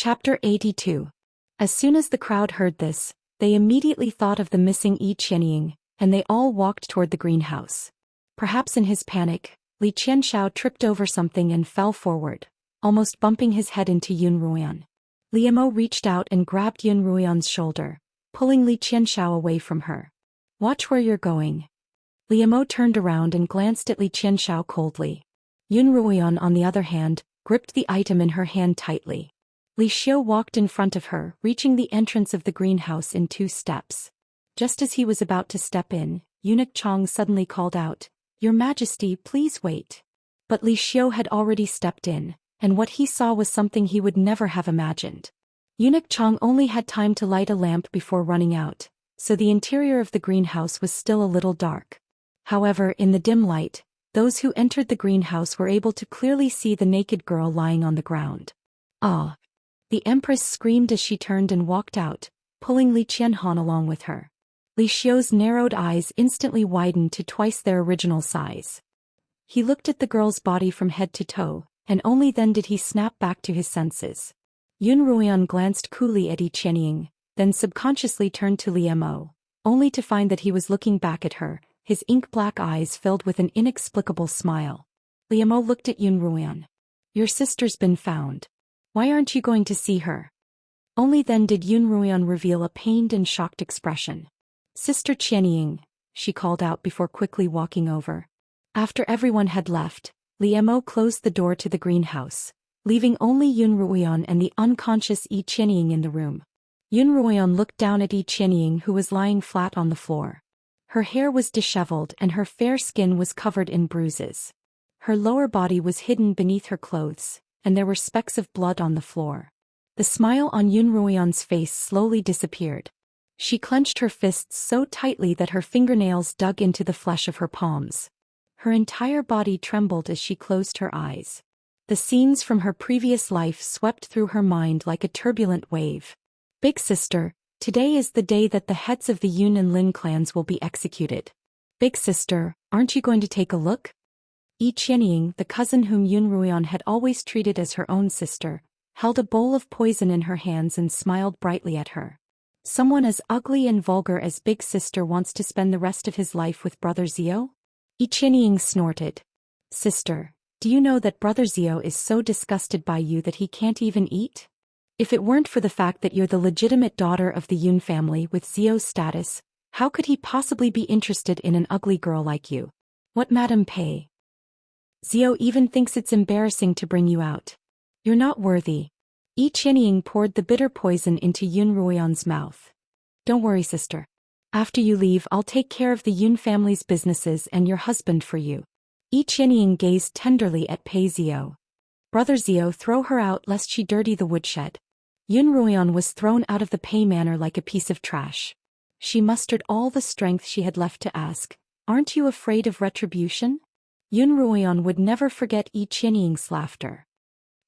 Chapter 82. As soon as the crowd heard this, they immediately thought of the missing Xianxia, and they all walked toward the greenhouse. Perhaps in his panic, Xianxia tripped over something and fell forward, almost bumping his head into Yunruoyan. Liemo reached out and grabbed Yunruoyan's shoulder, pulling Xianxia away from her. "Watch where you're going." Liemo turned around and glanced at Xianxia coldly. Yunruoyan, on the other hand, gripped the item in her hand tightly. Li Xiu walked in front of her, reaching the entrance of the greenhouse in 2 steps. Just as he was about to step in, Eunuch Chong suddenly called out, "Your Majesty, please wait." But Li Xiu had already stepped in, and what he saw was something he would never have imagined. Eunuch Chong only had time to light a lamp before running out, so the interior of the greenhouse was still a little dark. However, in the dim light, those who entered the greenhouse were able to clearly see the naked girl lying on the ground. "Ah!" The Empress screamed as she turned and walked out, pulling Li Qianhan along with her. Li Xiu's narrowed eyes instantly widened to twice their original size. He looked at the girl's body from head to toe, and only then did he snap back to his senses. Yunruoyan glanced coolly at Xianxia, then subconsciously turned to Liemo, only to find that he was looking back at her, his ink-black eyes filled with an inexplicable smile. Liemo looked at Yunruoyan. "Your sister's been found. Why aren't you going to see her?" Only then did Yunruoyan reveal a pained and shocked expression. "Sister Xianxia," she called out before quickly walking over. After everyone had left, Liemo closed the door to the greenhouse, leaving only Yunruoyan and the unconscious Xianxia in the room. Yunruoyan looked down at Xianxia, who was lying flat on the floor. Her hair was disheveled and her fair skin was covered in bruises. Her lower body was hidden beneath her clothes, and there were specks of blood on the floor. The smile on Yunruoyan's face slowly disappeared. She clenched her fists so tightly that her fingernails dug into the flesh of her palms. Her entire body trembled as she closed her eyes. The scenes from her previous life swept through her mind like a turbulent wave. "Big sister, today is the day that the heads of the Yun and Lin clans will be executed. Big sister, aren't you going to take a look?" Xianxia, the cousin whom Yunruoyan had always treated as her own sister, held a bowl of poison in her hands and smiled brightly at her. "Someone as ugly and vulgar as Big Sister wants to spend the rest of his life with Brother Zhou?" Xianxia snorted. "Sister, do you know that Brother Zhou is so disgusted by you that he can't even eat? If it weren't for the fact that you're the legitimate daughter of the Yun family with Zhou's status, how could he possibly be interested in an ugly girl like you? What Madame Pei? Zhou even thinks it's embarrassing to bring you out. You're not worthy." Xianxia poured the bitter poison into Yunruoyan's mouth. "Don't worry, sister. After you leave, I'll take care of the Yun family's businesses and your husband for you." Xianxia gazed tenderly at Pei Zhou. "Brother Zhou, throw her out lest she dirty the woodshed." Yunruoyan was thrown out of the Pei manor like a piece of trash. She mustered all the strength she had left to ask, "Aren't you afraid of retribution?" Yunruoyan would never forget Xianxia's laughter.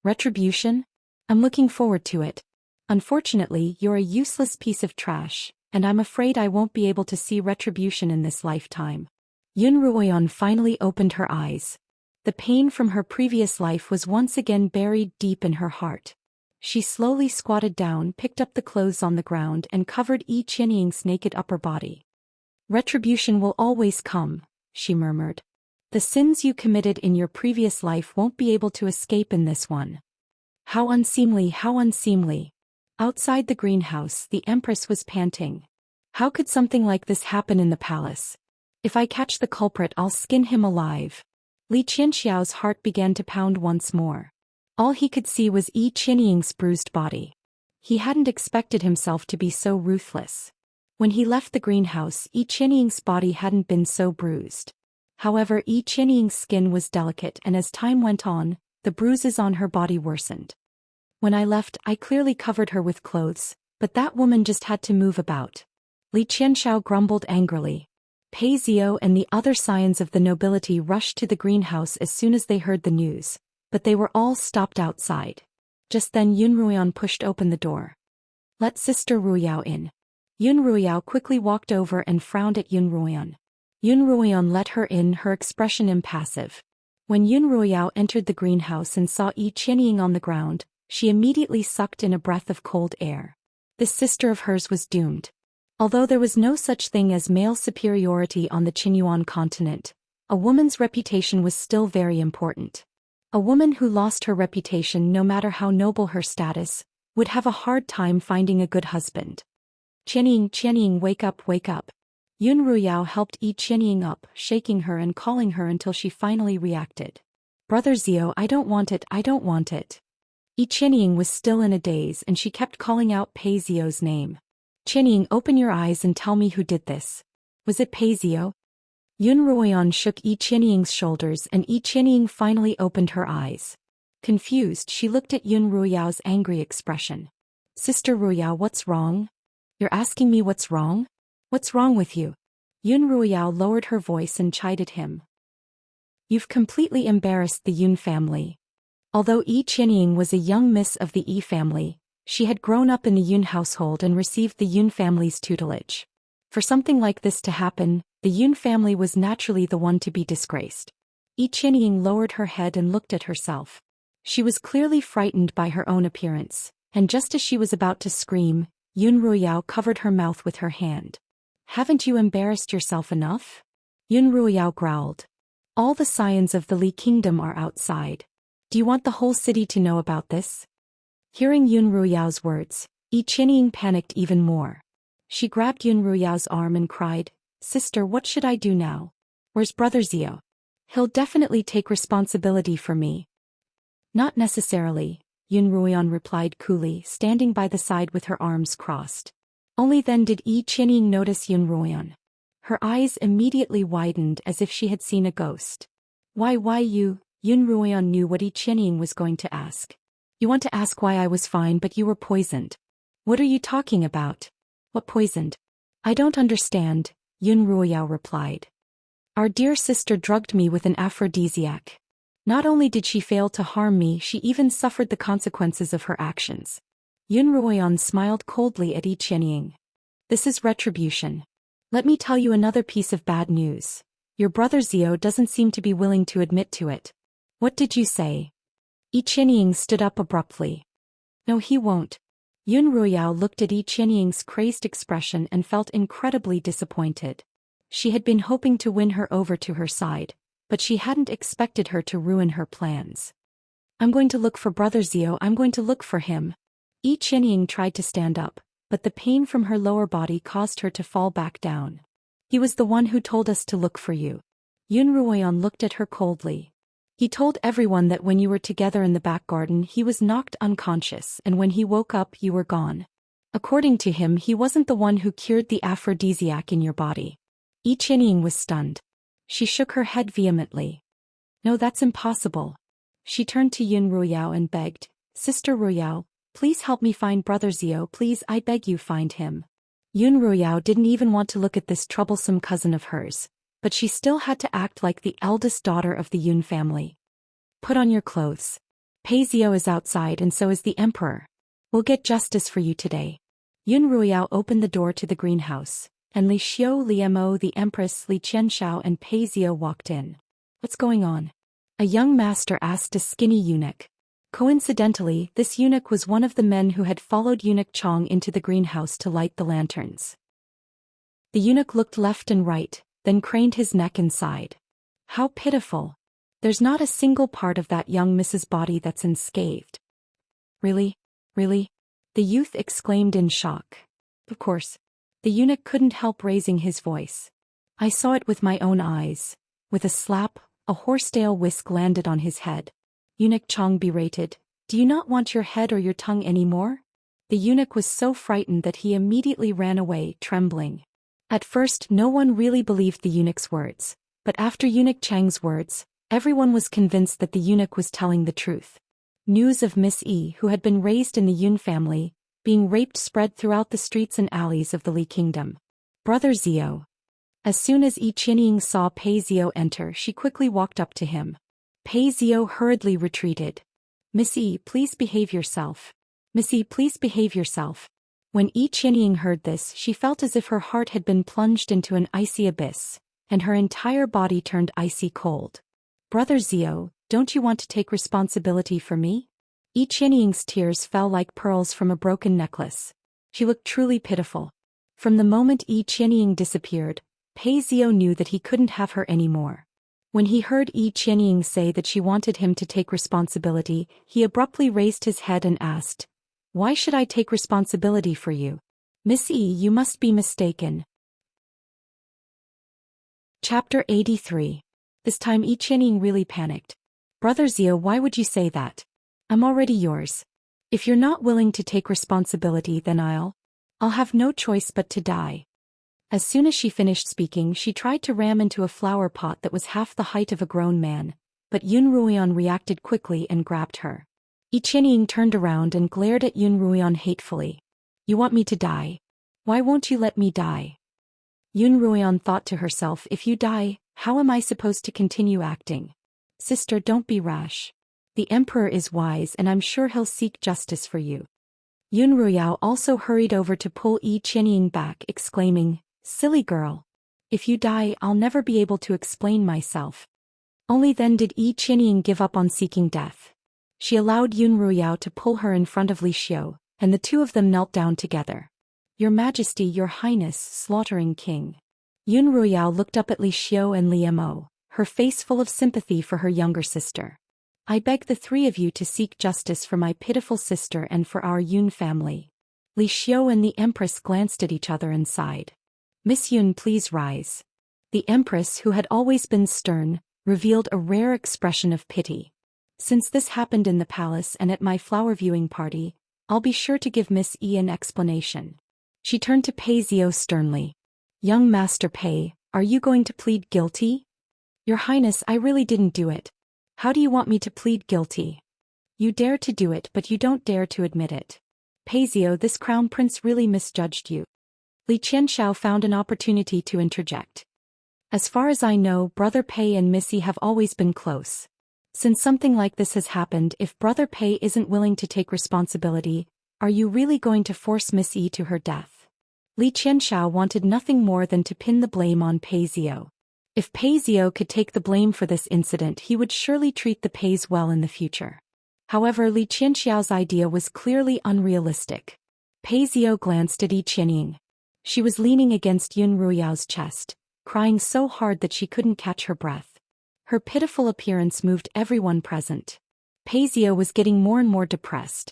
"Retribution? I'm looking forward to it. Unfortunately, you're a useless piece of trash, and I'm afraid I won't be able to see retribution in this lifetime." Yunruoyan finally opened her eyes. The pain from her previous life was once again buried deep in her heart. She slowly squatted down, picked up the clothes on the ground and covered Xianxia's naked upper body. "Retribution will always come," she murmured. "The sins you committed in your previous life won't be able to escape in this one." How unseemly, how unseemly. Outside the greenhouse, the Empress was panting. How could something like this happen in the palace? If I catch the culprit, I'll skin him alive. Li Qianxiao's heart began to pound once more. All he could see was Xianxia's bruised body. He hadn't expected himself to be so ruthless. When he left the greenhouse, Xianxia's body hadn't been so bruised. However, Xianxia's skin was delicate, and as time went on, the bruises on her body worsened. "When I left, I clearly covered her with clothes, but that woman just had to move about." Li Qianxiao grumbled angrily. Pei Zhou and the other scions of the nobility rushed to the greenhouse as soon as they heard the news, but they were all stopped outside. Just then Yunruoyan pushed open the door. "Let Sister Ruiyao in." Yunruoyao quickly walked over and frowned at Yunruoyan. Yunruoyan let her in, her expression impassive. When Yunruoyao entered the greenhouse and saw Xianxia on the ground, She immediately sucked in a breath of cold air. This sister of hers was doomed. Although there was no such thing as male superiority on the Qinyuan continent, a woman's reputation was still very important. A woman who lost her reputation, no matter how noble her status, would have a hard time finding a good husband. Qianying, wake up, wake up. Yun Ruyao helped Yi Qianying up, shaking her and calling her until she finally reacted. Brother Zio, I don't want it, I don't want it. Yi Qianying was still in a daze and she kept calling out Pei Zio's name. Qianying, open your eyes and tell me who did this. Was it Pei Zio? Yun Ruoyan shook Yi Qianying's shoulders and Yi Qianying finally opened her eyes. Confused, she looked at Yun Ruyao's angry expression. Sister Ruyao, what's wrong? You're asking me what's wrong? What's wrong with you? Yun Ruyao lowered her voice and chided him. You've completely embarrassed the Yun family. Although Yi Qianying was a young miss of the Yi family, she had grown up in the Yun household and received the Yun family's tutelage. For something like this to happen, the Yun family was naturally the one to be disgraced. Yi Qianying lowered her head and looked at herself. She was clearly frightened by her own appearance, and just as she was about to scream, Yun Ruyao covered her mouth with her hand. Haven't you embarrassed yourself enough? Yun Ruyao growled. All the scions of the Li kingdom are outside. Do you want the whole city to know about this? Hearing Yun Ruyao's words, Yi Qianying panicked even more. She grabbed Yun Ruyao's arm and cried, Sister, what should I do now? Where's Brother Zio? He'll definitely take responsibility for me. Not necessarily, Yun Ruoyan replied coolly, standing by the side with her arms crossed. Only then did Yi Qianying notice Yun Ruoyan. Her eyes immediately widened as if she had seen a ghost. Why you? Yun Ruoyan knew what Yi Qianying was going to ask. You want to ask why I was fine but you were poisoned. What are you talking about? What poisoned? I don't understand, Yun Ruoyao replied. Our dear sister drugged me with an aphrodisiac. Not only did she fail to harm me, she even suffered the consequences of her actions. Yun Ruoyan smiled coldly at Yi Qianying. This is retribution. Let me tell you another piece of bad news. Your brother Zio doesn't seem to be willing to admit to it. What did you say? Yi Qianying stood up abruptly. No, he won't. Yun Ruoyao looked at Yi Qianying's crazed expression and felt incredibly disappointed. She had been hoping to win her over to her side, but she hadn't expected her to ruin her plans. I'm going to look for Brother Zio, I'm going to look for him. Yi Qianying tried to stand up, but the pain from her lower body caused her to fall back down. He was the one who told us to look for you. Yun Ruoyan looked at her coldly. He told everyone that when you were together in the back garden he was knocked unconscious and when he woke up you were gone. According to him, he wasn't the one who cured the aphrodisiac in your body. Yi Qianying was stunned. She shook her head vehemently. No, that's impossible. She turned to Yun Ruoyao and begged, Sister Ruoyao, please help me find Brother Zio, please, I beg you, find him. Yun Ruoyao didn't even want to look at this troublesome cousin of hers, but she still had to act like the eldest daughter of the Yun family. Put on your clothes. Pei Zio is outside and so is the emperor. We'll get justice for you today. Yun Ruoyao opened the door to the greenhouse, and Li Xiu, Li Mo, the empress, Li Qianxiao and Pei Zio walked in. What's going on? A young master asked a skinny eunuch. Coincidentally, this eunuch was one of the men who had followed Eunuch Chong into the greenhouse to light the lanterns. The eunuch looked left and right, then craned his neck and sighed. How pitiful. There's not a single part of that young Mrs. body that's unscathed. Really? Really? The youth exclaimed in shock. Of course. The eunuch couldn't help raising his voice. I saw it with my own eyes. With a slap, a horsetail whisk landed on his head. Eunuch Chong berated, Do you not want your head or your tongue anymore? The eunuch was so frightened that he immediately ran away, trembling. At first no one really believed the eunuch's words, but after Eunuch Chang's words, everyone was convinced that the eunuch was telling the truth. News of Miss Yi, who had been raised in the Yun family, being raped spread throughout the streets and alleys of the Li kingdom. Brother Zio. As soon as Yi Qianying saw Pei Zio enter, she quickly walked up to him. Pei Zio hurriedly retreated. Miss Yi, please behave yourself. Miss Yi, please behave yourself. When Yi Qianying heard this, she felt as if her heart had been plunged into an icy abyss, and her entire body turned icy cold. Brother Zio, don't you want to take responsibility for me? Yi Qianying's tears fell like pearls from a broken necklace. She looked truly pitiful. From the moment Yi Qianying disappeared, Pei Zhou knew that he couldn't have her anymore. When he heard Yi Qianying say that she wanted him to take responsibility, he abruptly raised his head and asked, "Why should I take responsibility for you? Miss Yi, you must be mistaken." Chapter 83. This time Yi Qianying really panicked. "Brother Zhou, why would you say that? I'm already yours. If you're not willing to take responsibility, then I'll have no choice but to die." As soon as she finished speaking, she tried to ram into a flower pot that was half the height of a grown man, but Yun Ruoyan reacted quickly and grabbed her. Yi Qianying turned around and glared at Yun Ruoyan hatefully. "You want me to die? Why won't you let me die?" Yun Ruoyan thought to herself, "If you die, how am I supposed to continue acting? Sister, don't be rash. The emperor is wise and I'm sure he'll seek justice for you." Yun Ruoyao also hurried over to pull Yi Qianying back, exclaiming, "Silly girl. If you die, I'll never be able to explain myself." Only then did Yi Qianying give up on seeking death. She allowed Yun Ruoyao to pull her in front of Li Xiu, and the two of them knelt down together. "Your Majesty, Your Highness, slaughtering king." Yun Ruoyao looked up at Li Xiu and Li Mo, her face full of sympathy for her younger sister. "I beg the three of you to seek justice for my pitiful sister and for our Yun family." Li Xiu and the Empress glanced at each other and sighed. "Miss Yun, please rise." The Empress, who had always been stern, revealed a rare expression of pity. "Since this happened in the palace and at my flower viewing party, I'll be sure to give Miss Yi an explanation." She turned to Pei Zhou sternly. "Young Master Pei, are you going to plead guilty?" "Your Highness, I really didn't do it." "How do you want me to plead guilty?" "You dare to do it, but you don't dare to admit it. Pei Zhou, this crown prince really misjudged you." Li Qianxiao found an opportunity to interject. "As far as I know, Brother Pei and Missy have always been close. Since something like this has happened, if Brother Pei isn't willing to take responsibility, are you really going to force Miss Yi to her death?" Li Qianxiao wanted nothing more than to pin the blame on Pei Zhou. If Pei Zhou could take the blame for this incident, he would surely treat the Peis well in the future. However, Li Qianxiao's idea was clearly unrealistic. Pei Zhou glanced at Yi Qianying. She was leaning against Yun Ruoyao's chest, crying so hard that she couldn't catch her breath. Her pitiful appearance moved everyone present. Pei Zhou was getting more and more depressed.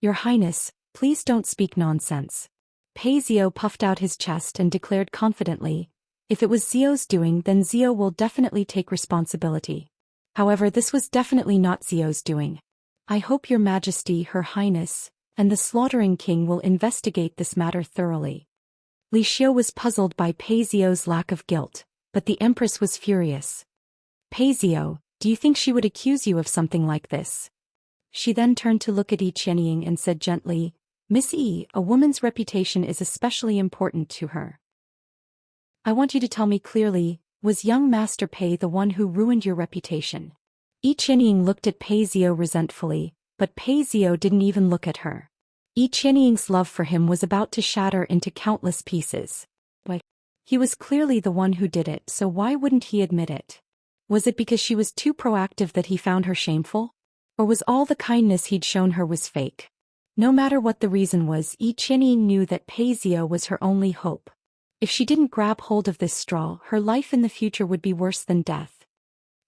"Your Highness, please don't speak nonsense." Pei Zhou puffed out his chest and declared confidently, "If it was Zhou's doing, then Zhou will definitely take responsibility. However, this was definitely not Zhou's doing. I hope Your Majesty, Her Highness, and the Slaughtering King will investigate this matter thoroughly." Li Xiu was puzzled by Pei Zhou's lack of guilt, but the Empress was furious. "Pei Zhou, do you think she would accuse you of something like this?" She then turned to look at Yi Qianying and said gently, "Miss Yi, a woman's reputation is especially important to her. I want you to tell me clearly, was young Master Pei the one who ruined your reputation?" Yi Qianying looked at Pei Zhou resentfully, but Pei Zhou didn't even look at her. Yi Qianying's love for him was about to shatter into countless pieces. But he was clearly the one who did it, so why wouldn't he admit it? Was it because she was too proactive that he found her shameful? Or was all the kindness he'd shown her was fake? No matter what the reason was, Yi Qianying knew that Pei Zhou was her only hope. If she didn't grab hold of this straw, her life in the future would be worse than death.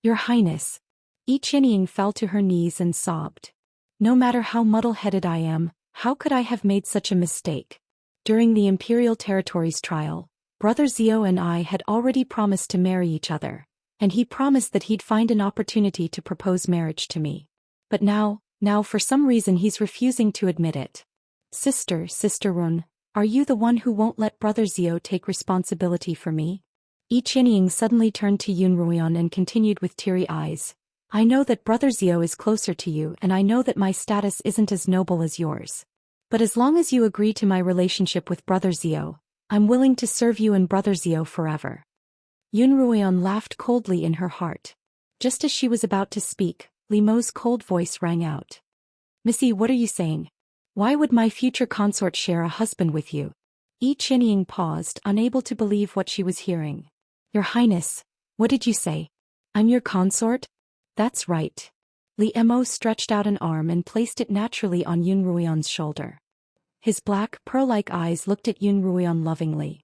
"Your Highness." Yi Qianying fell to her knees and sobbed. "No matter how muddle-headed I am, how could I have made such a mistake? During the Imperial Territories trial, Brother Zhou and I had already promised to marry each other, and he promised that he'd find an opportunity to propose marriage to me. But now for some reason he's refusing to admit it. Sister Run, are you the one who won't let Brother Zhou take responsibility for me?" Yi Qianying suddenly turned to Yun Ruoyan and continued with teary eyes. "I know that Brother Zhou is closer to you, and I know that my status isn't as noble as yours. But as long as you agree to my relationship with Brother Zhou, I'm willing to serve you and Brother Zhou forever." Yun Ruoyan laughed coldly in her heart. Just as she was about to speak, Li Mo's cold voice rang out. "Missy, what are you saying? Why would my future consort share a husband with you?" Yi Qianying paused, unable to believe what she was hearing. "Your Highness, what did you say? I'm your consort?" "That's right. Li Mo stretched out an arm and placed it naturally on Yun Ruoyan's shoulder. His black, pearl-like eyes looked at Yun Ruoyan lovingly.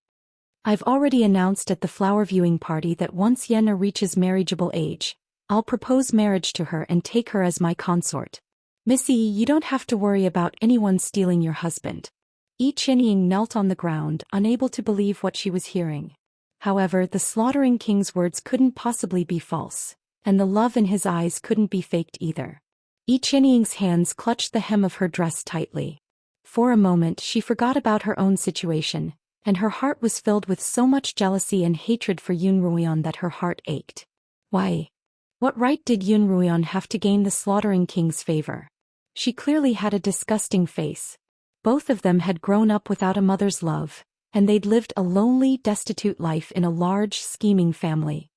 I've already announced at the flower viewing party that once Yenna reaches marriageable age, I'll propose marriage to her and take her as my consort. Missy, you don't have to worry about anyone stealing your husband. Yi Qianying knelt on the ground, unable to believe what she was hearing. However, the slaughtering king's words couldn't possibly be false, and the love in his eyes couldn't be faked either. Yi Qianying's hands clutched the hem of her dress tightly. For a moment she forgot about her own situation, and her heart was filled with so much jealousy and hatred for Yun Ruoyan that her heart ached. Why? What right did Yun Ruoyan have to gain the slaughtering king's favor? She clearly had a disgusting face. Both of them had grown up without a mother's love, and they'd lived a lonely, destitute life in a large, scheming family.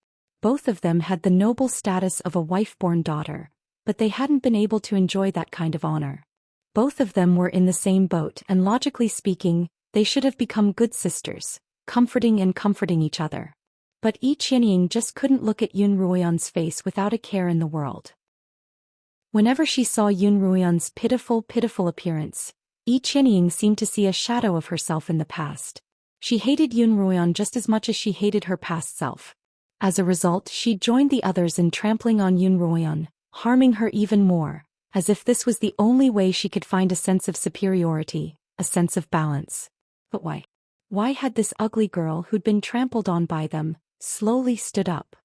Both of them had the noble status of a wife-born daughter, but they hadn't been able to enjoy that kind of honor. Both of them were in the same boat, and logically speaking, they should have become good sisters, comforting each other. But Yi Qianying just couldn't look at Yun Ruoyan's face without a care in the world. Whenever she saw Yun Ruoyan's pitiful appearance, Yi Qianying seemed to see a shadow of herself in the past. She hated Yun Ruoyan just as much as she hated her past self. As a result, she joined the others in trampling on Yun Ruoyan, harming her even more, as if this was the only way she could find a sense of superiority, a sense of balance. But why? Why had this ugly girl who'd been trampled on by them slowly stood up?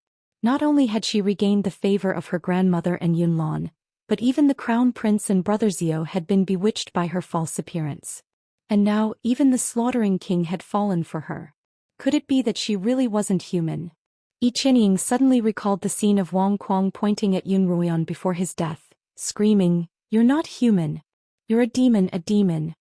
Not only had she regained the favor of her grandmother and Yunlan, but even the crown prince and brother Zhou had been bewitched by her false appearance. And now, even the slaughtering king had fallen for her. Could it be that she really wasn't human? Yi Qianying suddenly recalled the scene of Wang Kuang pointing at Yun Ruoyan before his death, screaming, "You're not human. You're a demon, a demon."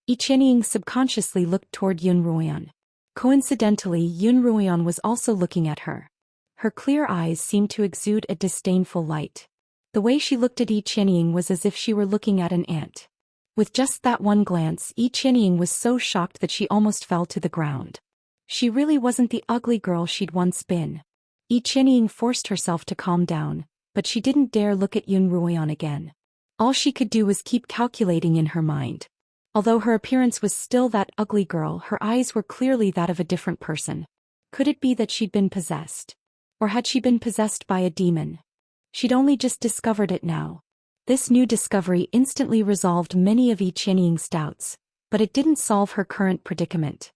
Yi Qianying subconsciously looked toward Yun Ruoyan. Coincidentally, Yun Ruoyan was also looking at her. Her clear eyes seemed to exude a disdainful light. The way she looked at Yi Qianying was as if she were looking at an ant. With just that one glance, Yi Qianying was so shocked that she almost fell to the ground. She really wasn't the ugly girl she'd once been. Yi Qianying forced herself to calm down, but she didn't dare look at Yun Ruoyan again. All she could do was keep calculating in her mind. Although her appearance was still that ugly girl, her eyes were clearly that of a different person. Could it be that she'd been possessed? Or had she been possessed by a demon? She'd only just discovered it now. This new discovery instantly resolved many of Yi Qianying's doubts, but it didn't solve her current predicament.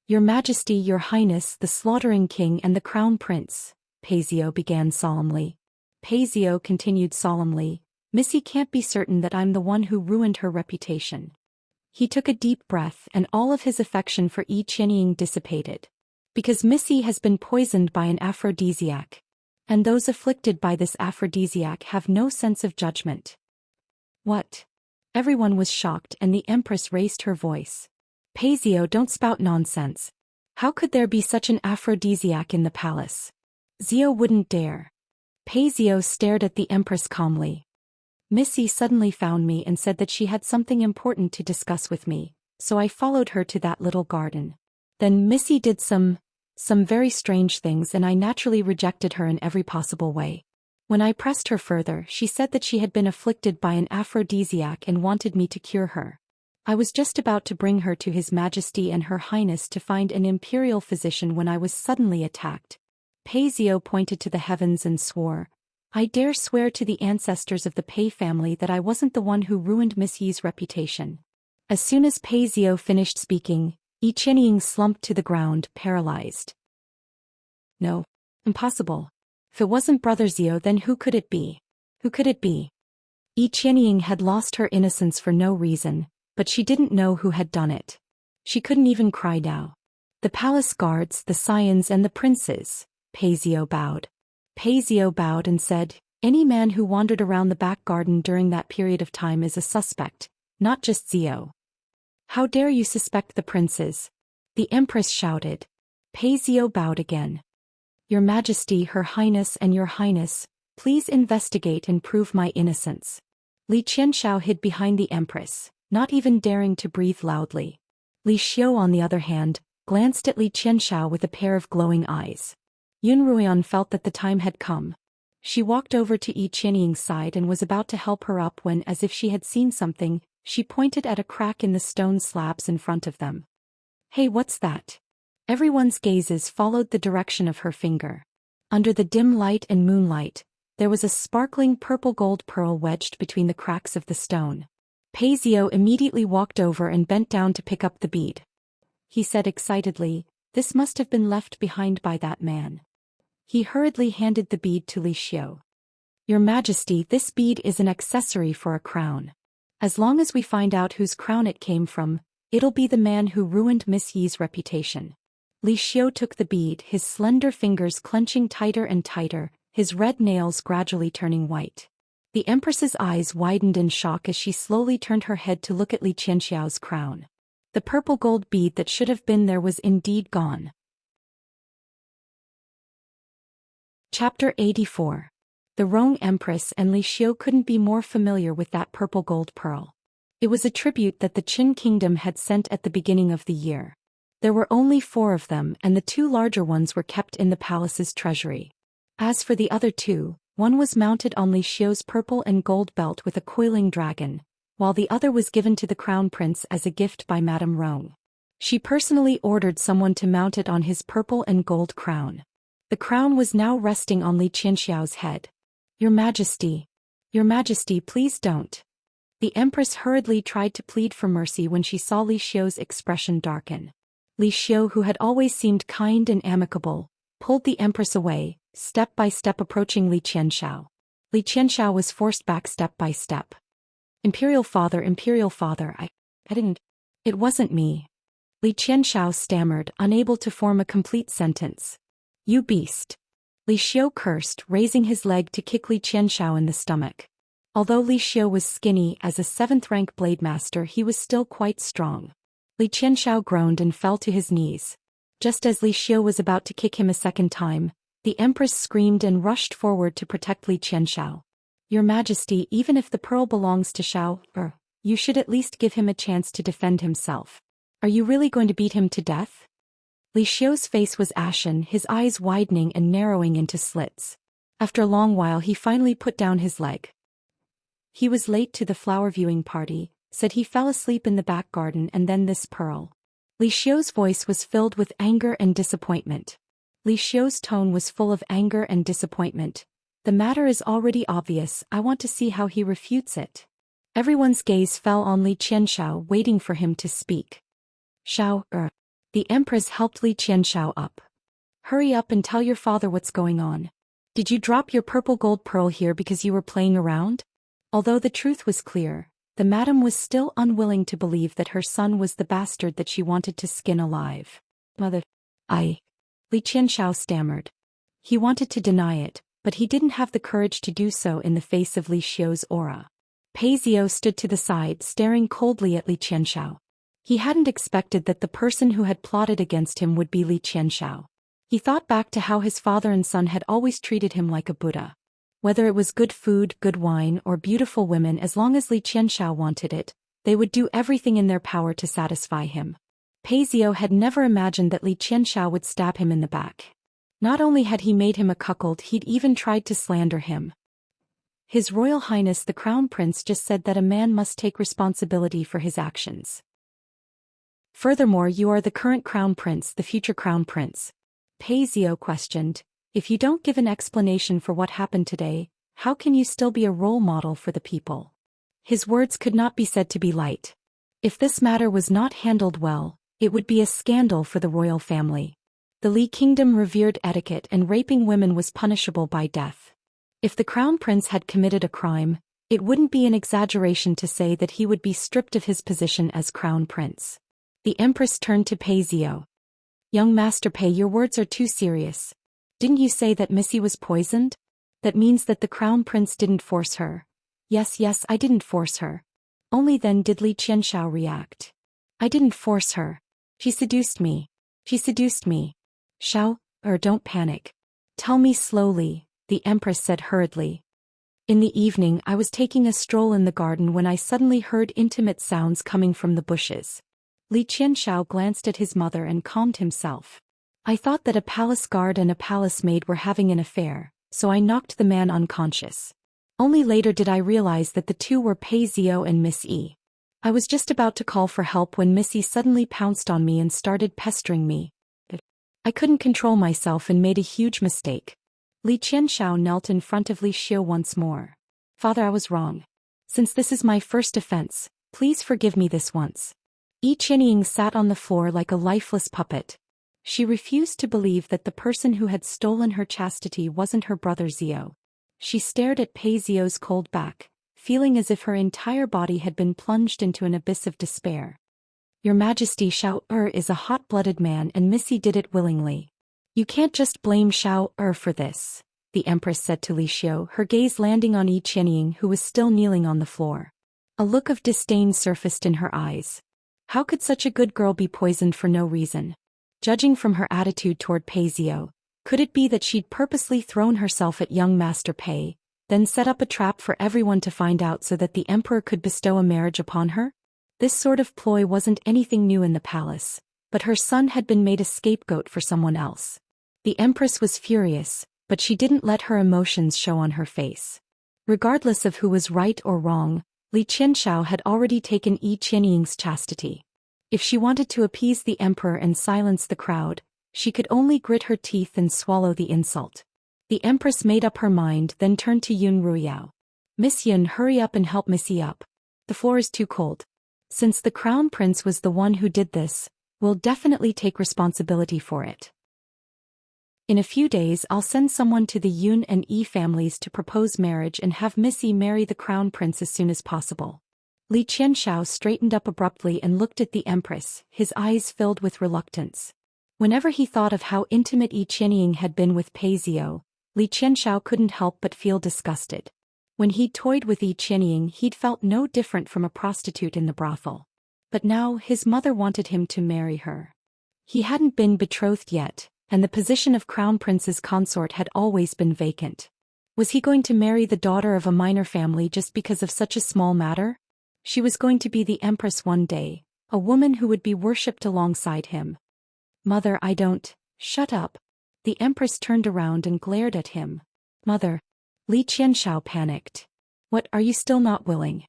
"Your Majesty, Your Highness, the slaughtering king and the crown prince," Paisio began solemnly. Paisio continued solemnly, "Missy can't be certain that I'm the one who ruined her reputation." He took a deep breath and all of his affection for Yi Qianying dissipated. Because Missy has been poisoned by an aphrodisiac. And those afflicted by this aphrodisiac have no sense of judgment. What? Everyone was shocked and the Empress raised her voice. "Paisio, don't spout nonsense. How could there be such an aphrodisiac in the palace? Zhou wouldn't dare." Paisio stared at the Empress calmly. "Missy suddenly found me and said that she had something important to discuss with me, so I followed her to that little garden. Then Missy did some very strange things and I naturally rejected her in every possible way. When I pressed her further, she said that she had been afflicted by an aphrodisiac and wanted me to cure her. I was just about to bring her to His Majesty and Her Highness to find an imperial physician when I was suddenly attacked." Paisio pointed to the heavens and swore, "I dare swear to the ancestors of the Pei family that I wasn't the one who ruined Miss Yi's reputation." As soon as Paisio finished speaking, Yi Qianying slumped to the ground, paralyzed. "No. Impossible. If it wasn't Brother Zhou, then who could it be? Who could it be?" Yi Qianying had lost her innocence for no reason, but she didn't know who had done it. She couldn't even cry now. "The palace guards, the scions and the princes." Paisio bowed. Paisio bowed and said, "Any man who wandered around the back garden during that period of time is a suspect, not just Zhou." "How dare you suspect the princes?" the Empress shouted. Paisio bowed again. "Your Majesty, Her Highness and Your Highness, please investigate and prove my innocence." Li Qianxiao hid behind the Empress, not even daring to breathe loudly. Li Xiu, on the other hand, glanced at Li Qianxiao with a pair of glowing eyes. Yun Ruoyan felt that the time had come. She walked over to Yi Qianying's side and was about to help her up when, as if she had seen something, she pointed at a crack in the stone slabs in front of them. "Hey, what's that?" Everyone's gazes followed the direction of her finger. Under the dim light and moonlight, there was a sparkling purple-gold pearl wedged between the cracks of the stone. Pei Zhou immediately walked over and bent down to pick up the bead. He said excitedly, "This must have been left behind by that man." He hurriedly handed the bead to Li Xiu. "Your Majesty, this bead is an accessory for a crown. As long as we find out whose crown it came from, it'll be the man who ruined Miss Yi's reputation." Li Xiu took the bead, his slender fingers clenching tighter and tighter, his red nails gradually turning white. The Empress's eyes widened in shock as she slowly turned her head to look at Li Qianxiao's crown. The purple gold bead that should have been there was indeed gone. Chapter 84. The Rong Empress and Li Xiu couldn't be more familiar with that purple gold pearl. It was a tribute that the Qin kingdom had sent at the beginning of the year. There were only 4 of them, and the 2 larger ones were kept in the palace's treasury. As for the other 2, one was mounted on Li Xiu's purple and gold belt with a coiling dragon, while the other was given to the crown prince as a gift by Madame Rong. She personally ordered someone to mount it on his purple and gold crown. The crown was now resting on Li Qianxiao's head. Your Majesty, please don't." The Empress hurriedly tried to plead for mercy when she saw Li Xiu's expression darken. Li Xiu, who had always seemed kind and amicable, pulled the Empress away, step by step approaching Li Qianxiao. Li Qianxiao was forced back step by step. Imperial Father, I didn't. It wasn't me." Li Qianxiao stammered, unable to form a complete sentence. "You beast." Li Xiu cursed, raising his leg to kick Li Qianxiao in the stomach. Although Li Xiu was skinny as a 7th-rank blade master, he was still quite strong. Li Qianxiao groaned and fell to his knees. Just as Li Xiu was about to kick him a second time, the Empress screamed and rushed forward to protect Li Qianxiao. "Your Majesty, even if the pearl belongs to Xiao, you should at least give him a chance to defend himself. Are you really going to beat him to death?" Li Xiu's face was ashen, his eyes widening and narrowing into slits. After a long while he finally put down his leg. He was late to the flower viewing party, said he fell asleep in the back garden, and then this pearl. Li Xiu's voice was filled with anger and disappointment. Li Xiu's tone was full of anger and disappointment. "The matter is already obvious, I want to see how he refutes it." Everyone's gaze fell on Li Qianxiao, waiting for him to speak. "Xiao, The Empress helped Li Qianxiao up. "Hurry up and tell your father what's going on. Did you drop your purple gold pearl here because you were playing around?" Although the truth was clear, the madam was still unwilling to believe that her son was the bastard that she wanted to skin alive. "Mother, Li Qianxiao stammered. He wanted to deny it, but he didn't have the courage to do so in the face of Li Xiu's aura. Pei Zhou stood to the side, staring coldly at Li Qianxiao. He hadn't expected that the person who had plotted against him would be Li Qianxiao. He thought back to how his father and son had always treated him like a Buddha. Whether it was good food, good wine, or beautiful women, as long as Li Qianxiao wanted it, they would do everything in their power to satisfy him. Pei Zhou had never imagined that Li Qianxiao would stab him in the back. Not only had he made him a cuckold, he'd even tried to slander him. His Royal Highness the Crown Prince just said that a man must take responsibility for his actions. Furthermore, you are the current Crown Prince, the future Crown Prince. Pei Zhou questioned. If you don't give an explanation for what happened today, how can you still be a role model for the people? His words could not be said to be light. If this matter was not handled well, it would be a scandal for the royal family. The Li Kingdom revered etiquette, and raping women was punishable by death. If the Crown Prince had committed a crime, it wouldn't be an exaggeration to say that he would be stripped of his position as Crown Prince. The Empress turned to Pei Zhou. Young Master Pei, your words are too serious. Didn't you say that Missy was poisoned? That means that the Crown Prince didn't force her. Yes, I didn't force her. Only then did Li Qianxiao react. I didn't force her. She seduced me. Xiao, don't panic. Tell me slowly, the Empress said hurriedly. In the evening I was taking a stroll in the garden when I suddenly heard intimate sounds coming from the bushes. Li Qianxiao glanced at his mother and calmed himself. I thought that a palace guard and a palace maid were having an affair, so I knocked the man unconscious. Only later did I realize that the two were Pei Zhou and Miss E. I was just about to call for help when Missy suddenly pounced on me and started pestering me. I couldn't control myself and made a huge mistake. Li Qianxiao knelt in front of Li Xiu once more. Father, I was wrong. Since this is my first offense, please forgive me this once. Yi Qianying sat on the floor like a lifeless puppet. She refused to believe that the person who had stolen her chastity wasn't her brother Zhou. She stared at Pei Zhou's cold back, feeling as if her entire body had been plunged into an abyss of despair. Your Majesty, Xiao is a hot-blooded man and Missy did it willingly. You can't just blame Xiao for this, the Empress said to Li Xiu, her gaze landing on Yi Qianying who was still kneeling on the floor. A look of disdain surfaced in her eyes. How could such a good girl be poisoned for no reason? Judging from her attitude toward Pei Zhou, could it be that she'd purposely thrown herself at young Master Pei, then set up a trap for everyone to find out so that the emperor could bestow a marriage upon her? This sort of ploy wasn't anything new in the palace, but her son had been made a scapegoat for someone else. The empress was furious, but she didn't let her emotions show on her face. Regardless of who was right or wrong, Li Qianxiao had already taken Yi Qianying's chastity. If she wanted to appease the emperor and silence the crowd, she could only grit her teeth and swallow the insult. The empress made up her mind, then turned to Yun Ruyao. Miss Yun, hurry up and help Missy up. The floor is too cold. Since the crown prince was the one who did this, we'll definitely take responsibility for it. In a few days I'll send someone to the Yun and Yi families to propose marriage and have Missy marry the crown prince as soon as possible. Li Qianxiao straightened up abruptly and looked at the empress, his eyes filled with reluctance. Whenever he thought of how intimate Yi Qianying had been with Pei Zhou, Li Qianxiao couldn't help but feel disgusted. When he'd toyed with Yi Qianying, he'd felt no different from a prostitute in the brothel. But now his mother wanted him to marry her. He hadn't been betrothed yet, and the position of crown prince's consort had always been vacant. Was he going to marry the daughter of a minor family just because of such a small matter? She was going to be the empress one day, a woman who would be worshipped alongside him. Mother, I don't. Shut up. The empress turned around and glared at him. Mother. Li Qianxiao panicked. What, are you still not willing?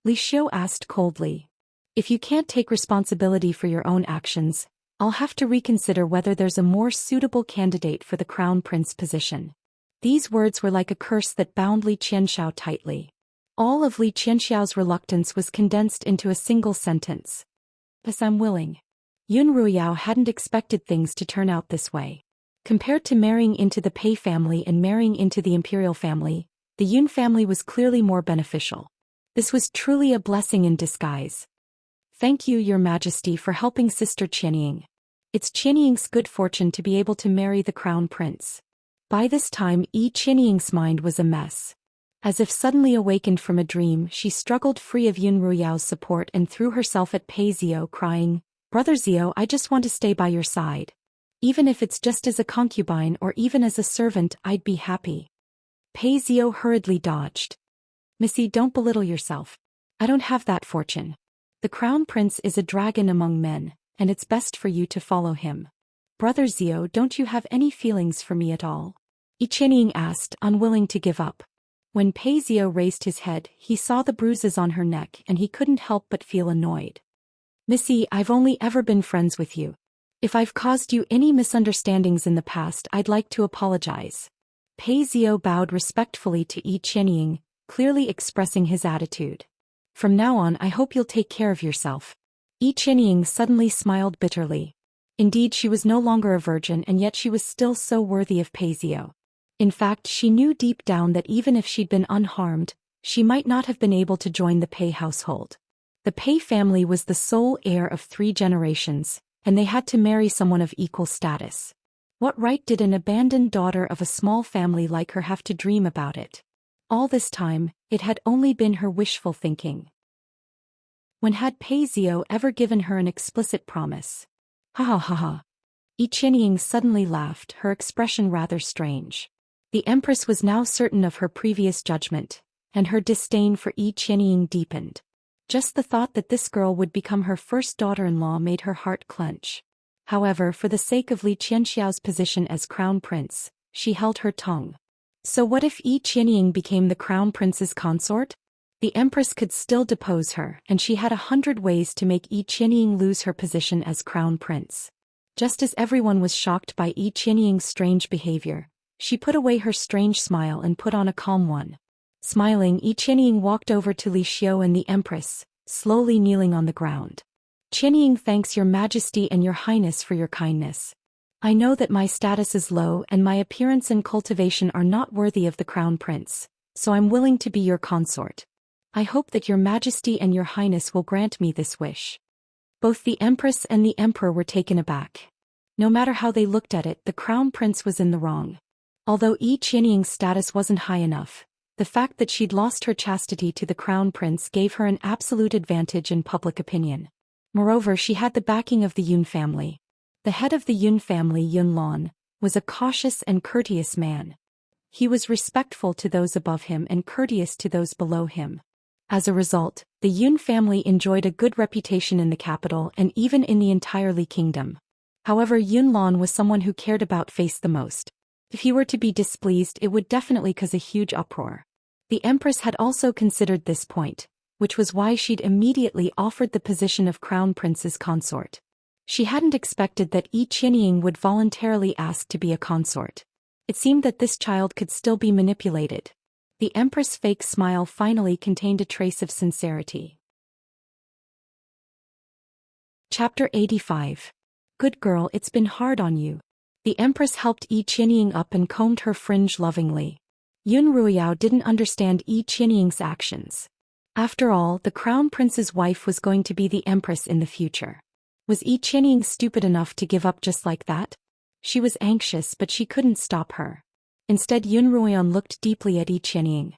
Li Xiu asked coldly. If you can't take responsibility for your own actions, I'll have to reconsider whether there's a more suitable candidate for the crown prince position. These words were like a curse that bound Li Qianxiao tightly. All of Li Qianxiao's reluctance was condensed into a single sentence. Yes, I'm willing. Yun Ruyao hadn't expected things to turn out this way. Compared to marrying into the Pei family and marrying into the imperial family, the Yun family was clearly more beneficial. This was truly a blessing in disguise. Thank you, Your Majesty, for helping Sister Qianying. It's Qianying's good fortune to be able to marry the crown prince. By this time, Yi Qianying's mind was a mess. As if suddenly awakened from a dream, she struggled free of Yun Ruyao's support and threw herself at Pei Zhou, crying, Brother Zhou, I just want to stay by your side. Even if it's just as a concubine or even as a servant, I'd be happy. Pei Zhou hurriedly dodged. Missy, don't belittle yourself. I don't have that fortune. The crown prince is a dragon among men, and it's best for you to follow him. Brother Zhou, don't you have any feelings for me at all? Yi Qianying asked, unwilling to give up. When Pei Zhou raised his head, he saw the bruises on her neck and he couldn't help but feel annoyed. Missy, I've only ever been friends with you. If I've caused you any misunderstandings in the past, I'd like to apologize. Pei Zhou bowed respectfully to Yi Qianying, clearly expressing his attitude. From now on, I hope you'll take care of yourself. Yi Qianying suddenly smiled bitterly. Indeed, she was no longer a virgin and yet she was still so worthy of Pei Zhou. In fact, she knew deep down that even if she'd been unharmed, she might not have been able to join the Pei household. The Pei family was the sole heir of 3 generations, and they had to marry someone of equal status. What right did an abandoned daughter of a small family like her have to dream about it? All this time, it had only been her wishful thinking. When had Pei Zhou ever given her an explicit promise? Ha ha ha ha. Yi Qianying suddenly laughed, her expression rather strange. The empress was now certain of her previous judgment, and her disdain for Yi Qianying deepened. Just the thought that this girl would become her first daughter-in-law made her heart clench. However, for the sake of Li Qianxiao's position as crown prince, she held her tongue. So what if Yi Qianying became the crown prince's consort? The empress could still depose her, and she had 100 ways to make Yi Qianying lose her position as crown prince. Just as everyone was shocked by Yi Qianying's strange behavior, she put away her strange smile and put on a calm one. Smiling, Yi Qianying walked over to Li Xiu and the empress, slowly kneeling on the ground. Qianying thanks your majesty and your highness for your kindness. I know that my status is low and my appearance and cultivation are not worthy of the crown prince, so I'm willing to be your consort. I hope that your majesty and your highness will grant me this wish. Both the empress and the emperor were taken aback. No matter how they looked at it, the crown prince was in the wrong. Although Yi Qianying's status wasn't high enough, the fact that she'd lost her chastity to the crown prince gave her an absolute advantage in public opinion. Moreover, she had the backing of the Yun family. The head of the Yun family, Yun Lan, was a cautious and courteous man. He was respectful to those above him and courteous to those below him. As a result, the Yun family enjoyed a good reputation in the capital and even in the entire Li kingdom. However, Yun Lan was someone who cared about face the most. If he were to be displeased, it would definitely cause a huge uproar. The empress had also considered this point, which was why she'd immediately offered the position of crown prince's consort. She hadn't expected that Yi Qianying would voluntarily ask to be a consort. It seemed that this child could still be manipulated. The empress' fake smile finally contained a trace of sincerity. Chapter 85. Good girl, it's been hard on you. The empress helped Yi Qianying up and combed her fringe lovingly. Yun Ruiyao didn't understand Yi Qianying's actions. After all, the crown prince's wife was going to be the empress in the future. Was Yi Qianying stupid enough to give up just like that? She was anxious, but she couldn't stop her. Instead, Yun Ruoyan looked deeply at Yi Qianying.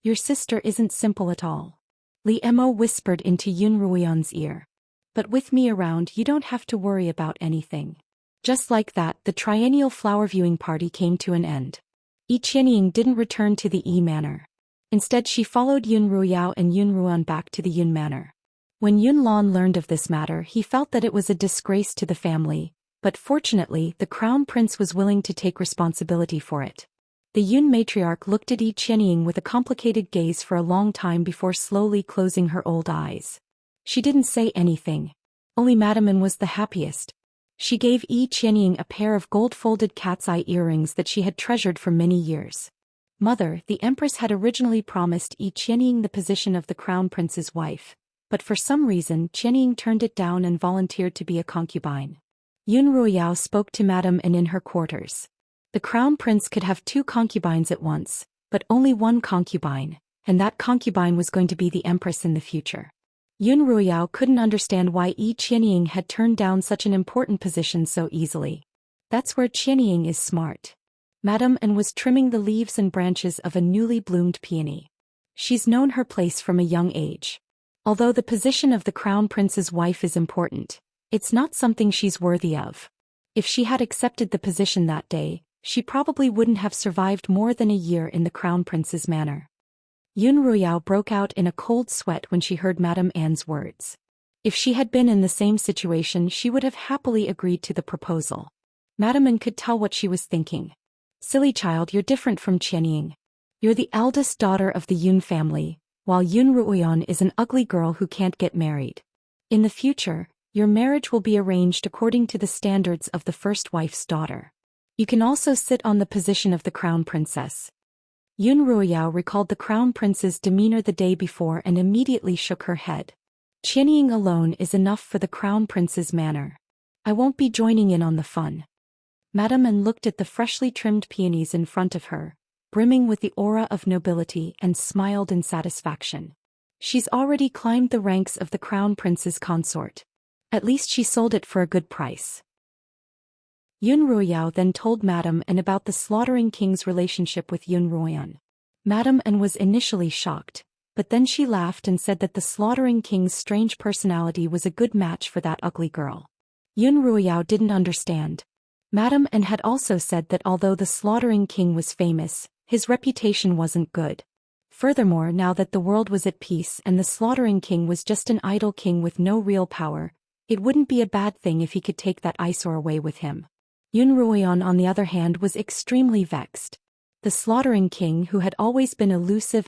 Your sister isn't simple at all. Li Mo whispered into Yun Ruoyan's ear. But with me around, you don't have to worry about anything. Just like that, the triennial flower viewing party came to an end. Yi Qianying didn't return to the Yi Manor. Instead, she followed Yun Ruiyao and Yun Ruan back to the Yun Manor. When Yun Lan learned of this matter, he felt that it was a disgrace to the family, but fortunately, the crown prince was willing to take responsibility for it. The Yun matriarch looked at Yi Qianying with a complicated gaze for a long time before slowly closing her old eyes. She didn't say anything. Only Madame An was the happiest. She gave Yi Qianying a pair of gold-folded cat's eye earrings that she had treasured for many years. Mother, the empress had originally promised Yi Qianying the position of the crown prince's wife, but for some reason Qianying turned it down and volunteered to be a concubine. Yun Ruiyao spoke to Madame An in her quarters. The crown prince could have 2 concubines at once, but only one concubine, and that concubine was going to be the empress in the future. Yun Ruiyao couldn't understand why Yi Qianying had turned down such an important position so easily. That's where Qianying is smart. Madame An was trimming the leaves and branches of a newly bloomed peony. She's known her place from a young age. Although the position of the crown prince's wife is important, it's not something she's worthy of. If she had accepted the position that day, she probably wouldn't have survived more than a year in the crown prince's manor. Yun Ruiyao broke out in a cold sweat when she heard Madame Anne's words. If she had been in the same situation, she would have happily agreed to the proposal. Madame An could tell what she was thinking. Silly child, you're different from Qianying. You're the eldest daughter of the Yun family, while Yun Ruoyan is an ugly girl who can't get married. In the future, your marriage will be arranged according to the standards of the first wife's daughter. You can also sit on the position of the crown princess. Yun Ruiyao recalled the crown prince's demeanor the day before and immediately shook her head. Qianying alone is enough for the crown prince's manor. I won't be joining in on the fun. Madame An looked at the freshly trimmed peonies in front of her, brimming with the aura of nobility, and smiled in satisfaction. She's already climbed the ranks of the crown prince's consort. At least she sold it for a good price. Yun Ruiyao then told Madame An about the slaughtering king's relationship with Yun Ruoyan. Madame An was initially shocked, but then she laughed and said that the slaughtering king's strange personality was a good match for that ugly girl. Yun Ruiyao didn't understand. Madame An had also said that although the slaughtering king was famous, his reputation wasn't good. Furthermore, now that the world was at peace and the slaughtering king was just an idle king with no real power, it wouldn't be a bad thing if he could take that eyesore away with him. Yun Ruoyan, on the other hand, was extremely vexed. The slaughtering king, who had always been elusive,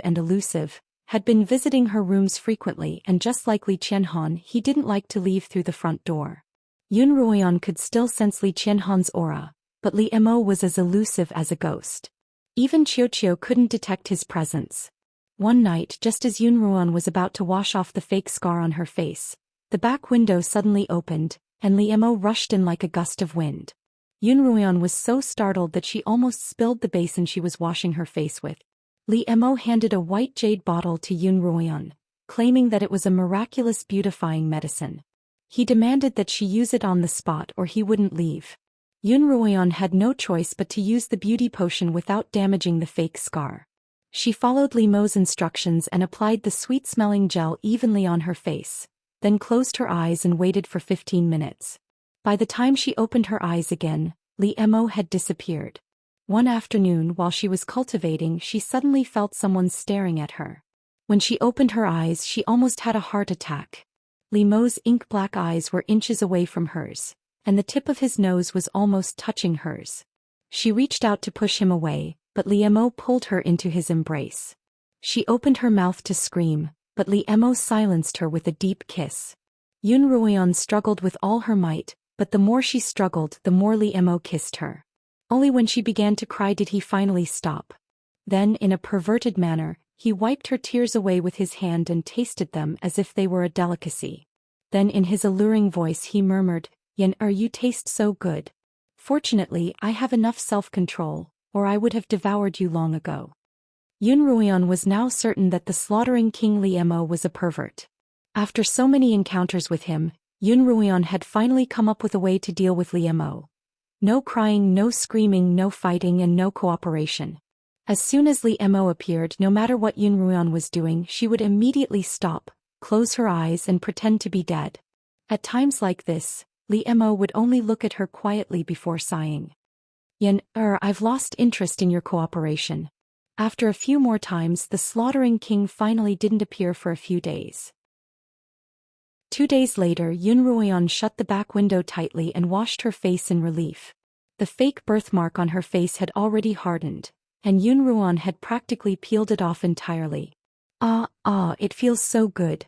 had been visiting her rooms frequently, and just like Li Qianhan, he didn't like to leave through the front door. Yun Ruoyan could still sense Li Qianhan's aura, but Li Mo was as elusive as a ghost. Even Qiu couldn't detect his presence. One night, just as Yun Ruoyan was about to wash off the fake scar on her face, the back window suddenly opened, and Li Mo rushed in like a gust of wind. Yun Ruoyan was so startled that she almost spilled the basin she was washing her face with. Li Mo handed a white jade bottle to Yun Ruoyan, claiming that it was a miraculous beautifying medicine. He demanded that she use it on the spot or he wouldn't leave. Yun Ruoyan had no choice but to use the beauty potion without damaging the fake scar. She followed Li Mo's instructions and applied the sweet-smelling gel evenly on her face, then closed her eyes and waited for 15 minutes. By the time she opened her eyes again, Li Mo had disappeared. One afternoon while she was cultivating, she suddenly felt someone staring at her. When she opened her eyes, she almost had a heart attack. Li Mo's ink-black eyes were inches away from hers, and the tip of his nose was almost touching hers. She reached out to push him away, but Li Mo pulled her into his embrace. She opened her mouth to scream, but Li Mo silenced her with a deep kiss. Yun Ruoyan struggled with all her might, but the more she struggled, the more Li Mo kissed her. Only when she began to cry did he finally stop. Then, in a perverted manner, he wiped her tears away with his hand and tasted them as if they were a delicacy. Then in his alluring voice he murmured, "Yan, you taste so good. Fortunately, I have enough self-control, or I would have devoured you long ago." Yun Ruoyan was now certain that the slaughtering king Li Mo was a pervert. After so many encounters with him, Yun Ruoyan had finally come up with a way to deal with Li Mo. No crying, no screaming, no fighting, and no cooperation. As soon as Li Mo appeared, no matter what Yun Ruoyan was doing, she would immediately stop, close her eyes and pretend to be dead. At times like this, Li Mo would only look at her quietly before sighing. "Yan, I've lost interest in your cooperation." After a few more times, the slaughtering king finally didn't appear for a few days. 2 days later, Yun Ruoyan shut the back window tightly and washed her face in relief. The fake birthmark on her face had already hardened, and Yun Ruoyan had practically peeled it off entirely. It feels so good."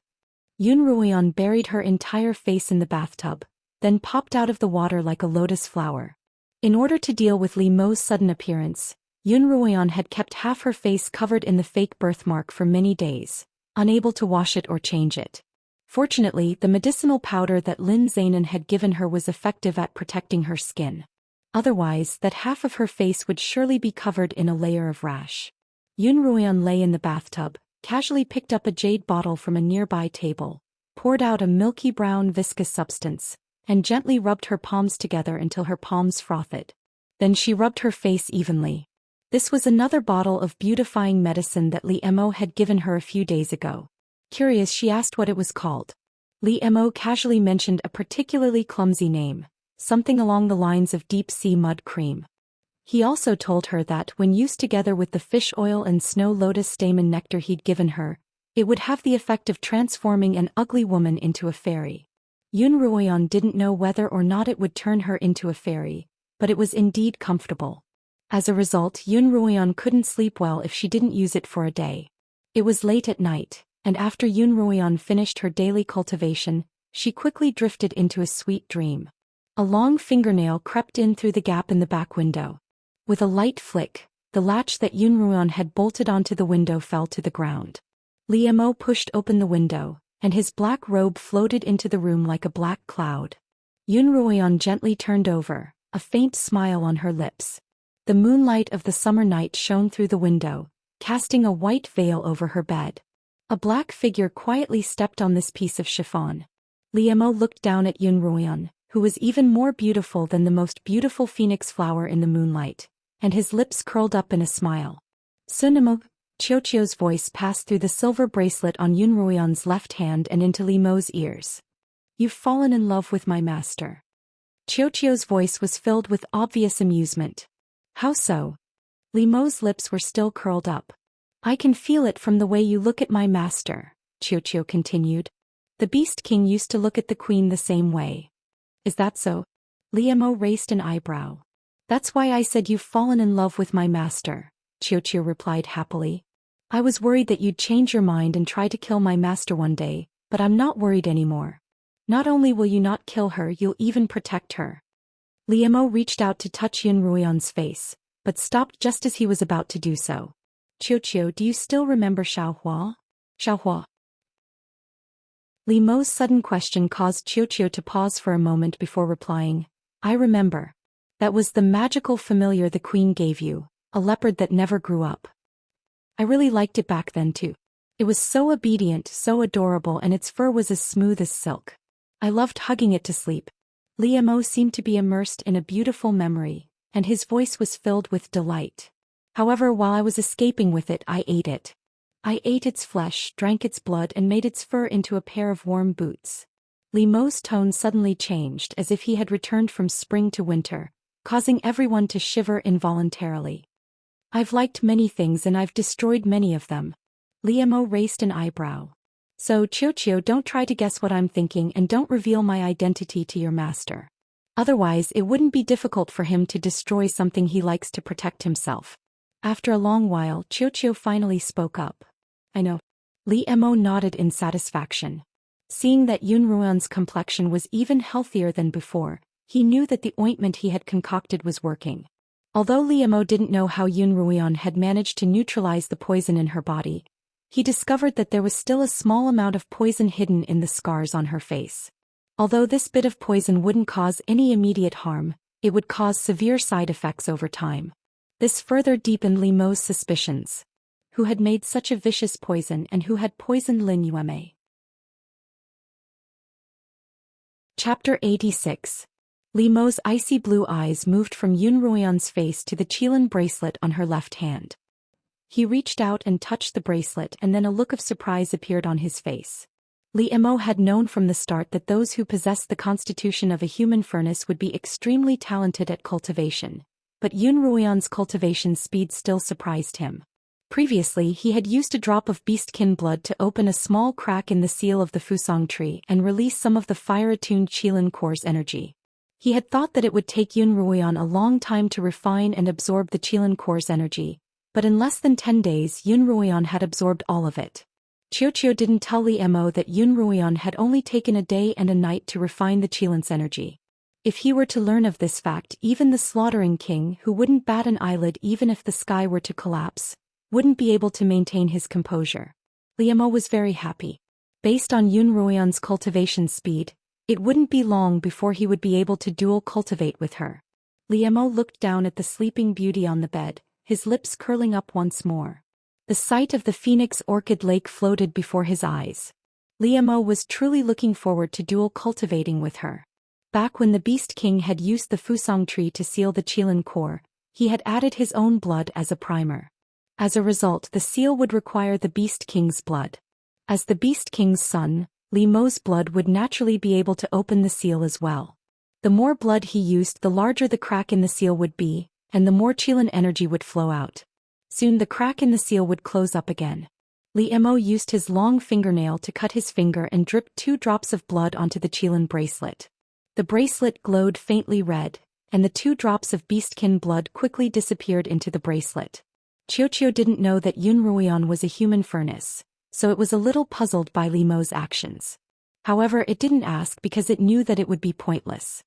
Yun Ruoyan buried her entire face in the bathtub, then popped out of the water like a lotus flower. In order to deal with Li Mo's sudden appearance, Yun Ruoyan had kept half her face covered in the fake birthmark for many days, unable to wash it or change it. Fortunately, the medicinal powder that Lin Zainan had given her was effective at protecting her skin. Otherwise, that half of her face would surely be covered in a layer of rash. Yun Ruoyan lay in the bathtub, casually picked up a jade bottle from a nearby table, poured out a milky brown viscous substance, and gently rubbed her palms together until her palms frothed. Then she rubbed her face evenly. This was another bottle of beautifying medicine that Li Mo had given her a few days ago. Curious, she asked what it was called. Li Mo casually mentioned a particularly clumsy name, something along the lines of deep-sea mud cream. He also told her that, when used together with the fish oil and snow lotus stamen nectar he'd given her, it would have the effect of transforming an ugly woman into a fairy. Yun Ruoyan didn't know whether or not it would turn her into a fairy, but it was indeed comfortable. As a result, Yun Ruoyan couldn't sleep well if she didn't use it for a day. It was late at night, and after Yun Ruoyan finished her daily cultivation, she quickly drifted into a sweet dream. A long fingernail crept in through the gap in the back window. With a light flick, the latch that Yun Ruoyan had bolted onto the window fell to the ground. Li Mo pushed open the window, and his black robe floated into the room like a black cloud. Yun Ruoyan gently turned over, a faint smile on her lips. The moonlight of the summer night shone through the window, casting a white veil over her bed. A black figure quietly stepped on this piece of chiffon. Li Mo looked down at Yun Ruoyan, who was even more beautiful than the most beautiful phoenix flower in the moonlight, and his lips curled up in a smile. "Sunimo," Qiu's voice passed through the silver bracelet on Yun Ruoyan's left hand and into Li Mo's ears. "You've fallen in love with my master." Qiu's voice was filled with obvious amusement. "How so?" Li Mo's lips were still curled up. "I can feel it from the way you look at my master," Qiu continued. "The Beast King used to look at the queen the same way." "Is that so?" Li Mo raised an eyebrow. "That's why I said you've fallen in love with my master," Xianxia replied happily. I was worried that you'd change your mind and try to kill my master one day, but I'm not worried anymore. Not only will you not kill her, you'll even protect her. Liemo reached out to touch Yun Ruoyan's face, but stopped just as he was about to do so. Xianxia, do you still remember Xiaohua? Xiaohua. Liemo's sudden question caused Xianxia to pause for a moment before replying. I remember. That was the magical familiar the queen gave you, a leopard that never grew up. I really liked it back then too. It was so obedient, so adorable, and its fur was as smooth as silk. I loved hugging it to sleep. Liemo seemed to be immersed in a beautiful memory, and his voice was filled with delight. However, while I was escaping with it, I ate it. I ate its flesh, drank its blood, and made its fur into a pair of warm boots. Liemo's tone suddenly changed as if he had returned from spring to winter, causing everyone to shiver involuntarily. I've liked many things and I've destroyed many of them. Liemo raised an eyebrow. So, Xianxia, don't try to guess what I'm thinking and don't reveal my identity to your master. Otherwise, it wouldn't be difficult for him to destroy something he likes to protect himself. After a long while, Xianxia finally spoke up. I know. Liemo nodded in satisfaction. Seeing that Yun Ruoyan's complexion was even healthier than before, he knew that the ointment he had concocted was working. Although Liemo didn't know how Yun Ruoyan had managed to neutralize the poison in her body, he discovered that there was still a small amount of poison hidden in the scars on her face. Although this bit of poison wouldn't cause any immediate harm, it would cause severe side effects over time. This further deepened Liemo's suspicions. Who had made such a vicious poison and who had poisoned Lin Yueme? Chapter 86. Liemo's icy blue eyes moved from Yun Ruoyan's face to the Qilin bracelet on her left hand. He reached out and touched the bracelet, and then a look of surprise appeared on his face. Liemo had known from the start that those who possessed the constitution of a human furnace would be extremely talented at cultivation, but Yun Ruoyan's cultivation speed still surprised him. Previously, he had used a drop of beastkin blood to open a small crack in the seal of the Fusang tree and release some of the fire-attuned Qilin core's energy. He had thought that it would take Yun Ruoyan a long time to refine and absorb the Qilin core's energy, but in less than 10 days Yun Ruoyan had absorbed all of it. Xianxia didn't tell Liemo that Yun Ruoyan had only taken a day and a night to refine the Qilin's energy. If he were to learn of this fact, even the slaughtering king, who wouldn't bat an eyelid even if the sky were to collapse, wouldn't be able to maintain his composure. Liemo was very happy. Based on Yun Ruoyan's cultivation speed, it wouldn't be long before he would be able to dual cultivate with her. Liemo looked down at the sleeping beauty on the bed, his lips curling up once more. The sight of the Phoenix Orchid Lake floated before his eyes. Liemo was truly looking forward to dual cultivating with her. Back when the Beast King had used the Fusang tree to seal the Qilin core, he had added his own blood as a primer. As a result, the seal would require the Beast King's blood. As the Beast King's son, Liemo's blood would naturally be able to open the seal as well. The more blood he used, the larger the crack in the seal would be, and the more Qilin energy would flow out. Soon the crack in the seal would close up again. Liemo used his long fingernail to cut his finger and dripped 2 drops of blood onto the Qilin bracelet. The bracelet glowed faintly red, and the 2 drops of beastkin blood quickly disappeared into the bracelet. Xianxia didn't know that Yun Ruoyan was a human furnace, so it was a little puzzled by Liemo's actions. However, it didn't ask because it knew that it would be pointless.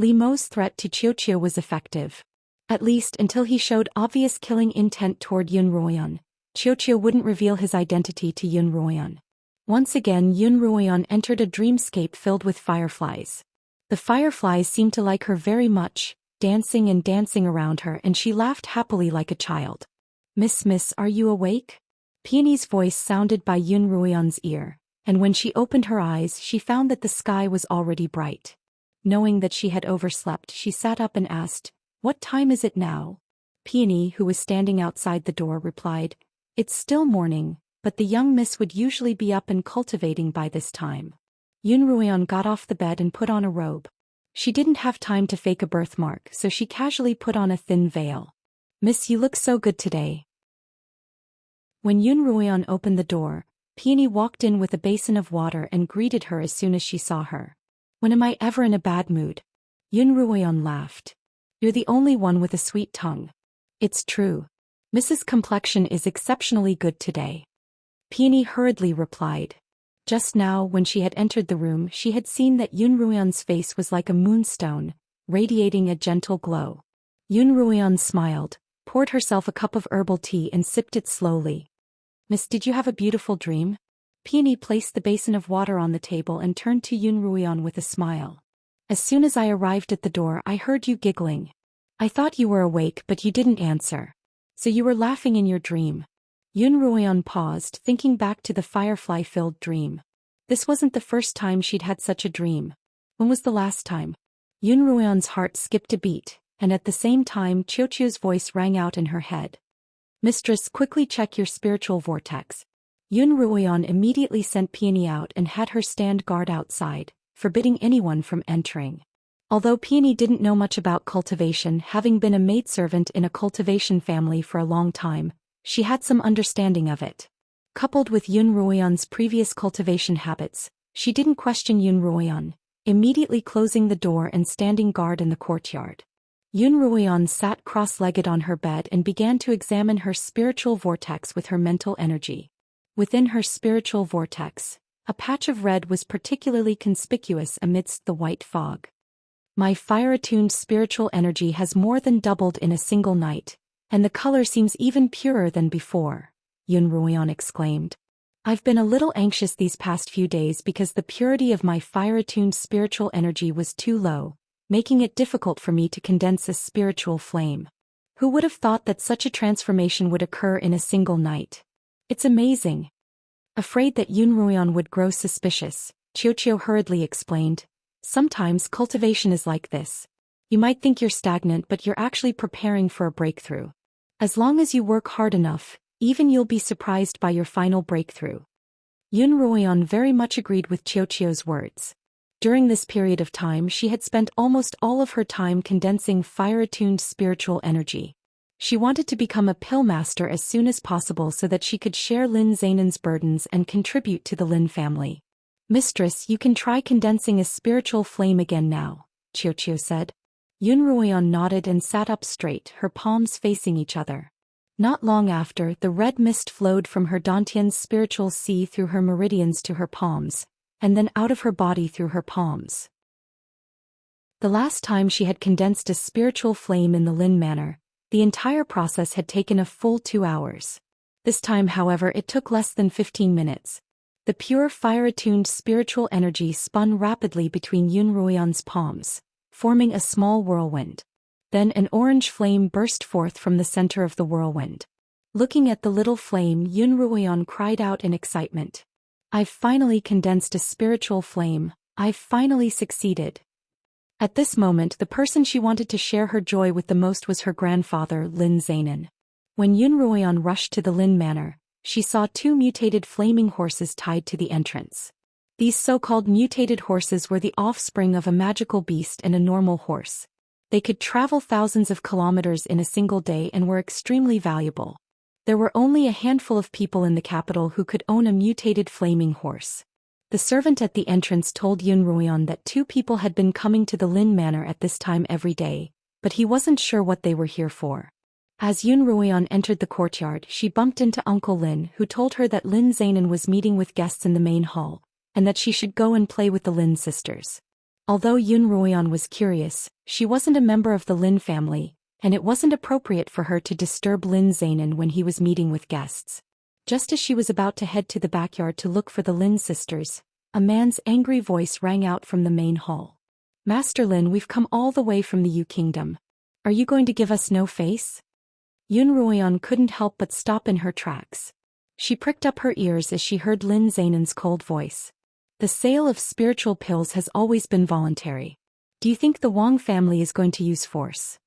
Liemo's threat to Xianxia was effective. At least until he showed obvious killing intent toward Yun Ruoyan, Xianxia wouldn't reveal his identity to Yun Ruoyan. Once again, Yun Ruoyan entered a dreamscape filled with fireflies. The fireflies seemed to like her very much, dancing and dancing around her, and she laughed happily like a child. Miss, are you awake? Peony's voice sounded by Yun Ruoyan's ear, and when she opened her eyes she found that the sky was already bright. Knowing that she had overslept, she sat up and asked, "What time is it now?" Peony, who was standing outside the door, replied, "It's still morning, but the young miss would usually be up and cultivating by this time." Yun Ruoyan got off the bed and put on a robe. She didn't have time to fake a birthmark, so she casually put on a thin veil. "Miss, you look so good today." When Yun Ruoyan opened the door, Peony walked in with a basin of water and greeted her as soon as she saw her. "When am I ever in a bad mood?" Yun Ruoyan laughed. "You're the only one with a sweet tongue." "It's true." Mrs. Complexion is exceptionally good today. Peony hurriedly replied. Just now when she had entered the room she had seen that Yun Ruian's face was like a moonstone, radiating a gentle glow. Yun Ruian smiled, poured herself a cup of herbal tea and sipped it slowly. Miss, did you have a beautiful dream? Peony placed the basin of water on the table and turned to Yun Ruian with a smile. As soon as I arrived at the door I heard you giggling. I thought you were awake but you didn't answer. So you were laughing in your dream. Yun Ruian paused, thinking back to the firefly-filled dream. This wasn't the first time she'd had such a dream. When was the last time? Yun Ruian's heart skipped a beat, and at the same time Qiuqiu's voice rang out in her head. Mistress, quickly check your spiritual vortex. Yun Ruian immediately sent Peony out and had her stand guard outside, forbidding anyone from entering. Although Peony didn't know much about cultivation, having been a maidservant in a cultivation family for a long time, she had some understanding of it. Coupled with Yun Ruian's previous cultivation habits, she didn't question Yun Ruian, immediately closing the door and standing guard in the courtyard. Yun Ruian sat cross-legged on her bed and began to examine her spiritual vortex with her mental energy. Within her spiritual vortex, a patch of red was particularly conspicuous amidst the white fog. My fire-attuned spiritual energy has more than doubled in a single night, and the color seems even purer than before, Yun Ruian exclaimed. I've been a little anxious these past few days because the purity of my fire-attuned spiritual energy was too low, making it difficult for me to condense a spiritual flame. Who would have thought that such a transformation would occur in a single night? It's amazing. Afraid that Yun Ruian would grow suspicious, Qiuqiu hurriedly explained. Sometimes cultivation is like this. You might think you're stagnant but you're actually preparing for a breakthrough. As long as you work hard enough, even you'll be surprised by your final breakthrough. Yun Ruian very much agreed with Qiuqiu's words. During this period of time she had spent almost all of her time condensing fire-attuned spiritual energy. She wanted to become a pill master as soon as possible so that she could share Lin Zainan's burdens and contribute to the Lin family. Mistress, you can try condensing a spiritual flame again now, Qiuqiu said. Yun Ruian nodded and sat up straight, her palms facing each other. Not long after, the red mist flowed from her dantian's spiritual sea through her meridians to her palms, and then out of her body through her palms. The last time she had condensed a spiritual flame in the Lin manor, the entire process had taken a full 2 hours. This time, however, it took less than 15 minutes. The pure fire-attuned spiritual energy spun rapidly between Yun Ruian's palms, forming a small whirlwind. Then an orange flame burst forth from the center of the whirlwind. Looking at the little flame, Yun Ruian cried out in excitement. I've finally condensed a spiritual flame, I've finally succeeded. At this moment the person she wanted to share her joy with the most was her grandfather, Lin Zainan. When Yun Ruian rushed to the Lin manor, she saw 2 mutated flaming horses tied to the entrance. These so-called mutated horses were the offspring of a magical beast and a normal horse. They could travel thousands of kilometers in a single day and were extremely valuable. There were only a handful of people in the capital who could own a mutated flaming horse. The servant at the entrance told Yun Ruian that 2 people had been coming to the Lin manor at this time every day, but he wasn't sure what they were here for. As Yun Ruian entered the courtyard, she bumped into Uncle Lin, who told her that Lin Zainan was meeting with guests in the main hall, and that she should go and play with the Lin sisters. Although Yun Ruian was curious, she wasn't a member of the Lin family, and it wasn't appropriate for her to disturb Lin Zainan when he was meeting with guests. Just as she was about to head to the backyard to look for the Lin sisters, a man's angry voice rang out from the main hall. Master Lin, we've come all the way from the Yu Kingdom. Are you going to give us no face? Yun Ruian couldn't help but stop in her tracks. She pricked up her ears as she heard Lin Zainan's cold voice. The sale of spiritual pills has always been voluntary. Do you think the Wang family is going to use force?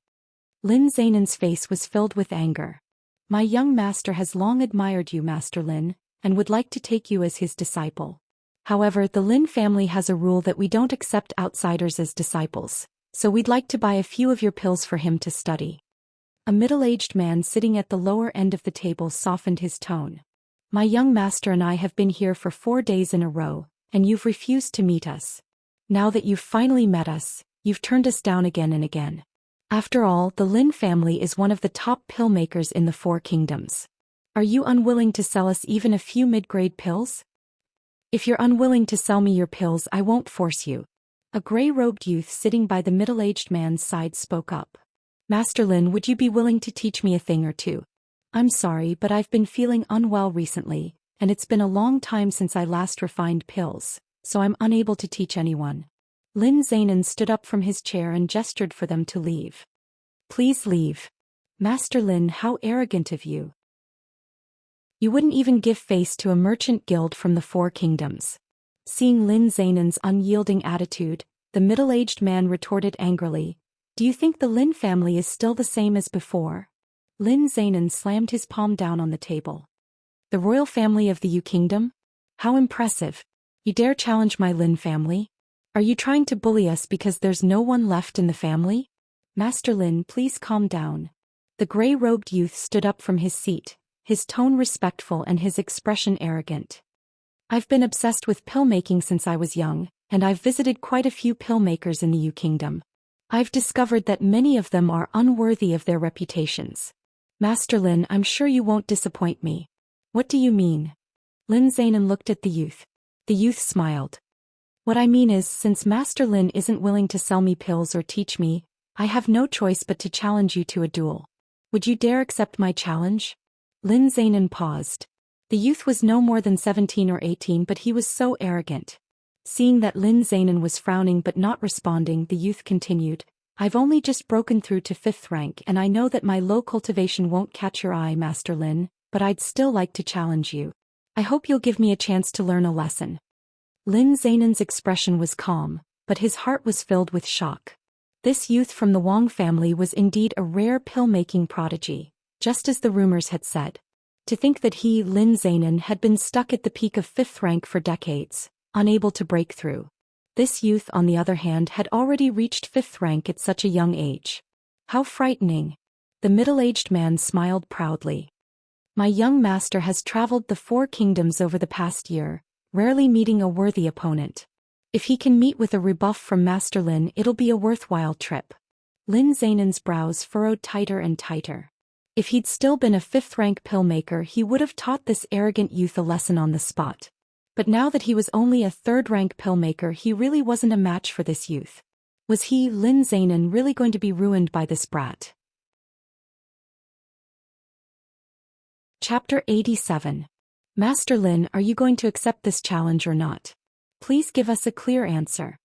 Lin Zainan's face was filled with anger. My young master has long admired you, Master Lin, and would like to take you as his disciple. However, the Lin family has a rule that we don't accept outsiders as disciples, so we'd like to buy a few of your pills for him to study. A middle-aged man sitting at the lower end of the table softened his tone. My young master and I have been here for 4 days in a row, and you've refused to meet us. Now that you've finally met us, you've turned us down again and again. After all, the Lin family is one of the top pill makers in the Four Kingdoms. Are you unwilling to sell us even a few mid-grade pills? If you're unwilling to sell me your pills, I won't force you. A gray-robed youth sitting by the middle-aged man's side spoke up. Master Lin, would you be willing to teach me a thing or two? I'm sorry, but I've been feeling unwell recently, and it's been a long time since I last refined pills, so I'm unable to teach anyone. Lin Zainan stood up from his chair and gestured for them to leave. Please leave. Master Lin, how arrogant of you. You wouldn't even give face to a merchant guild from the Four Kingdoms. Seeing Lin Zainan's unyielding attitude, the middle-aged man retorted angrily, Do you think the Lin family is still the same as before? Lin Zainan slammed his palm down on the table. The royal family of the Yu Kingdom? How impressive. You dare challenge my Lin family? Are you trying to bully us because there's no one left in the family? Master Lin, please calm down. The gray-robed youth stood up from his seat, his tone respectful and his expression arrogant. I've been obsessed with pill making since I was young, and I've visited quite a few pill makers in the Yu Kingdom. I've discovered that many of them are unworthy of their reputations. Master Lin, I'm sure you won't disappoint me. What do you mean? Lin Zainan looked at the youth. The youth smiled. What I mean is, since Master Lin isn't willing to sell me pills or teach me, I have no choice but to challenge you to a duel. Would you dare accept my challenge? Lin Zainan paused. The youth was no more than 17 or 18, but he was so arrogant. Seeing that Lin Zainan was frowning but not responding, the youth continued, I've only just broken through to 5th rank and I know that my low cultivation won't catch your eye, Master Lin, but I'd still like to challenge you. I hope you'll give me a chance to learn a lesson. Lin Zainan's expression was calm, but his heart was filled with shock. This youth from the Wang family was indeed a rare pill-making prodigy, just as the rumors had said. To think that he, Lin Zainan, had been stuck at the peak of 5th rank for decades, unable to break through. This youth, on the other hand, had already reached 5th rank at such a young age. How frightening. The middle-aged man smiled proudly. My young master has traveled the Four Kingdoms over the past year, rarely meeting a worthy opponent. If he can meet with a rebuff from Master Lin, it'll be a worthwhile trip. Lin Zainan's brows furrowed tighter and tighter. If he'd still been a 5th rank pill maker, he would have taught this arrogant youth a lesson on the spot. But now that he was only a 3rd rank pill maker, he really wasn't a match for this youth. Was he, Lin Zainan, really going to be ruined by this brat? Chapter 87. Master Lin, are you going to accept this challenge or not? Please give us a clear answer.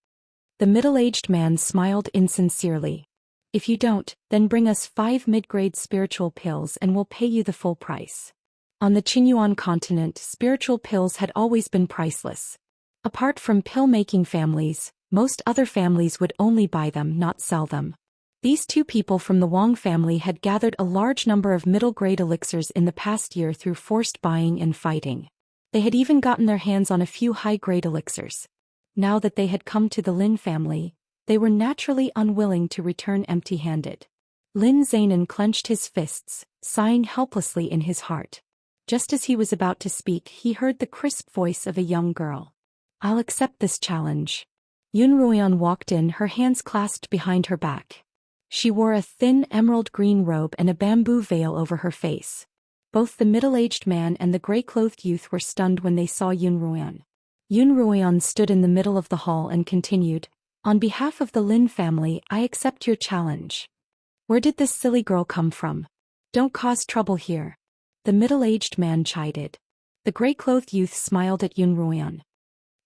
The middle-aged man smiled insincerely. If you don't, then bring us 5 mid-grade spiritual pills and we'll pay you the full price. On the Qinyuan continent, spiritual pills had always been priceless. Apart from pill-making families, most other families would only buy them, not sell them. These two people from the Wang family had gathered a large number of middle-grade elixirs in the past year through forced buying and fighting. They had even gotten their hands on a few high-grade elixirs. Now that they had come to the Lin family, they were naturally unwilling to return empty-handed. Lin Zainan clenched his fists, sighing helplessly in his heart. Just as he was about to speak, he heard the crisp voice of a young girl. I'll accept this challenge. Yun Ruoyan walked in, her hands clasped behind her back. She wore a thin emerald-green robe and a bamboo veil over her face. Both the middle-aged man and the gray-clothed youth were stunned when they saw Yun Ruoyan. Yun Ruoyan stood in the middle of the hall and continued, On behalf of the Lin family, I accept your challenge. Where did this silly girl come from? Don't cause trouble here. The middle-aged man chided. The gray-clothed youth smiled at Yun Ruoyan.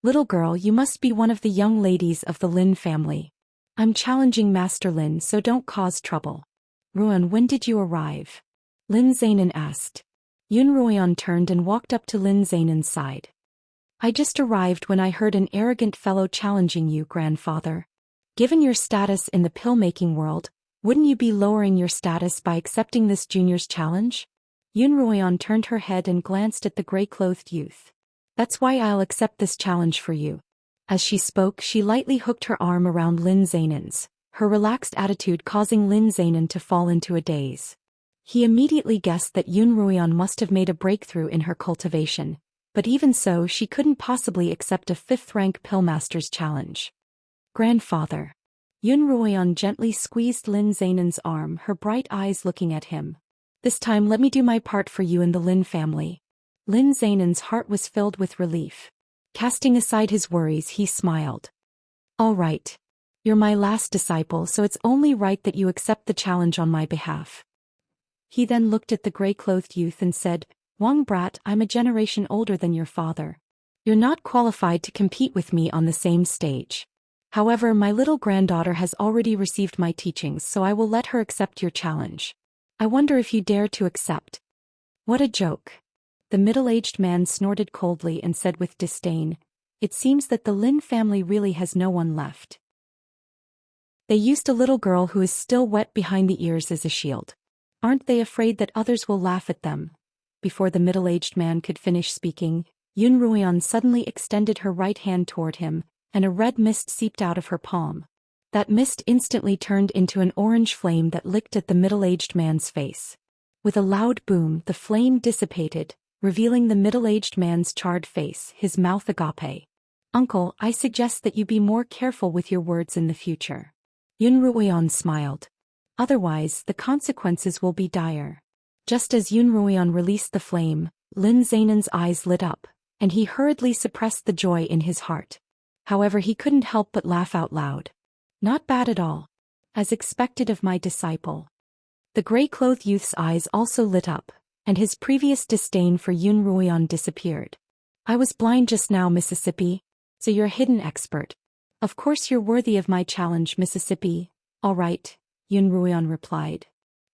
Little girl, you must be one of the young ladies of the Lin family. I'm challenging Master Lin, so don't cause trouble. Ruoyan, when did you arrive? Lin Zainan asked. Yun Ruoyan turned and walked up to Lin Zainan's side. I just arrived when I heard an arrogant fellow challenging you, grandfather. Given your status in the pill-making world, wouldn't you be lowering your status by accepting this junior's challenge? Yun Ruoyan turned her head and glanced at the gray-clothed youth. That's why I'll accept this challenge for you. As she spoke, she lightly hooked her arm around Lin Zainan's, her relaxed attitude causing Lin Zainan to fall into a daze. He immediately guessed that Yun Ruoyan must have made a breakthrough in her cultivation, but even so, she couldn't possibly accept a 5th rank pillmaster's challenge. Grandfather. Yun Ruoyan gently squeezed Lin Zainan's arm, her bright eyes looking at him. This time let me do my part for you and the Lin family. Lin Zainan's heart was filled with relief. Casting aside his worries, he smiled. All right. You're my last disciple, so it's only right that you accept the challenge on my behalf. He then looked at the gray-clothed youth and said, Wang brat, I'm a generation older than your father. You're not qualified to compete with me on the same stage. However, my little granddaughter has already received my teachings, so I will let her accept your challenge. I wonder if you dare to accept. What a joke. The middle-aged man snorted coldly and said with disdain, It seems that the Lin family really has no one left. They used a little girl who is still wet behind the ears as a shield. Aren't they afraid that others will laugh at them? Before the middle-aged man could finish speaking, Yun Ruoyan suddenly extended her right hand toward him, and a red mist seeped out of her palm. That mist instantly turned into an orange flame that licked at the middle-aged man's face. With a loud boom, the flame dissipated, revealing the middle-aged man's charred face, his mouth agape. Uncle, I suggest that you be more careful with your words in the future. Yun Ruoyan smiled. Otherwise, the consequences will be dire. Just as Yun Ruoyan released the flame, Lin Zainan's eyes lit up, and he hurriedly suppressed the joy in his heart. However, he couldn't help but laugh out loud. Not bad at all. As expected of my disciple. The gray-clothed youth's eyes also lit up, and his previous disdain for Yun Ruoyan disappeared. I was blind just now, Mississippi. So you're a hidden expert. Of course you're worthy of my challenge, Mississippi. All right, Yun Ruoyan replied.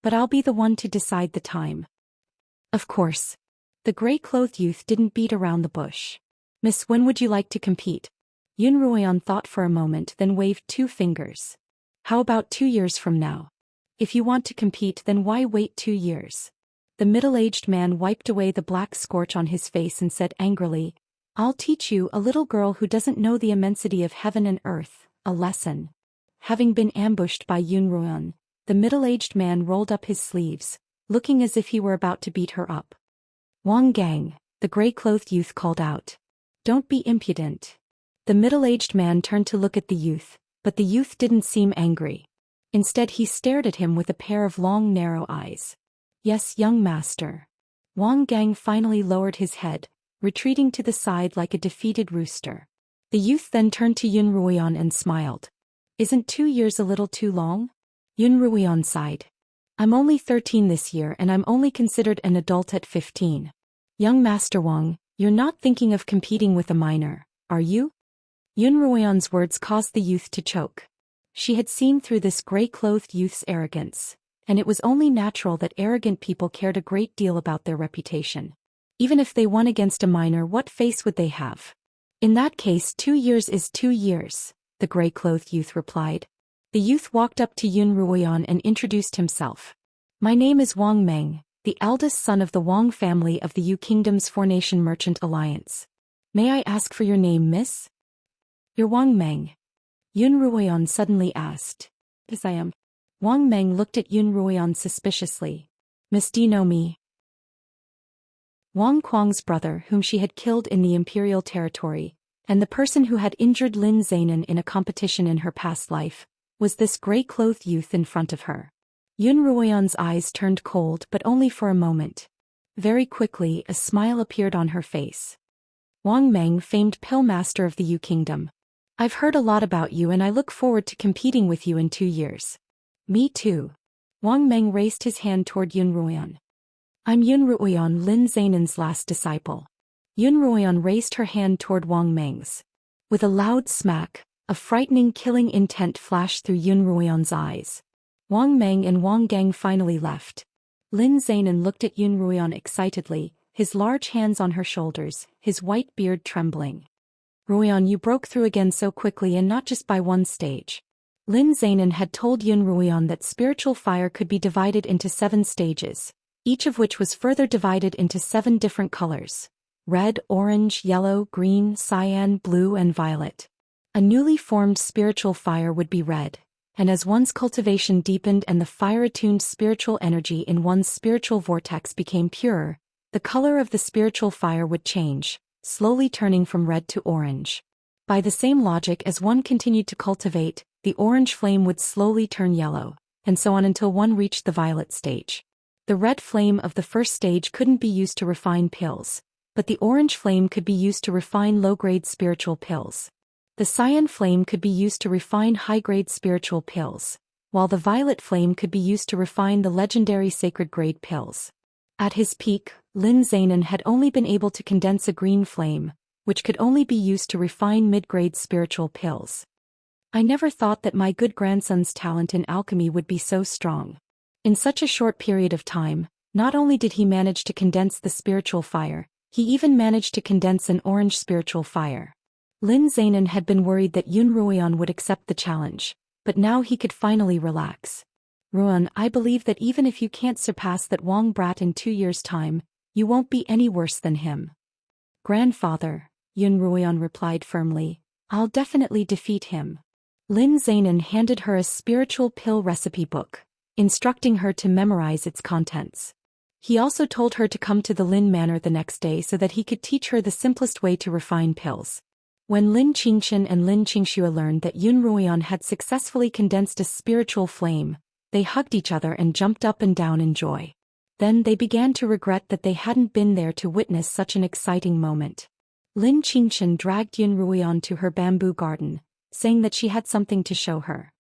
But I'll be the one to decide the time. Of course. The gray-clothed youth didn't beat around the bush. Miss, when would you like to compete? Yun Ruoyan thought for a moment, then waved 2 fingers. How about 2 years from now? If you want to compete, then why wait 2 years? The middle-aged man wiped away the black scorch on his face and said angrily, I'll teach you, a little girl who doesn't know the immensity of heaven and earth, a lesson. Having been ambushed by Yun Ruoyan, the middle-aged man rolled up his sleeves, looking as if he were about to beat her up. Wang Gang, the gray-clothed youth called out. Don't be impudent. The middle-aged man turned to look at the youth, but the youth didn't seem angry. Instead, he stared at him with a pair of long, narrow eyes. Yes, young master. Wang Gang finally lowered his head, retreating to the side like a defeated rooster. The youth then turned to Yun Ruoyan and smiled. Isn't 2 years a little too long? Yun Ruoyan sighed. I'm only 13 this year and I'm only considered an adult at 15. Young Master Wang, you're not thinking of competing with a minor, are you? Yun Ruoyan's words caused the youth to choke. She had seen through this gray-clothed youth's arrogance, and it was only natural that arrogant people cared a great deal about their reputation. Even if they won against a minor, what face would they have? In that case, 2 years is 2 years, the gray-clothed youth replied. The youth walked up to Yun Ruoyan and introduced himself. My name is Wang Meng, the eldest son of the Wang family of the Yu Kingdom's Four-Nation Merchant Alliance. May I ask for your name, miss? You're Wang Meng. Yun Ruoyan suddenly asked. Yes, I am. Wang Meng looked at Yun Ruoyan suspiciously. Miss, do you know me? Wang Kuang's brother, whom she had killed in the imperial territory, and the person who had injured Lin Zainan in a competition in her past life, was this gray-clothed youth in front of her. Yun Ruoyan's eyes turned cold, but only for a moment. Very quickly, a smile appeared on her face. Wang Meng, famed pill master of the Yu Kingdom. I've heard a lot about you and I look forward to competing with you in 2 years. Me too. Wang Meng raised his hand toward Yun Ruoyan. I'm Yun Ruoyan, Lin Zainan's last disciple. Yun Ruoyan raised her hand toward Wang Meng's. With a loud smack, a frightening killing intent flashed through Yun Ruoyan's eyes. Wang Meng and Wang Gang finally left. Lin Zainan looked at Yun Ruoyan excitedly, his large hands on her shoulders, his white beard trembling. Ruoyan, you broke through again so quickly and not just by one stage. Lin Zainan had told Yun Ruoyan that spiritual fire could be divided into 7 stages, each of which was further divided into 7 different colors: red, orange, yellow, green, cyan, blue, and violet. A newly formed spiritual fire would be red, and as one's cultivation deepened and the fire-attuned spiritual energy in one's spiritual vortex became purer, the color of the spiritual fire would change, slowly turning from red to orange. By the same logic, as one continued to cultivate, the orange flame would slowly turn yellow, and so on until one reached the violet stage. The red flame of the first stage couldn't be used to refine pills, but the orange flame could be used to refine low-grade spiritual pills. The cyan flame could be used to refine high-grade spiritual pills, while the violet flame could be used to refine the legendary sacred-grade pills. At his peak, Lin Zhainan had only been able to condense a green flame, which could only be used to refine mid-grade spiritual pills. I never thought that my good grandson's talent in alchemy would be so strong. In such a short period of time, not only did he manage to condense the spiritual fire, he even managed to condense an orange spiritual fire. Lin Zhainan had been worried that Yun Ruoyan would accept the challenge, but now he could finally relax. Ruan, I believe that even if you can't surpass that Wang brat in 2 years' time, you won't be any worse than him. Grandfather, Yun Ruoyan replied firmly, I'll definitely defeat him. Lin Zhainan handed her a spiritual pill recipe book, instructing her to memorize its contents. He also told her to come to the Lin Manor the next day so that he could teach her the simplest way to refine pills. When Lin Qingshan and Lin Qingxue learned that Yun Ruoyan had successfully condensed a spiritual flame, they hugged each other and jumped up and down in joy. Then they began to regret that they hadn't been there to witness such an exciting moment. Lin Qingshan dragged Yun Ruoyan to her bamboo garden, saying that she had something to show her.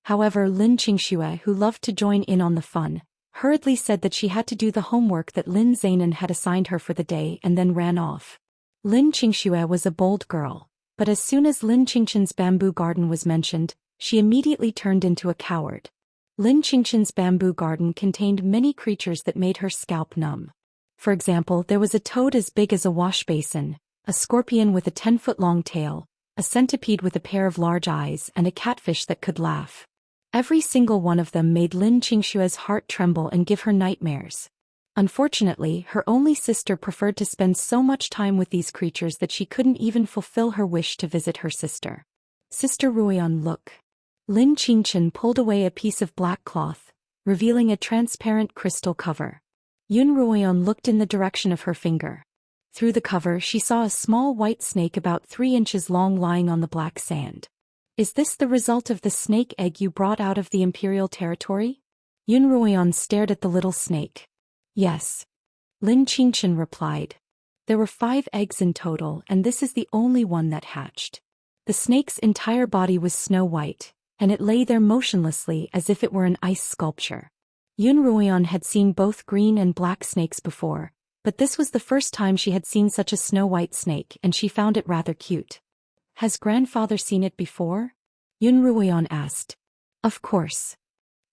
However, Lin Qingxue, who loved to join in on the fun, hurriedly said that she had to do the homework that Lin Zhainan had assigned her for the day and then ran off. Lin Qingxue was a bold girl, but as soon as Lin Qingshan's bamboo garden was mentioned, she immediately turned into a coward. Lin Qingshan's bamboo garden contained many creatures that made her scalp numb. For example, there was a toad as big as a wash basin, a scorpion with a 10-foot-long tail, a centipede with a pair of large eyes, and a catfish that could laugh. Every single one of them made Lin Qingshue's heart tremble and give her nightmares. Unfortunately, her only sister preferred to spend so much time with these creatures that she couldn't even fulfill her wish to visit her sister. Sister Ruoyan, look. Lin Qingshan pulled away a piece of black cloth, revealing a transparent crystal cover. Yun Ruoyan looked in the direction of her finger. Through the cover she saw a small white snake about 3 inches long lying on the black sand. Is this the result of the snake egg you brought out of the imperial territory? Yun Ruoyan stared at the little snake. Yes. Lin Qingshan replied. There were 5 eggs in total and this is the only one that hatched. The snake's entire body was snow white, and it lay there motionlessly as if it were an ice sculpture. Yun Ruoyan had seen both green and black snakes before, but this was the first time she had seen such a snow-white snake and she found it rather cute. Has grandfather seen it before? Yun Ruoyan asked. Of course.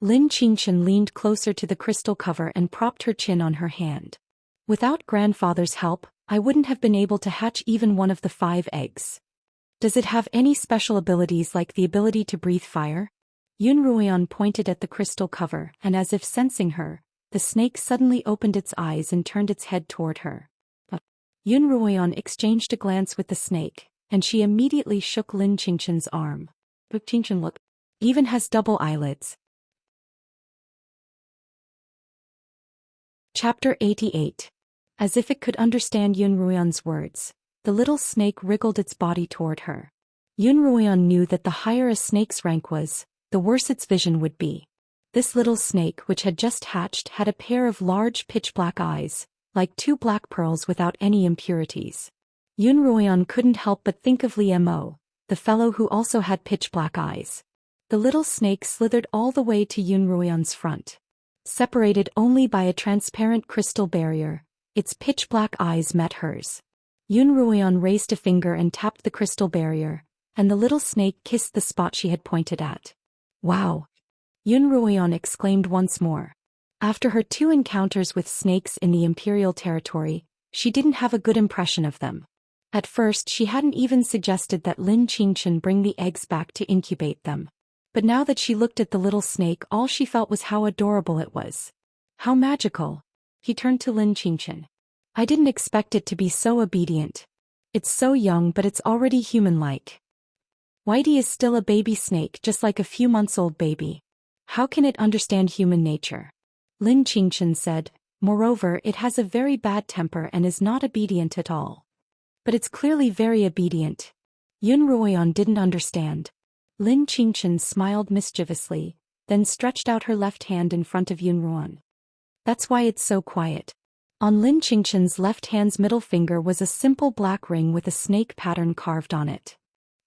Lin Qingshan leaned closer to the crystal cover and propped her chin on her hand. Without grandfather's help, I wouldn't have been able to hatch even one of the 5 eggs. Does it have any special abilities like the ability to breathe fire? Yun Ruoyan pointed at the crystal cover and as if sensing her, the snake suddenly opened its eyes and turned its head toward her. Yun Ruoyan exchanged a glance with the snake, and she immediately shook Lin Qingshan's arm. But Qingshan look, even has double eyelids. Chapter 88. As if it could understand Yun Ruoyan's words, the little snake wriggled its body toward her. Yun Ruoyan knew that the higher a snake's rank was, the worse its vision would be. This little snake which had just hatched had a pair of large pitch-black eyes, like 2 black pearls without any impurities. Yun Ruoyan couldn't help but think of Li Mo, the fellow who also had pitch-black eyes. The little snake slithered all the way to Yun Ruoyan's front. Separated only by a transparent crystal barrier, its pitch-black eyes met hers. Yun Ruoyan raised a finger and tapped the crystal barrier, and the little snake kissed the spot she had pointed at. Wow! Yun Ruoyan exclaimed once more. After her 2 encounters with snakes in the imperial territory, she didn't have a good impression of them. At first she hadn't even suggested that Lin Qingshan bring the eggs back to incubate them. But now that she looked at the little snake, all she felt was how adorable it was. How magical! He turned to Lin Qingshan. I didn't expect it to be so obedient. It's so young but it's already human-like. Whitey is still a baby snake, just like a few months-old baby. How can it understand human nature? Lin Qingshan said, moreover it has a very bad temper and is not obedient at all. But it's clearly very obedient. Yun Ruoyan didn't understand. Lin Qingchen smiled mischievously, then stretched out her left hand in front of Yun Ruoyan. That's why it's so quiet. On Lin Qingchen's left hand's middle finger was a simple black ring with a snake pattern carved on it.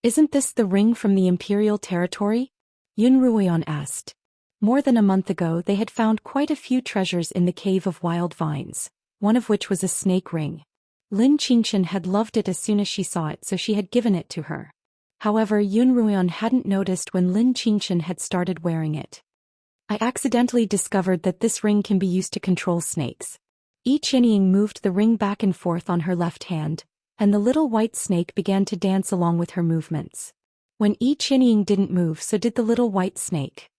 Isn't this the ring from the imperial territory? Yun Ruoyan asked. More than a month ago they had found quite a few treasures in the Cave of Wild Vines, one of which was a snake ring. Lin Qingchen had loved it as soon as she saw it, so she had given it to her. However, Yun Ruoyan hadn't noticed when Lin Qingchen had started wearing it. I accidentally discovered that this ring can be used to control snakes. Yi Qianying moved the ring back and forth on her left hand, and the little white snake began to dance along with her movements. When Yi Qianying didn't move, so did the little white snake.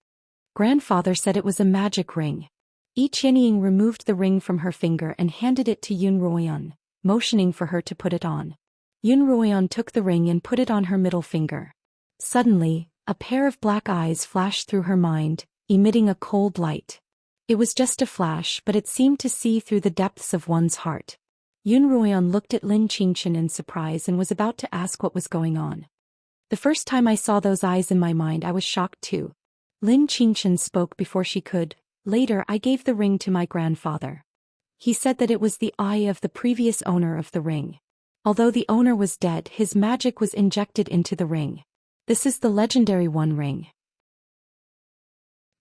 Grandfather said it was a magic ring. Yi Qianying removed the ring from her finger and handed it to Yun Ruoyan, motioning for her to put it on. Yun Ruoyan took the ring and put it on her middle finger. Suddenly, a pair of black eyes flashed through her mind, emitting a cold light. It was just a flash, but it seemed to see through the depths of one's heart. Yun Ruoyan looked at Lin Qingchen in surprise and was about to ask what was going on. The first time I saw those eyes in my mind, I was shocked too. Lin Qingchen spoke before she could. Later, I gave the ring to my grandfather. He said that it was the eye of the previous owner of the ring. Although the owner was dead, his magic was injected into the ring. This is the legendary One Ring.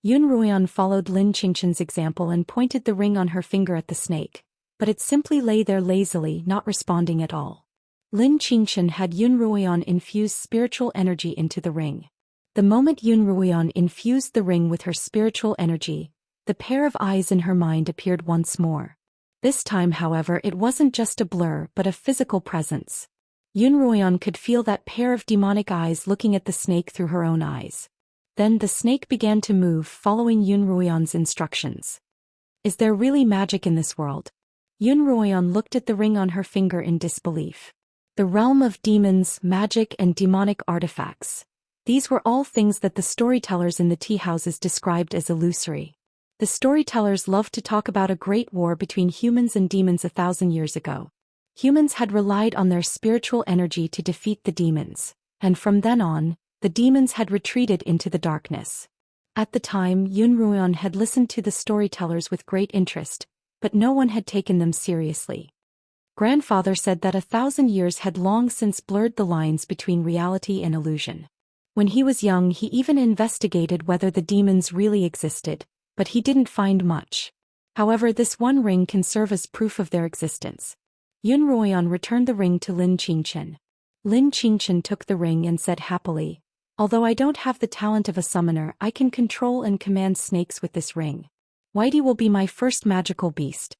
Yun Ruoyan followed Lin Qingchen's example and pointed the ring on her finger at the snake, but it simply lay there lazily, not responding at all. Lin Qingchen had Yun Ruoyan infuse spiritual energy into the ring. The moment Yun Ruoyan infused the ring with her spiritual energy, the pair of eyes in her mind appeared once more. This time, however, it wasn't just a blur but a physical presence. Yun Ruoyan could feel that pair of demonic eyes looking at the snake through her own eyes. Then the snake began to move, following Yun Ruoyan's instructions. Is there really magic in this world? Yun Ruoyan looked at the ring on her finger in disbelief. The realm of demons, magic, and demonic artifacts. These were all things that the storytellers in the tea houses described as illusory. The storytellers loved to talk about a great war between humans and demons 1,000 years ago. Humans had relied on their spiritual energy to defeat the demons, and from then on, the demons had retreated into the darkness. At the time, Yun Ruoyan had listened to the storytellers with great interest, but no one had taken them seriously. Grandfather said that 1,000 years had long since blurred the lines between reality and illusion. When he was young, he even investigated whether the demons really existed, but he didn't find much. However, this one ring can serve as proof of their existence. Yun Ruoyan returned the ring to Lin Qingchen. Lin Qingchen took the ring and said happily, "Although I don't have the talent of a summoner, I can control and command snakes with this ring. Whitey will be my first magical beast."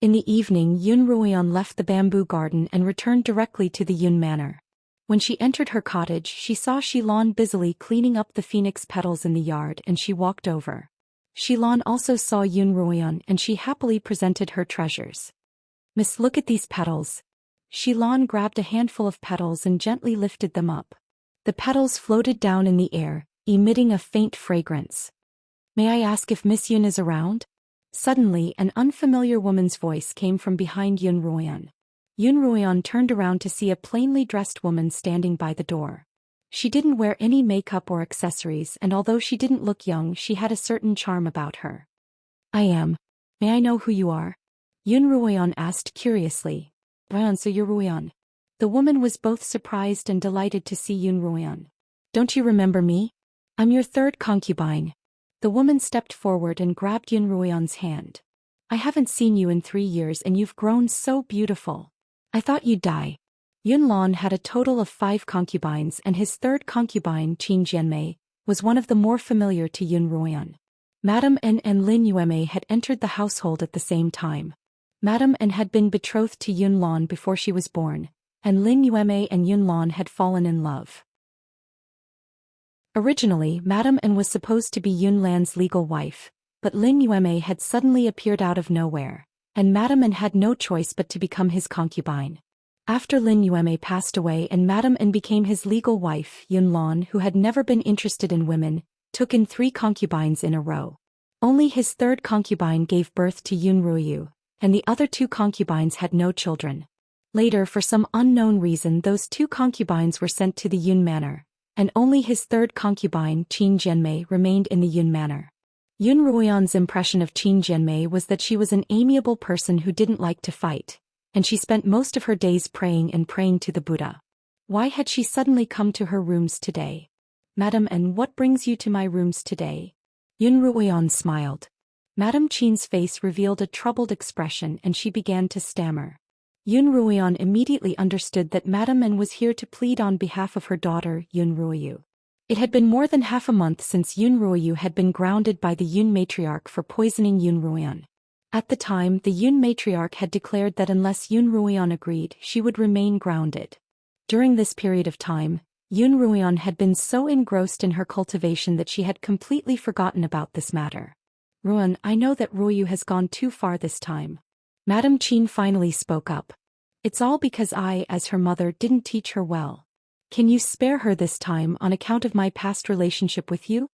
In the evening, Yun Ruoyan left the bamboo garden and returned directly to the Yun Manor. When she entered her cottage, she saw Xilan busily cleaning up the phoenix petals in the yard, and she walked over. Xilan also saw Yun Ruoyan and she happily presented her treasures. "Miss, look at these petals." Xilan grabbed a handful of petals and gently lifted them up. The petals floated down in the air, emitting a faint fragrance. "May I ask if Miss Yun is around?" Suddenly, an unfamiliar woman's voice came from behind Yun Ruoyan. Yun Ruoyan turned around to see a plainly dressed woman standing by the door. She didn't wear any makeup or accessories, and although she didn't look young, she had a certain charm about her. "I am. May I know who you are?" Yun Ruoyan asked curiously. "Ruoyan, so you're Ruoyan." The woman was both surprised and delighted to see Yun Ruoyan. "Don't you remember me? I'm your third concubine." The woman stepped forward and grabbed Yun Ruoyan's hand. "I haven't seen you in 3 years and you've grown so beautiful. I thought you'd die." Yun Lan had a total of 5 concubines, and his third concubine, Qin Jianmei, was one of the more familiar to Yun Ruoyan. Madame N and Lin Yuemei had entered the household at the same time. Madame N had been betrothed to Yun Lan before she was born, and Lin Yuemei and Yun Lan had fallen in love. Originally, Madame N was supposed to be Yun Lan's legal wife, but Lin Yuemei had suddenly appeared out of nowhere, and Madame N had no choice but to become his concubine. After Lin Yuemei passed away and Madame N became his legal wife, Yun Lan, who had never been interested in women, took in 3 concubines in a row. Only his third concubine gave birth to Yun Ruoyu, and the other 2 concubines had no children. Later, for some unknown reason, those 2 concubines were sent to the Yun Manor, and only his third concubine, Qin Jianmei, remained in the Yun manor. Yun Ruoyan's impression of Qin Jianmei was that she was an amiable person who didn't like to fight, and she spent most of her days praying to the Buddha. Why had she suddenly come to her rooms today? Madam, and what brings you to my rooms today? Yun Ruoyan smiled. Madam Qin's face revealed a troubled expression and she began to stammer. Yun Ruoyan immediately understood that Madam En was here to plead on behalf of her daughter, Yun Ruoyu. It had been more than half a month since Yun Ruoyu had been grounded by the Yun matriarch for poisoning Yun Ruoyan. At the time, the Yun matriarch had declared that unless Yun Ruoyan agreed, she would remain grounded. During this period of time, Yun Ruoyan had been so engrossed in her cultivation that she had completely forgotten about this matter. Ruoyan, I know that Ruoyu has gone too far this time. Madam Qin finally spoke up. It's all because I, as her mother, didn't teach her well. Can you spare her this time on account of my past relationship with you?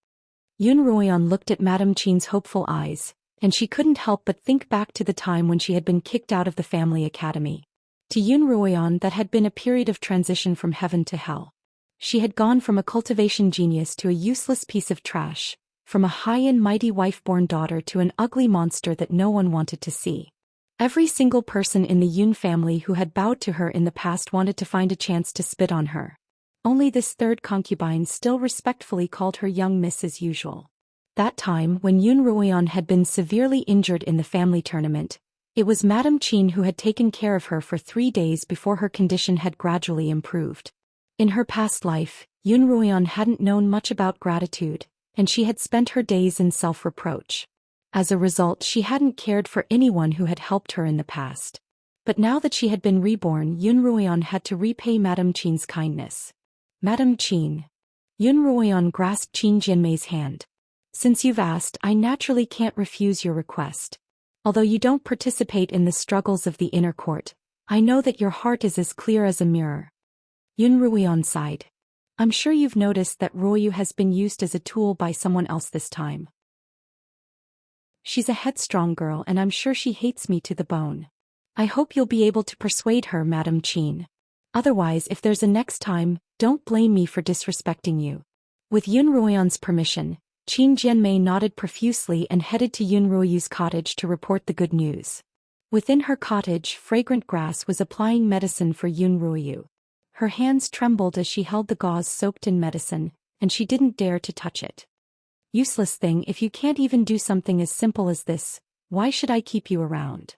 Yun Ruoyan looked at Madam Qin's hopeful eyes, and she couldn't help but think back to the time when she had been kicked out of the family academy. To Yun Ruoyan, that had been a period of transition from heaven to hell. She had gone from a cultivation genius to a useless piece of trash, from a high and mighty wife-born daughter to an ugly monster that no one wanted to see. Every single person in the Yun family who had bowed to her in the past wanted to find a chance to spit on her. Only this third concubine still respectfully called her young miss as usual. That time, when Yun Ruoyan had been severely injured in the family tournament, it was Madam Qin who had taken care of her for 3 days before her condition had gradually improved. In her past life, Yun Ruoyan hadn't known much about gratitude, and she had spent her days in self-reproach. As a result, she hadn't cared for anyone who had helped her in the past. But now that she had been reborn, Yun Ruoyan had to repay Madam Qin's kindness. Madam Qin. Yun Ruoyan grasped Qin Jianmei's hand. Since you've asked, I naturally can't refuse your request. Although you don't participate in the struggles of the inner court, I know that your heart is as clear as a mirror. Yun Ruoyan sighed. I'm sure you've noticed that Ruoyu has been used as a tool by someone else this time. She's a headstrong girl and I'm sure she hates me to the bone. I hope you'll be able to persuade her, Madam Qin. Otherwise, if there's a next time, don't blame me for disrespecting you. With Yun Ruoyan's permission, Qin Jianmei nodded profusely and headed to Yun Ruoyu's cottage to report the good news. Within her cottage, Fragrant Grass was applying medicine for Yun Ruoyu. Her hands trembled as she held the gauze soaked in medicine, and she didn't dare to touch it. Useless thing, if you can't even do something as simple as this, why should I keep you around?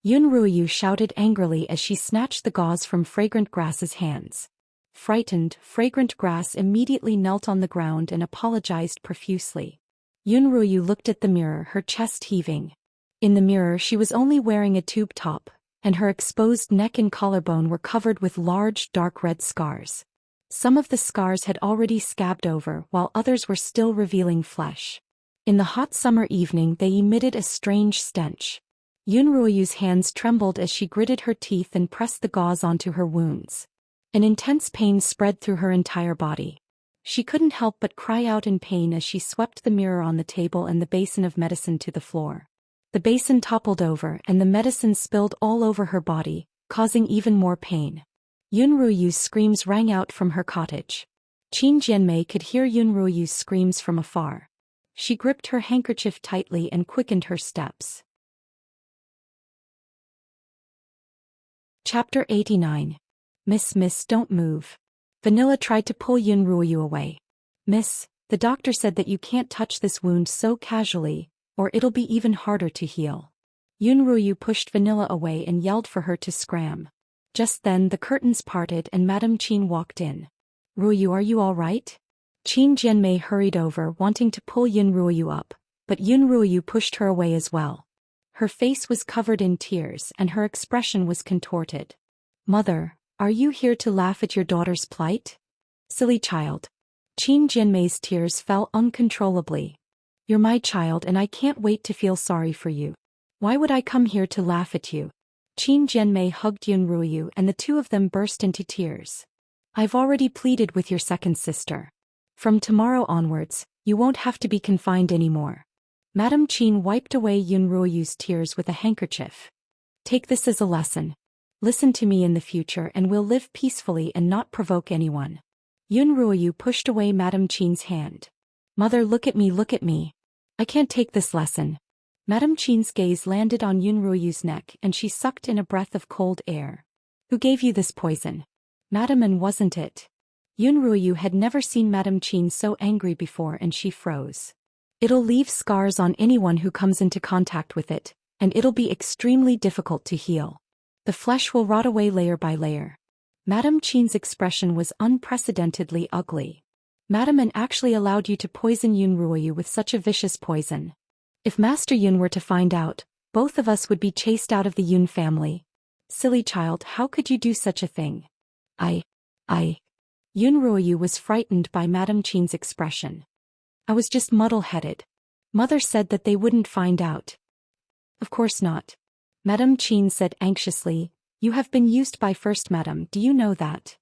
Yun Ruoyu shouted angrily as she snatched the gauze from Fragrant Grass's hands. Frightened, Fragrant Grass immediately knelt on the ground and apologized profusely. Yun Ruoyu looked at the mirror, her chest heaving. In the mirror she was only wearing a tube top, and her exposed neck and collarbone were covered with large dark red scars. Some of the scars had already scabbed over, while others were still revealing flesh. In the hot summer evening they emitted a strange stench. Yun Ruoyu's hands trembled as she gritted her teeth and pressed the gauze onto her wounds. An intense pain spread through her entire body. She couldn't help but cry out in pain as she swept the mirror on the table and the basin of medicine to the floor. The basin toppled over and the medicine spilled all over her body, causing even more pain. Yun Ruoyu's screams rang out from her cottage. Qin Jianmei could hear Yun Ruoyu's screams from afar. She gripped her handkerchief tightly and quickened her steps. Chapter 89. Miss, don't move. Vanilla tried to pull Yun Ruoyu away. Miss, the doctor said that you can't touch this wound so casually, or it'll be even harder to heal. Yun Ruoyu pushed Vanilla away and yelled for her to scram. Just then the curtains parted and Madam Qin walked in. Ruoyu, are you all right? Qin Jianmei hurried over, wanting to pull Yun Ruoyu up, but Yun Ruoyu pushed her away as well. Her face was covered in tears and her expression was contorted. Mother, are you here to laugh at your daughter's plight? Silly child. Qin Jianmei's tears fell uncontrollably. You're my child and I can't wait to feel sorry for you. Why would I come here to laugh at you? Qin Jianmei hugged Yun Ruoyu and the two of them burst into tears. I've already pleaded with your second sister. From tomorrow onwards, you won't have to be confined anymore. Madam Qin wiped away Yun Ruoyu's tears with a handkerchief. Take this as a lesson. Listen to me in the future and we'll live peacefully and not provoke anyone. Yun Ruoyu pushed away Madame Qin's hand. Mother, look at me, look at me. I can't take this lesson. Madame Qin's gaze landed on Yun Ruoyu's neck and she sucked in a breath of cold air. Who gave you this poison? Madame, and wasn't it? Yun Ruoyu had never seen Madame Qin so angry before and she froze. It'll leave scars on anyone who comes into contact with it, and it'll be extremely difficult to heal. The flesh will rot away layer by layer. Madame Qin's expression was unprecedentedly ugly. Madame, and actually allowed you to poison Yun Ruoyu with such a vicious poison. If Master Yun were to find out, both of us would be chased out of the Yun family. Silly child, how could you do such a thing? Yun Ruoyu was frightened by Madame Qin's expression. I was just muddle-headed. Mother said that they wouldn't find out. Of course not. Madame Qin said anxiously, you have been used by First Madame, do you know that?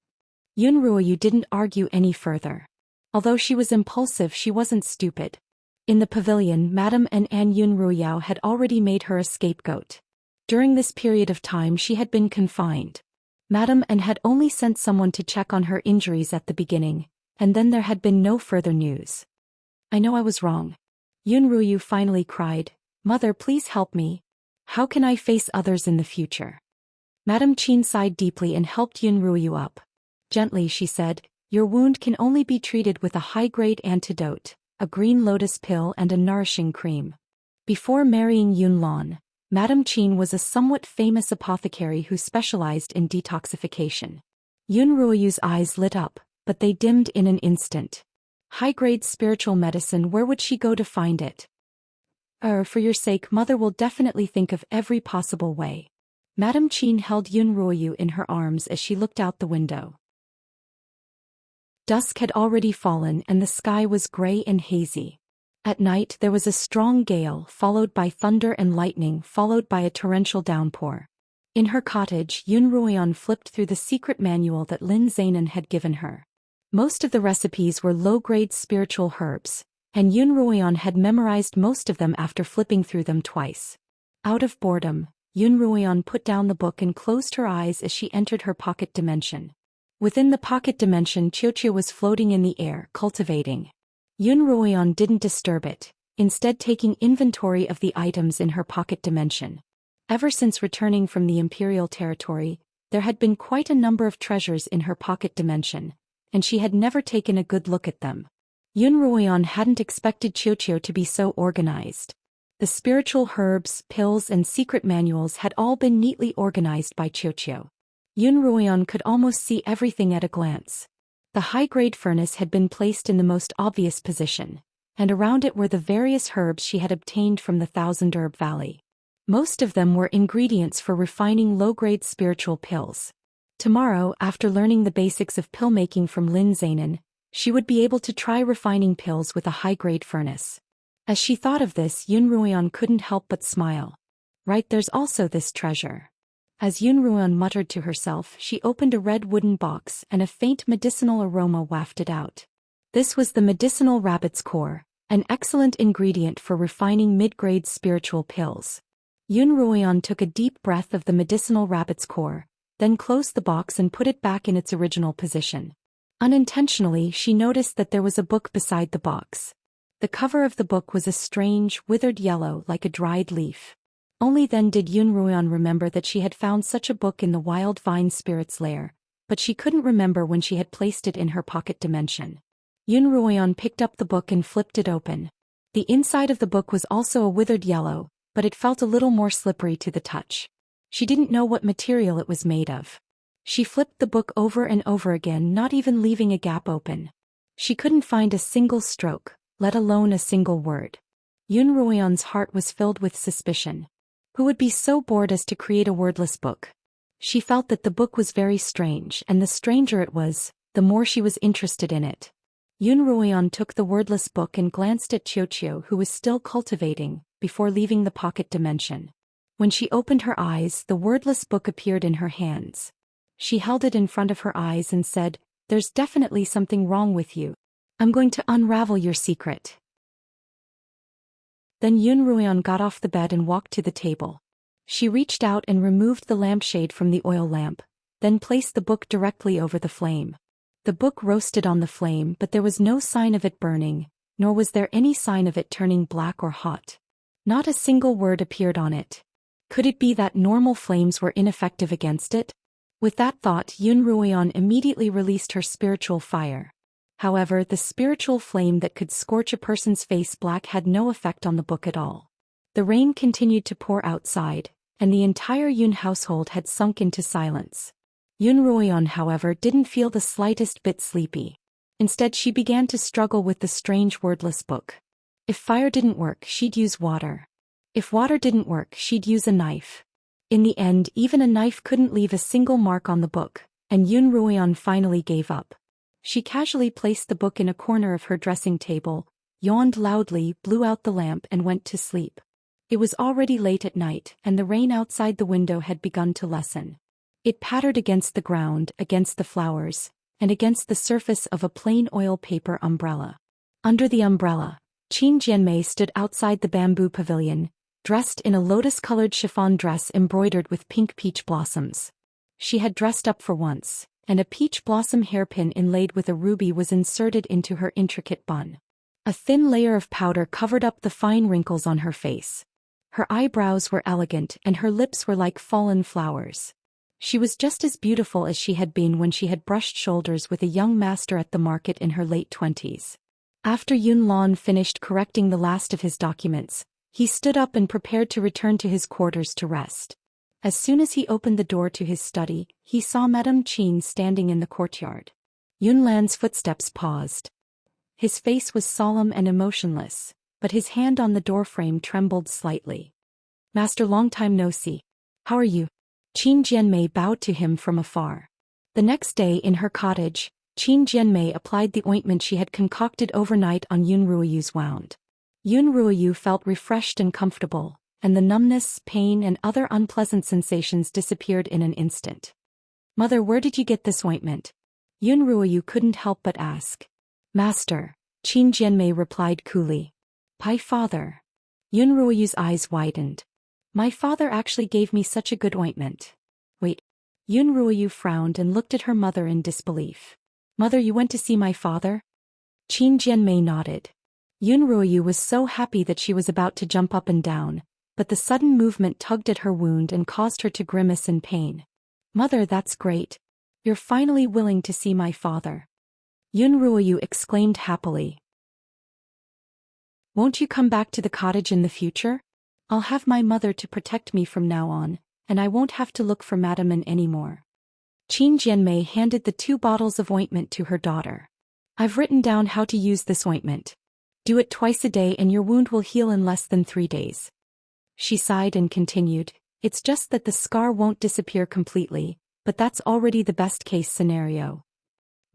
Yun Ruoyu didn't argue any further. Although she was impulsive, she wasn't stupid. In the pavilion, Madame and An Yun Ruoyao had already made her a scapegoat. During this period of time she had been confined. Madame An had only sent someone to check on her injuries at the beginning, and then there had been no further news. I know I was wrong. Yun Ruoyu finally cried, Mother, please help me. How can I face others in the future? Madame Qin sighed deeply and helped Yun Ruoyu up. Gently she said, your wound can only be treated with a high-grade antidote, a green lotus pill and a nourishing cream. Before marrying Yun Lan, Madame Qin was a somewhat famous apothecary who specialized in detoxification. Yun Ruoyu's eyes lit up, but they dimmed in an instant. High-grade spiritual medicine, where would she go to find it? For your sake, Mother will definitely think of every possible way. Madame Qin held Yun Ruoyu in her arms as she looked out the window. Dusk had already fallen and the sky was gray and hazy. At night there was a strong gale, followed by thunder and lightning, followed by a torrential downpour. In her cottage, Yun Ruoyan flipped through the secret manual that Lin Zainan had given her. Most of the recipes were low-grade spiritual herbs, and Yun Ruoyan had memorized most of them after flipping through them twice. Out of boredom, Yun Ruoyan put down the book and closed her eyes as she entered her pocket dimension. Within the pocket dimension, Xianxia was floating in the air, cultivating. Yun Ruoyan didn't disturb it, instead taking inventory of the items in her pocket dimension. Ever since returning from the imperial territory, there had been quite a number of treasures in her pocket dimension, and she had never taken a good look at them. Yun Ruoyan hadn't expected Xianxia to be so organized. The spiritual herbs, pills and secret manuals had all been neatly organized by Xianxia. Yun Ruoyan could almost see everything at a glance. The high-grade furnace had been placed in the most obvious position, and around it were the various herbs she had obtained from the Thousand Herb Valley. Most of them were ingredients for refining low-grade spiritual pills. Tomorrow, after learning the basics of pill making from Lin Zainan, she would be able to try refining pills with a high-grade furnace. As she thought of this, Yun Ruoyan couldn't help but smile. Right, there's also this treasure. As Yun Ruoyan muttered to herself, she opened a red wooden box and a faint medicinal aroma wafted out. This was the medicinal rabbit's core, an excellent ingredient for refining mid-grade spiritual pills. Yun Ruoyan took a deep breath of the medicinal rabbit's core, then closed the box and put it back in its original position. Unintentionally, she noticed that there was a book beside the box. The cover of the book was a strange, withered yellow like a dried leaf. Only then did Yun Ruoyan remember that she had found such a book in the wild vine spirit's lair, but she couldn't remember when she had placed it in her pocket dimension. Yun Ruoyan picked up the book and flipped it open. The inside of the book was also a withered yellow, but it felt a little more slippery to the touch. She didn't know what material it was made of. She flipped the book over and over again, not even leaving a gap open. She couldn't find a single stroke, let alone a single word. Yun Ruoyan's heart was filled with suspicion. Who would be so bored as to create a wordless book? She felt that the book was very strange, and the stranger it was, the more she was interested in it. Yun Ruoyan took the wordless book and glanced at Xianxia, who was still cultivating, before leaving the pocket dimension. When she opened her eyes, the wordless book appeared in her hands. She held it in front of her eyes and said, "There's definitely something wrong with you. I'm going to unravel your secret." Then Yun Ruoyan got off the bed and walked to the table. She reached out and removed the lampshade from the oil lamp, then placed the book directly over the flame. The book roasted on the flame, but there was no sign of it burning, nor was there any sign of it turning black or hot. Not a single word appeared on it. Could it be that normal flames were ineffective against it? With that thought, Yun Ruoyan immediately released her spiritual fire. However, the spiritual flame that could scorch a person's face black had no effect on the book at all. The rain continued to pour outside, and the entire Yun household had sunk into silence. Yun Ruoyan, however, didn't feel the slightest bit sleepy. Instead, she began to struggle with the strange wordless book. If fire didn't work, she'd use water. If water didn't work, she'd use a knife. In the end, even a knife couldn't leave a single mark on the book, and Yun Ruoyan finally gave up. She casually placed the book in a corner of her dressing table, yawned loudly, blew out the lamp and went to sleep. It was already late at night, and the rain outside the window had begun to lessen. It pattered against the ground, against the flowers, and against the surface of a plain oil paper umbrella. Under the umbrella, Qin Jianmei stood outside the bamboo pavilion, dressed in a lotus-colored chiffon dress embroidered with pink peach blossoms. She had dressed up for once, and a peach blossom hairpin inlaid with a ruby was inserted into her intricate bun. A thin layer of powder covered up the fine wrinkles on her face. Her eyebrows were elegant and her lips were like fallen flowers. She was just as beautiful as she had been when she had brushed shoulders with a young master at the market in her late 20s. After Yun Lan finished correcting the last of his documents, he stood up and prepared to return to his quarters to rest. As soon as he opened the door to his study, he saw Madame Qin standing in the courtyard. Yun Lan's footsteps paused. His face was solemn and emotionless, but his hand on the doorframe trembled slightly. "Master, long time no see. How are you?" Qin Jianmei bowed to him from afar. The next day in her cottage, Qin Jianmei applied the ointment she had concocted overnight on Yun Ruoyu's wound. Yun Ruoyu felt refreshed and comfortable, and the numbness, pain and other unpleasant sensations disappeared in an instant. "Mother, where did you get this ointment?" Yun Ruoyu couldn't help but ask. "Master," Qin Jianmei replied coolly. "My father." Yun Ruoyu's eyes widened. "My father actually gave me such a good ointment." "Wait." Yun Ruoyu frowned and looked at her mother in disbelief. "Mother, you went to see my father?" Qin Jianmei nodded. Yun Ruoyu was so happy that she was about to jump up and down, but the sudden movement tugged at her wound and caused her to grimace in pain. "Mother, that's great. You're finally willing to see my father." Yun Ruoyu exclaimed happily. "Won't you come back to the cottage in the future? I'll have my mother to protect me from now on, and I won't have to look for Madame An anymore." Qin Jianmei handed the 2 bottles of ointment to her daughter. "I've written down how to use this ointment. Do it twice a day and your wound will heal in less than 3 days. She sighed and continued, "It's just that the scar won't disappear completely, but that's already the best-case scenario."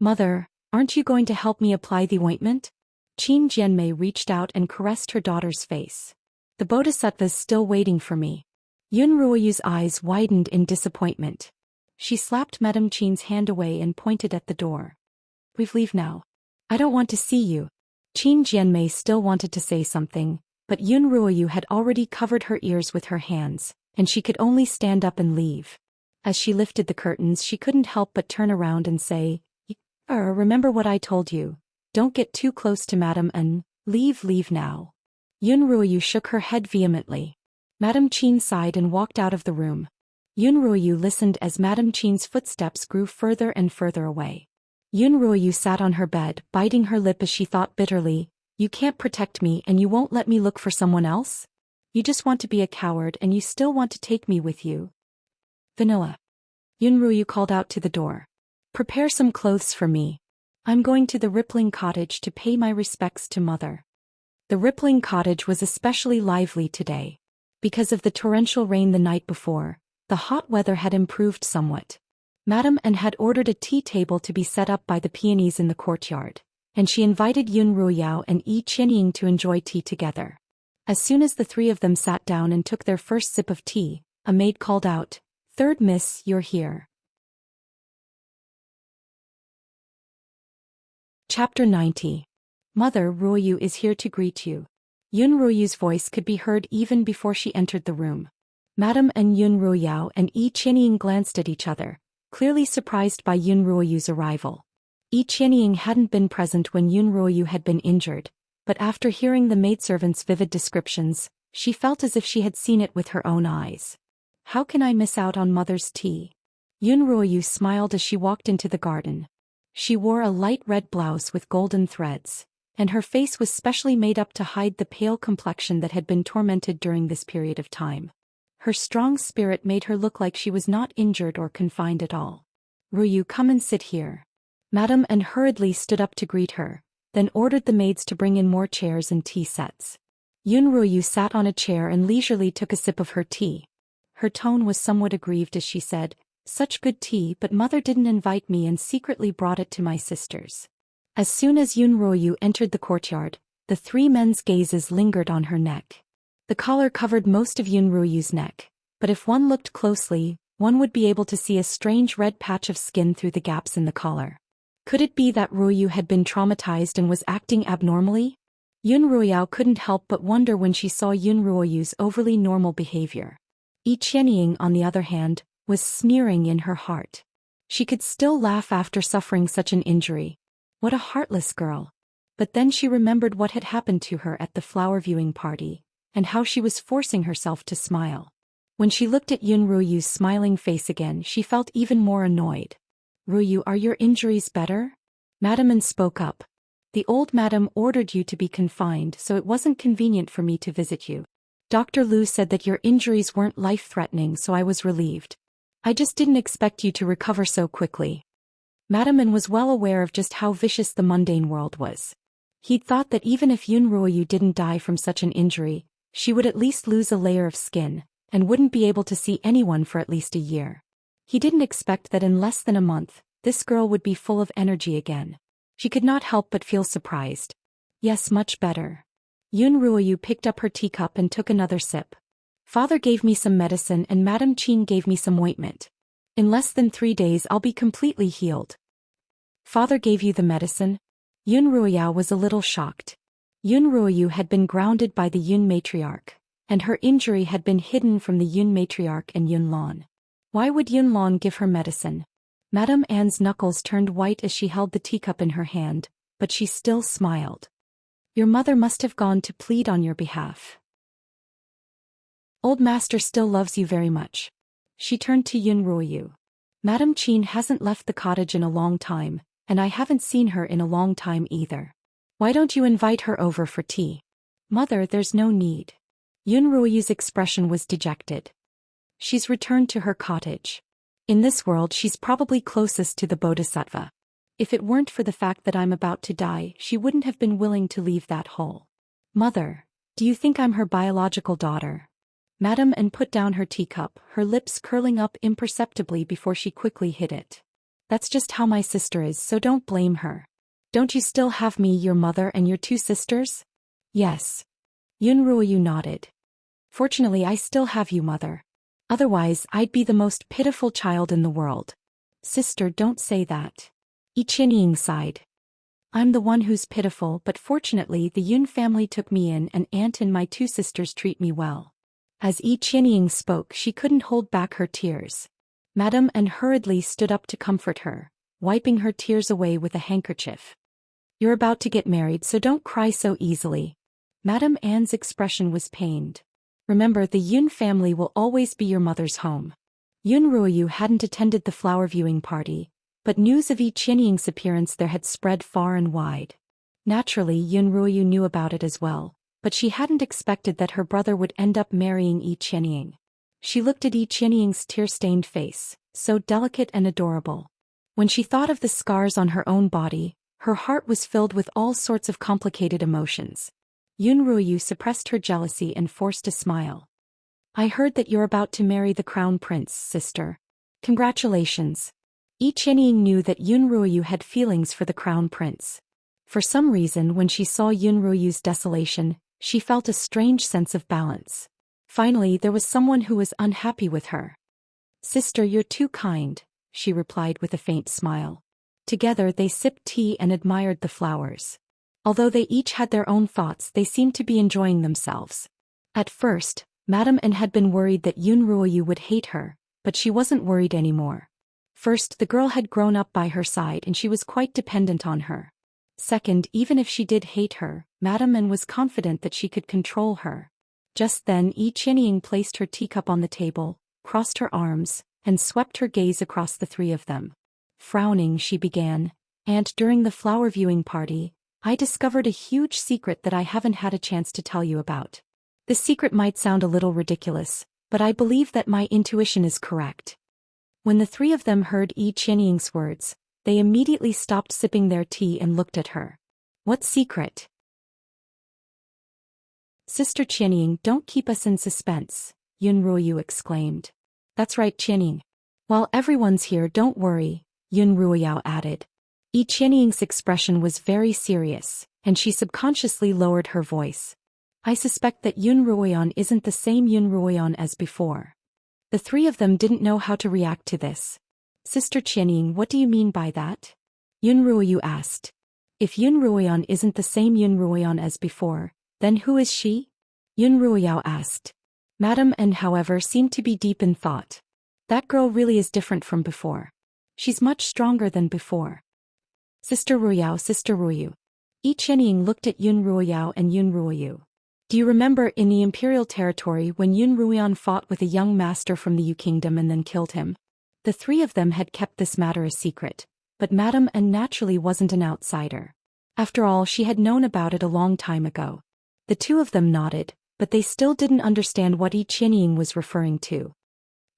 "Mother, aren't you going to help me apply the ointment?" Qin Jianmei reached out and caressed her daughter's face. "The bodhisattva's still waiting for me." Yun Ruoyu's eyes widened in disappointment. She slapped Madame Qin's hand away and pointed at the door. "We leave now. I don't want to see you." Qin Jianmei still wanted to say something, but Yun Ruoyu had already covered her ears with her hands, and she could only stand up and leave. As she lifted the curtains, she couldn't help but turn around and say, Remember what I told you. Don't get too close to Madame An. Leave now." Yun Ruoyu shook her head vehemently. Madame Qin sighed and walked out of the room. Yun Ruoyu listened as Madame Qin's footsteps grew further and further away. Yun Ruoyu sat on her bed, biting her lip as she thought bitterly, "You can't protect me and you won't let me look for someone else? You just want to be a coward and you still want to take me with you." "Vanilla." Yun Ruoyu called out to the door. "Prepare some clothes for me. I'm going to the Rippling Cottage to pay my respects to Mother." The Rippling Cottage was especially lively today. Because of the torrential rain the night before, the hot weather had improved somewhat. Madame An had ordered a tea table to be set up by the peonies in the courtyard, and she invited Yun Ruoyao and Yi Qianying to enjoy tea together. As soon as the 3 of them sat down and took their first sip of tea, a maid called out, "Third Miss, you're here." Chapter 90. "Mother, Ruoyu is here to greet you." Yun Ruoyu's voice could be heard even before she entered the room. Madame and Yun Ruoyao and Yi Qianying glanced at each other, clearly surprised by Yun Ruoyu's arrival. Yi Qianying hadn't been present when Yun Ruoyu had been injured, but after hearing the maidservant's vivid descriptions, she felt as if she had seen it with her own eyes. How can I miss out on mother's tea? Yun Ruoyu smiled as she walked into the garden. She wore a light red blouse with golden threads, and her face was specially made up to hide the pale complexion that had been tormented during this period of time. Her strong spirit made her look like she was not injured or confined at all. Ruoyu, come and sit here. Madame An hurriedly stood up to greet her, then ordered the maids to bring in more chairs and tea sets. Yun Ruoyu sat on a chair and leisurely took a sip of her tea. Her tone was somewhat aggrieved as she said, "Such good tea, but mother didn't invite me and secretly brought it to my sisters." As soon as Yun Ruoyu entered the courtyard, the three men's gazes lingered on her neck. The collar covered most of Yun Ruoyu's neck, but if one looked closely, one would be able to see a strange red patch of skin through the gaps in the collar. Could it be that Ruoyu had been traumatized and was acting abnormally? Yun Ruoyao couldn't help but wonder when she saw Yun Ruoyu's overly normal behavior. Yi Qianying, on the other hand, was sneering in her heart. She could still laugh after suffering such an injury. What a heartless girl. But then she remembered what had happened to her at the flower viewing party, and how she was forcing herself to smile. When she looked at Yun Ruoyu's smiling face again, she felt even more annoyed. "Ruoyu, are your injuries better?" Madame An spoke up. "The old madam ordered you to be confined, so it wasn't convenient for me to visit you. Dr. Lu said that your injuries weren't life-threatening, so I was relieved. I just didn't expect you to recover so quickly." Madame An was well aware of just how vicious the mundane world was. He'd thought that even if Yun Ruoyu didn't die from such an injury, she would at least lose a layer of skin, and wouldn't be able to see anyone for at least a year. He didn't expect that in less than a month, this girl would be full of energy again. She could not help but feel surprised. "Yes, much better." Yun Ruoyu picked up her teacup and took another sip. "Father gave me some medicine and Madame Qin gave me some ointment. In less than 3 days I'll be completely healed." "Father gave you the medicine?" Yun Ruoyao was a little shocked. Yun Ruoyu had been grounded by the Yun matriarch, and her injury had been hidden from the Yun matriarch and Yun Lan. Why would Yun Lan give her medicine? Madame Anne's knuckles turned white as she held the teacup in her hand, but she still smiled. "Your mother must have gone to plead on your behalf. Old master still loves you very much." She turned to Yun Ruoyu. "Madame Qin hasn't left the cottage in a long time, and I haven't seen her in a long time either. Why don't you invite her over for tea?" "Mother, there's no need." Yun Ruoyu's expression was dejected. "She's returned to her cottage. In this world she's probably closest to the Bodhisattva. If it weren't for the fact that I'm about to die, she wouldn't have been willing to leave that hole." "Mother, do you think I'm her biological daughter?" Madame An put down her teacup, her lips curling up imperceptibly before she quickly hid it. "That's just how my sister is, so don't blame her." "Don't you still have me, your mother, and your 2 sisters?" "Yes." Yun Ruoyu nodded. "Fortunately I still have you, mother. Otherwise I'd be the most pitiful child in the world." "Sister, don't say that." Yi Qianying sighed. "I'm the one who's pitiful, but fortunately the Yun family took me in and aunt and my 2 sisters treat me well." As Yi Qianying spoke, she couldn't hold back her tears. Madame An hurriedly stood up to comfort her, wiping her tears away with a handkerchief. "You're about to get married, so don't cry so easily." Madame Anne's expression was pained. "Remember, the Yun family will always be your mother's home." Yun Ruoyu hadn't attended the flower viewing party, but news of Yi Qianying's appearance there had spread far and wide. Naturally, Yun Ruoyu knew about it as well, but she hadn't expected that her brother would end up marrying Yi Qianying. She looked at Yi Qianying's tear-stained face, so delicate and adorable. When she thought of the scars on her own body, her heart was filled with all sorts of complicated emotions. Yun Ruoyu suppressed her jealousy and forced a smile. "I heard that you're about to marry the crown prince, sister. Congratulations." Yi Qianying knew that Yun Ruoyu had feelings for the crown prince. For some reason, when she saw Yun Ruoyu's desolation, she felt a strange sense of balance. Finally, there was someone who was unhappy with her. "Sister, you're too kind," she replied with a faint smile. Together they sipped tea and admired the flowers. Although they each had their own thoughts, they seemed to be enjoying themselves. At first, Madame An had been worried that Yun Ruoyu would hate her, but she wasn't worried anymore. First, the girl had grown up by her side and she was quite dependent on her. Second, even if she did hate her, Madame N was confident that she could control her. Just then Xianxia placed her teacup on the table, crossed her arms, and swept her gaze across the three of them. Frowning, she began, "And during the flower viewing party, I discovered a huge secret that I haven't had a chance to tell you about. The secret might sound a little ridiculous, but I believe that my intuition is correct." When the three of them heard Xianxia's words, they immediately stopped sipping their tea and looked at her. "What secret?" "Sister Xianxia, don't keep us in suspense," Yunruoyu exclaimed. "That's right, Xianxia. While everyone's here, don't worry," Yunruoyao added. Xianxia's expression was very serious, and she subconsciously lowered her voice. "I suspect that Yunruoyan isn't the same Yunruoyan as before." The three of them didn't know how to react to this. "Sister Xianxia, what do you mean by that?" Yunruoyu asked. "If Yunruoyan isn't the same Yunruoyan as before, then who is she?" Yunruoyao asked. Madame N, however, seemed to be deep in thought. "That girl really is different from before. She's much stronger than before." Sister Ruoyu. Xianxia looked at Yunruoyao and Yunruoyu. "Do you remember in the imperial territory when Yunruoyan fought with a young master from the Yu kingdom and then killed him?" The three of them had kept this matter a secret, but Madame N naturally wasn't an outsider. After all, she had known about it a long time ago. The two of them nodded, but they still didn't understand what Xianxia was referring to.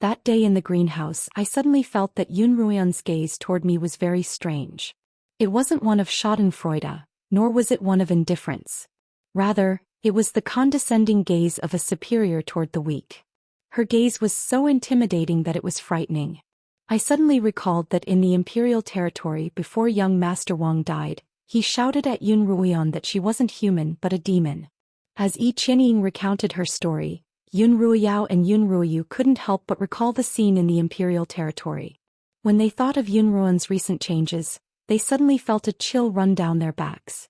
"That day in the greenhouse, I suddenly felt that Yunruoyan's gaze toward me was very strange. It wasn't one of schadenfreude, nor was it one of indifference. Rather, it was the condescending gaze of a superior toward the weak. Her gaze was so intimidating that it was frightening. I suddenly recalled that in the imperial territory before young Master Wang died, he shouted at Yunruoyan that she wasn't human but a demon." As Xianxia recounted her story, Yunruoyao and Yunruoyu couldn't help but recall the scene in the imperial territory. When they thought of Yunruoyan's recent changes, they suddenly felt a chill run down their backs.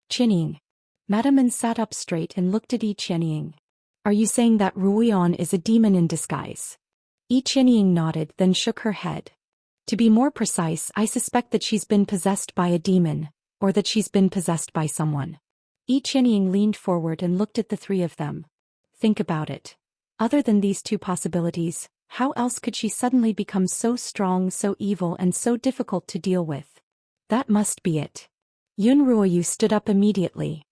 "Xianxia." Madame N sat up straight and looked at Xianxia. "Are you saying that Ruoyan is a demon in disguise?" Xianxia nodded, then shook her head. "To be more precise, I suspect that she's been possessed by a demon, or that she's been possessed by someone." Xianxia leaned forward and looked at the three of them. "Think about it. Other than these two possibilities, how else could she suddenly become so strong, so evil, and so difficult to deal with? That must be it." Yunruoyu stood up immediately.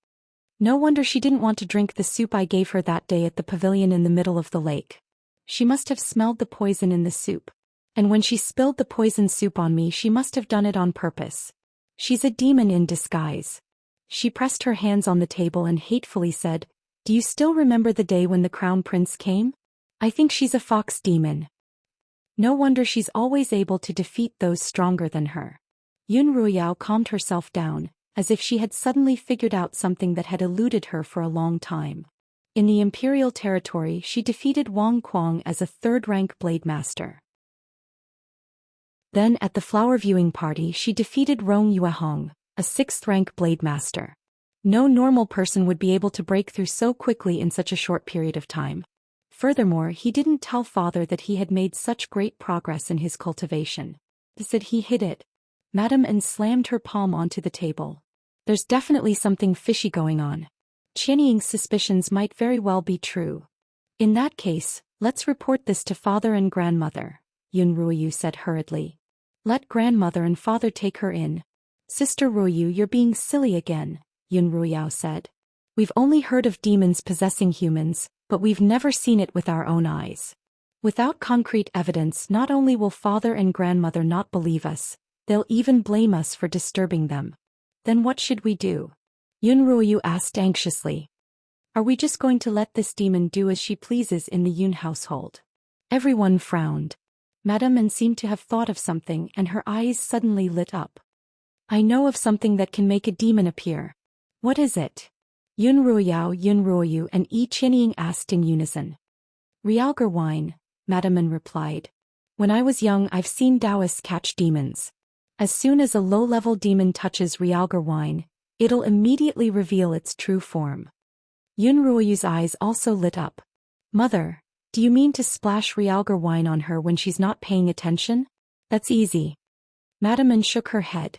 "No wonder she didn't want to drink the soup I gave her that day at the pavilion in the middle of the lake. She must have smelled the poison in the soup. And when she spilled the poison soup on me, she must have done it on purpose. She's a demon in disguise." She pressed her hands on the table and hatefully said, "Do you still remember the day when the crown prince came? I think she's a fox demon. No wonder she's always able to defeat those stronger than her." Yunruoyao calmed herself down, as if she had suddenly figured out something that had eluded her for a long time. In the imperial territory, she defeated Wang Kuang as a third-rank blade master. Then at the flower viewing party she defeated Rong Yuehong, a sixth-rank blade master. No normal person would be able to break through so quickly in such a short period of time. Furthermore, he didn't tell father that he had made such great progress in his cultivation. He said he hid it. Madame N slammed her palm onto the table. "There's definitely something fishy going on. Xianxing's suspicions might very well be true. In that case, let's report this to father and grandmother," Yunruoyu said hurriedly. "Let grandmother and father take her in." "Sister Ruoyu, you're being silly again," Yunruoyao said. "We've only heard of demons possessing humans, but we've never seen it with our own eyes. Without concrete evidence, not only will father and grandmother not believe us, they'll even blame us for disturbing them. Then what should we do?" Yunruoyu asked anxiously. "Are we just going to let this demon do as she pleases in the Yun household?" Everyone frowned. Madame N seemed to have thought of something and her eyes suddenly lit up. "I know of something that can make a demon appear." "What is it?" Yunruoyao, Yunruoyu, and Xianxia asked in unison. "Realgar wine," Madame N replied. "When I was young, I've seen Taoists catch demons. As soon as a low-level demon touches Realgar wine, it'll immediately reveal its true form." Yunruoyu's eyes also lit up. "Mother, do you mean to splash Realgar wine on her when she's not paying attention?" That's easy. Madame An shook her head.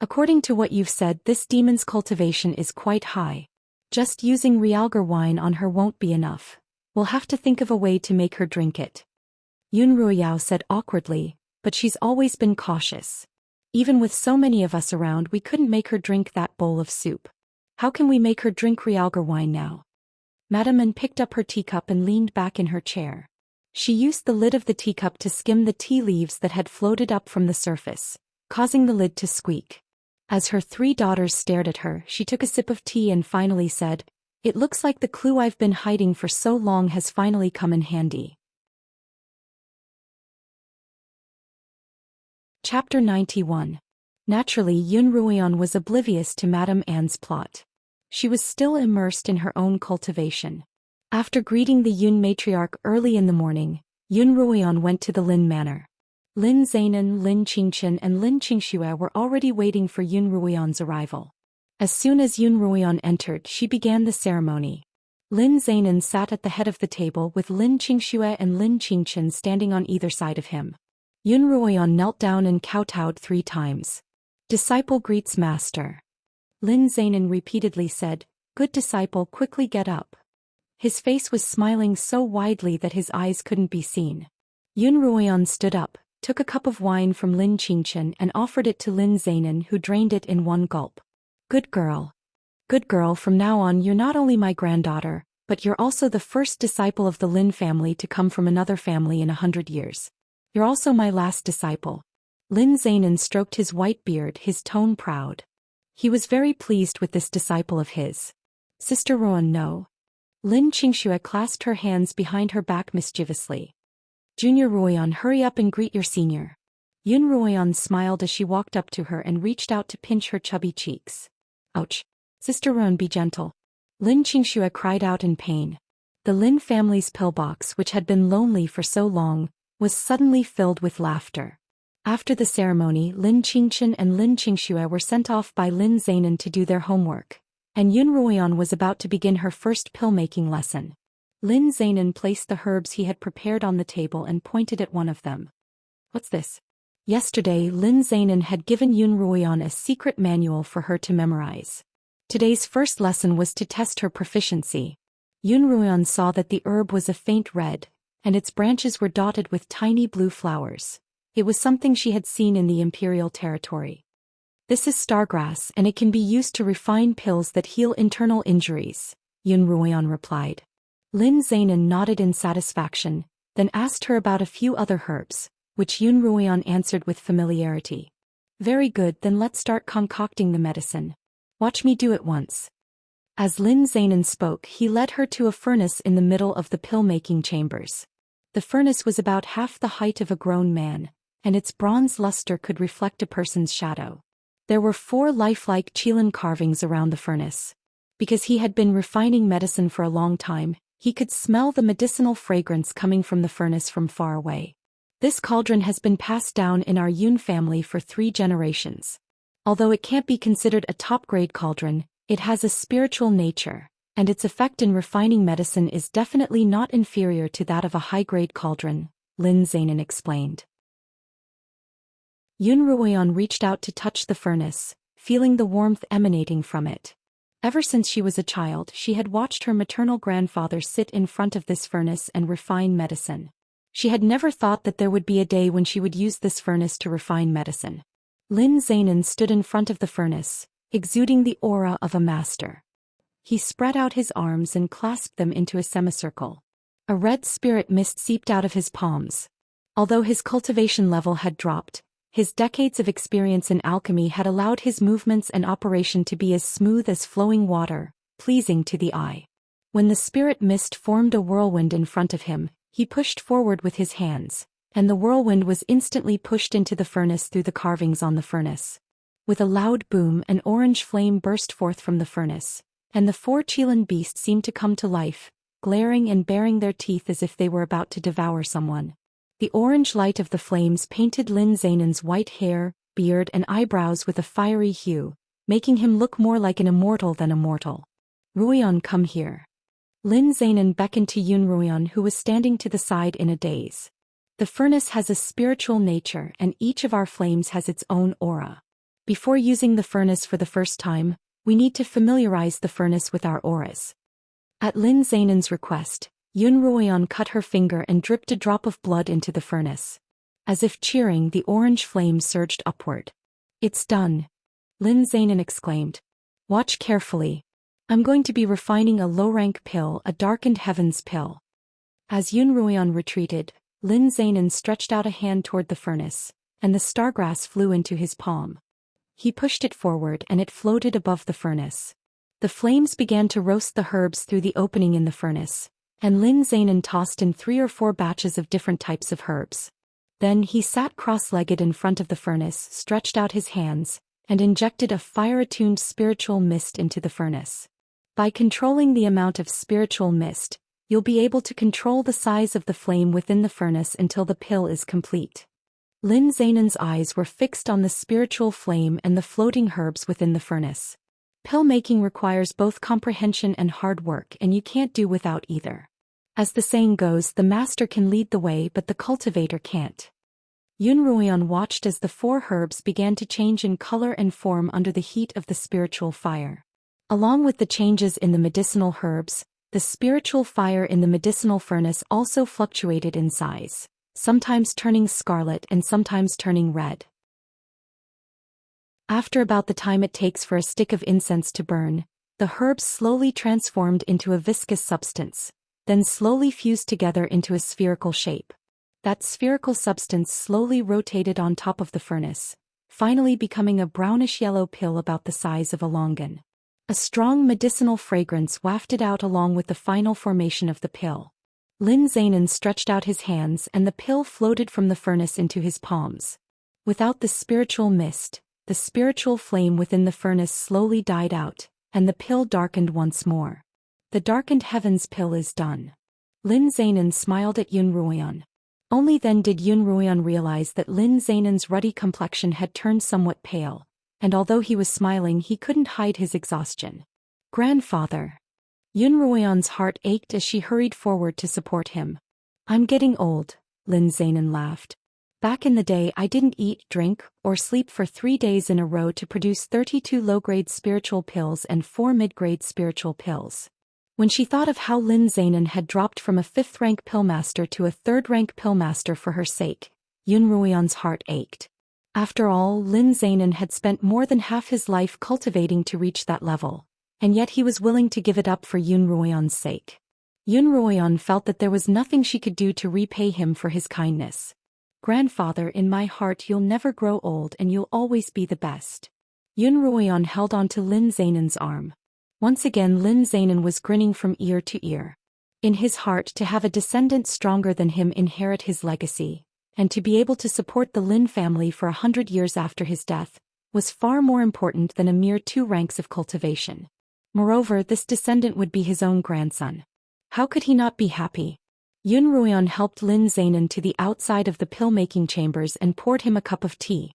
According to what you've said, this demon's cultivation is quite high. Just using realgar wine on her won't be enough. We'll have to think of a way to make her drink it. Yun Ruiyao said awkwardly, but she's always been cautious. Even with so many of us around, we couldn't make her drink that bowl of soup. How can we make her drink realgar wine now? Madame An picked up her teacup and leaned back in her chair. She used the lid of the teacup to skim the tea leaves that had floated up from the surface, causing the lid to squeak. As her 3 daughters stared at her, she took a sip of tea and finally said, "It looks like the clue I've been hiding for so long has finally come in handy." Chapter 91. Naturally, Yun Ruian was oblivious to Madame Anne's plot. She was still immersed in her own cultivation. After greeting the Yun matriarch early in the morning, Yun Ruian went to the Lin manor. Lin Zainan, Lin Qingchen and Lin Qingxue were already waiting for Yun Ruian's arrival. As soon as Yun Ruian entered, she began the ceremony. Lin Zainan sat at the head of the table with Lin Qingxue and Lin Qingchen standing on either side of him. Yun Ruian knelt down and kowtowed 3 times. "Disciple greets master." Lin Zainan repeatedly said, "Good disciple, quickly get up." His face was smiling so widely that his eyes couldn't be seen. Yun Ruian stood up, took a cup of wine from Lin Qingchen and offered it to Lin Zainan, who drained it in one gulp. "Good girl. Good girl, from now on you're not only my granddaughter, but you're also the first disciple of the Lin family to come from another family in 100 years. You're also my last disciple." Lin Zainan stroked his white beard, his tone proud. He was very pleased with this disciple of his. "Sister Ruan, no." Lin Qingxue clasped her hands behind her back mischievously. "Junior Ruian, hurry up and greet your senior." Yun Ruian smiled as she walked up to her and reached out to pinch her chubby cheeks. "Ouch. Sister Ruan, be gentle." Lin Qingxue cried out in pain. The Lin family's pillbox, which had been lonely for so long, was suddenly filled with laughter. After the ceremony, Lin Qingchen and Lin Qingxue were sent off by Lin Zainan to do their homework, and Yun Ruian was about to begin her first pill-making lesson. Lin Zainan placed the herbs he had prepared on the table and pointed at one of them. "What's this?" Yesterday, Lin Zainan had given Yun Ruian a secret manual for her to memorize. Today's first lesson was to test her proficiency. Yun Ruian saw that the herb was a faint red, and its branches were dotted with tiny blue flowers. It was something she had seen in the imperial territory. "This is stargrass, and it can be used to refine pills that heal internal injuries," Yun Ruian replied. Lin Zainan nodded in satisfaction, then asked her about a few other herbs, which Yun Ruian answered with familiarity. "Very good, then let's start concocting the medicine. Watch me do it once." As Lin Zainan spoke, he led her to a furnace in the middle of the pill-making chambers. The furnace was about half the height of a grown man, and its bronze luster could reflect a person's shadow. There were 4 lifelike Qilin carvings around the furnace. Because he had been refining medicine for a long time, he could smell the medicinal fragrance coming from the furnace from far away. This cauldron has been passed down in our Yun family for 3 generations. Although it can't be considered a top-grade cauldron, it has a spiritual nature, and its effect in refining medicine is definitely not inferior to that of a high-grade cauldron, Lin Zainan explained. Yun Ruian reached out to touch the furnace, feeling the warmth emanating from it. Ever since she was a child, she had watched her maternal grandfather sit in front of this furnace and refine medicine. She had never thought that there would be a day when she would use this furnace to refine medicine. Lin Zainan stood in front of the furnace, exuding the aura of a master. He spread out his arms and clasped them into a semicircle. A red spirit mist seeped out of his palms. Although his cultivation level had dropped, his decades of experience in alchemy had allowed his movements and operation to be as smooth as flowing water, pleasing to the eye. When the spirit mist formed a whirlwind in front of him, he pushed forward with his hands, and the whirlwind was instantly pushed into the furnace through the carvings on the furnace. With a loud boom, an orange flame burst forth from the furnace, and the 4 Qilin beasts seemed to come to life, glaring and baring their teeth as if they were about to devour someone. The orange light of the flames painted Lin Zainan's white hair, beard and eyebrows with a fiery hue, making him look more like an immortal than a mortal. "Ruian, come here." Lin Zainan beckoned to Yun Ruian, who was standing to the side in a daze. The furnace has a spiritual nature and each of our flames has its own aura. Before using the furnace for the first time, we need to familiarize the furnace with our auras. At Lin Zainan's request, Yun Ruoyan cut her finger and dripped a drop of blood into the furnace. As if cheering, the orange flame surged upward. "It's done," Lin Zainan exclaimed. "Watch carefully. I'm going to be refining a low-rank pill, a darkened heavens pill." As Yun Ruoyan retreated, Lin Zainan stretched out a hand toward the furnace, and the stargrass flew into his palm. He pushed it forward and it floated above the furnace. The flames began to roast the herbs through the opening in the furnace, and Lin Zainan tossed in 3 or 4 batches of different types of herbs. Then he sat cross-legged in front of the furnace, stretched out his hands, and injected a fire-attuned spiritual mist into the furnace. By controlling the amount of spiritual mist, you'll be able to control the size of the flame within the furnace until the pill is complete. Lin Zainan's eyes were fixed on the spiritual flame and the floating herbs within the furnace. Pill making requires both comprehension and hard work, and you can't do without either. As the saying goes, the master can lead the way but the cultivator can't. Yun Ruoyan watched as the 4 herbs began to change in color and form under the heat of the spiritual fire. Along with the changes in the medicinal herbs, the spiritual fire in the medicinal furnace also fluctuated in size, sometimes turning scarlet and sometimes turning red. After about the time it takes for a stick of incense to burn, the herbs slowly transformed into a viscous substance, then slowly fused together into a spherical shape. That spherical substance slowly rotated on top of the furnace, finally becoming a brownish-yellow pill about the size of a longan. A strong medicinal fragrance wafted out along with the final formation of the pill. Lin Zainan stretched out his hands and the pill floated from the furnace into his palms. Without the spiritual mist, the spiritual flame within the furnace slowly died out, and the pill darkened once more. The darkened heavens pill is done. Lin Zainan smiled at Yun Ruoyan. Only then did Yun Ruoyan realize that Lin Zainan's ruddy complexion had turned somewhat pale, and although he was smiling he couldn't hide his exhaustion. "Grandfather." Yun Ruoyan's heart ached as she hurried forward to support him. "I'm getting old," Lin Zainan laughed. "Back in the day I didn't eat, drink, or sleep for 3 days in a row to produce 32 low-grade spiritual pills and 4 mid-grade spiritual pills." When she thought of how Lin Zainan had dropped from a 5th-rank pillmaster to a 3rd-rank pillmaster for her sake, Yun Ruoyan's heart ached. After all, Lin Zainan had spent more than half his life cultivating to reach that level, and yet he was willing to give it up for Yun Ruoyan's sake. Yun Ruoyan felt that there was nothing she could do to repay him for his kindness. "Grandfather, in my heart you'll never grow old and you'll always be the best." Yun Ruoyan held on to Lin Zainan's arm. Once again Lin Zainan was grinning from ear to ear. In his heart, to have a descendant stronger than him inherit his legacy, and to be able to support the Lin family for 100 years after his death, was far more important than a mere 2 ranks of cultivation. Moreover, this descendant would be his own grandson. How could he not be happy? Yun Ruoyan helped Lin Zainan to the outside of the pill-making chambers and poured him a cup of tea.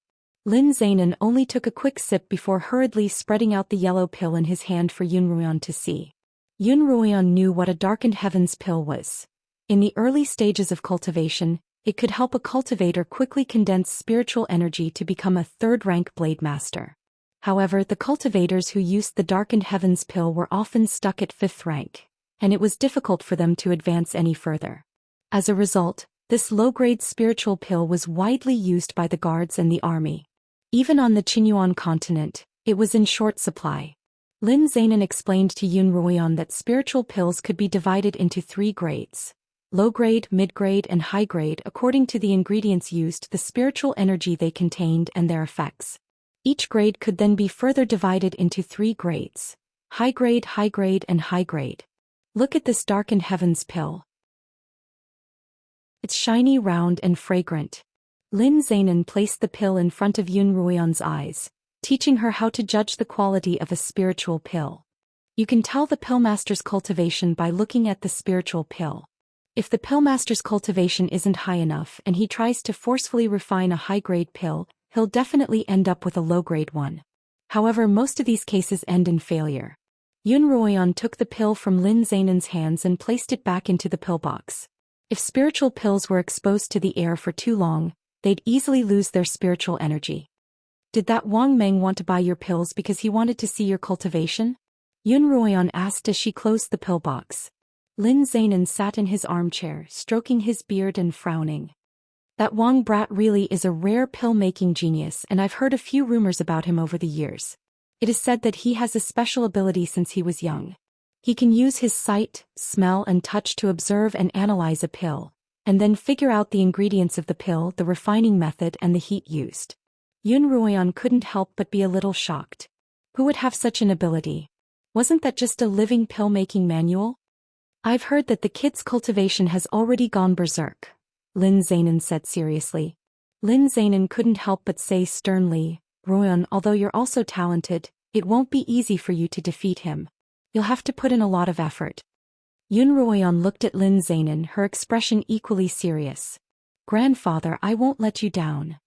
Lin Zainan only took a quick sip before hurriedly spreading out the yellow pill in his hand for Yun Ruoyan to see. Yun Ruoyan knew what a darkened heavens pill was. In the early stages of cultivation, it could help a cultivator quickly condense spiritual energy to become a 3rd-rank blade master. However, the cultivators who used the darkened heavens pill were often stuck at 5th rank, and it was difficult for them to advance any further. As a result, this low-grade spiritual pill was widely used by the guards and the army. Even on the Qinyuan continent, it was in short supply. Lin Zainan explained to Yun Ruoyan that spiritual pills could be divided into 3 grades: low-grade, mid-grade and high-grade according to the ingredients used, the spiritual energy they contained and their effects. Each grade could then be further divided into 3 grades: high-grade, and high-grade. "Look at this darkened heavens pill. It's shiny, round and fragrant." Lin Zainan placed the pill in front of Yun Ruoyan's eyes, teaching her how to judge the quality of a spiritual pill. You can tell the pillmaster's cultivation by looking at the spiritual pill. If the pillmaster's cultivation isn't high enough and he tries to forcefully refine a high-grade pill, he'll definitely end up with a low-grade one. However, most of these cases end in failure. Yun Ruoyan took the pill from Lin Zainan's hands and placed it back into the pillbox. If spiritual pills were exposed to the air for too long, they'd easily lose their spiritual energy. Did that Wang Meng want to buy your pills because he wanted to see your cultivation? Yun Ruoyan asked as she closed the pill box. Lin Zainan sat in his armchair, stroking his beard and frowning. That Wang brat really is a rare pill-making genius, and I've heard a few rumors about him over the years. It is said that he has a special ability since he was young. He can use his sight, smell and touch to observe and analyze a pill, and then figure out the ingredients of the pill, the refining method and the heat used. Yun Ruoyan couldn't help but be a little shocked. Who would have such an ability? Wasn't that just a living pill-making manual? I've heard that the kid's cultivation has already gone berserk, Lin Zainan said seriously. Lin Zainan couldn't help but say sternly, Ruoyan, although you're also talented, it won't be easy for you to defeat him. You'll have to put in a lot of effort. Yun Ruoyan looked at Lin Zainan, her expression equally serious. Grandfather, I won't let you down.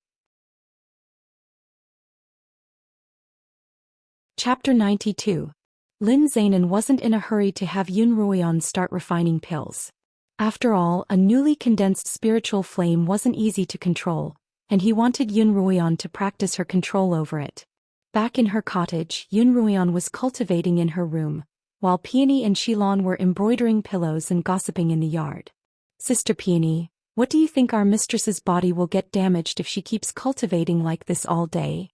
Chapter 92. Lin Zainan wasn't in a hurry to have Yun Ruoyan start refining pills. After all, a newly condensed spiritual flame wasn't easy to control, and he wanted Yun Ruoyan to practice her control over it. Back in her cottage, Yun Ruoyan was cultivating in her room, while Peony and Xilan were embroidering pillows and gossiping in the yard. Sister Peony, what do you think our mistress's body will get damaged if she keeps cultivating like this all day?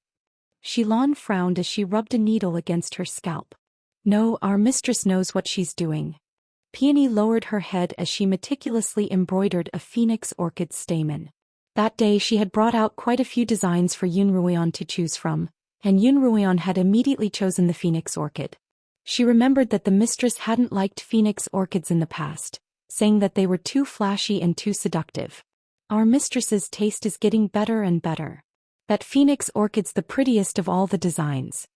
Xilan frowned as she rubbed a needle against her scalp. No, our mistress knows what she's doing. Peony lowered her head as she meticulously embroidered a phoenix orchid stamen. That day she had brought out quite a few designs for Yun Ruoyan to choose from, and Yun Ruoyan had immediately chosen the phoenix orchid. She remembered that the mistress hadn't liked phoenix orchids in the past, saying that they were too flashy and too seductive. Our mistress's taste is getting better and better. That phoenix orchid's the prettiest of all the designs.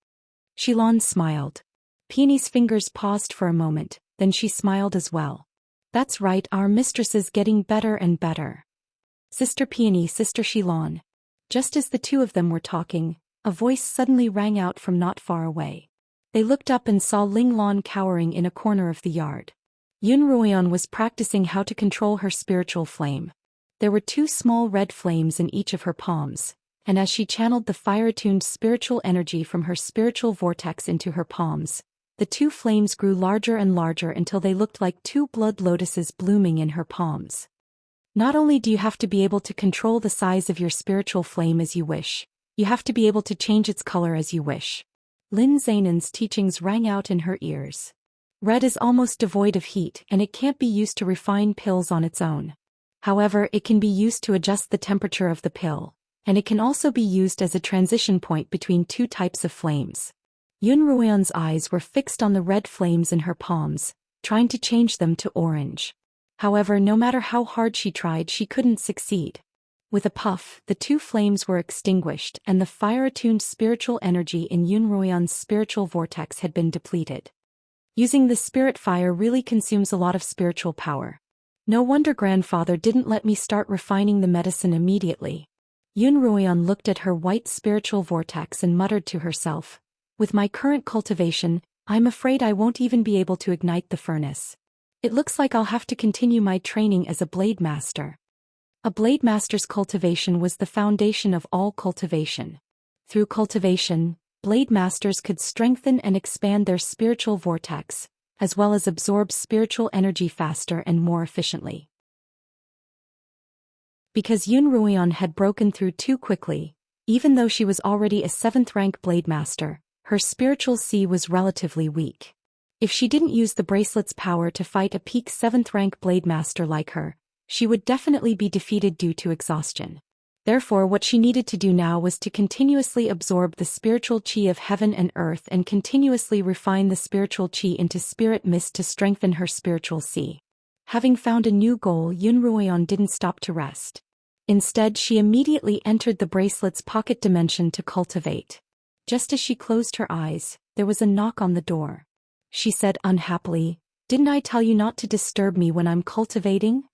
Xilan smiled. Peony's fingers paused for a moment, then she smiled as well. That's right, our mistress is getting better and better. Sister Peony, Sister Xilan. Just as the two of them were talking, a voice suddenly rang out from not far away. They looked up and saw Ling Lan cowering in a corner of the yard. Yun Ruoyan was practicing how to control her spiritual flame. There were two small red flames in each of her palms, and as she channeled the fire-attuned spiritual energy from her spiritual vortex into her palms, the two flames grew larger and larger until they looked like two blood lotuses blooming in her palms. Not only do you have to be able to control the size of your spiritual flame as you wish, you have to be able to change its color as you wish. Lin Zainan's teachings rang out in her ears. Red is almost devoid of heat and it can't be used to refine pills on its own. However, it can be used to adjust the temperature of the pill, and it can also be used as a transition point between two types of flames. Yun Ruoyan's eyes were fixed on the red flames in her palms, trying to change them to orange. However, no matter how hard she tried, she couldn't succeed. With a puff, the two flames were extinguished and the fire-attuned spiritual energy in Yun Ruoyan's spiritual vortex had been depleted. Using the spirit fire really consumes a lot of spiritual power. No wonder grandfather didn't let me start refining the medicine immediately. Yun Ruoyan looked at her white spiritual vortex and muttered to herself, with my current cultivation, I'm afraid I won't even be able to ignite the furnace. It looks like I'll have to continue my training as a blade master. A blade master's cultivation was the foundation of all cultivation. Through cultivation, blade masters could strengthen and expand their spiritual vortex, as well as absorb spiritual energy faster and more efficiently. Because Yun Ruoyan had broken through too quickly, even though she was already a 7th-rank blade master, her spiritual C was relatively weak. If she didn't use the bracelet's power to fight a peak 7th-rank blade master like her, she would definitely be defeated due to exhaustion. Therefore, what she needed to do now was to continuously absorb the spiritual chi of heaven and earth and continuously refine the spiritual chi into spirit mist to strengthen her spiritual C. Having found a new goal, Yun Ruoyan didn't stop to rest. Instead, she immediately entered the bracelet's pocket dimension to cultivate. Just as she closed her eyes, there was a knock on the door. She said unhappily, "Didn't I tell you not to disturb me when I'm cultivating?"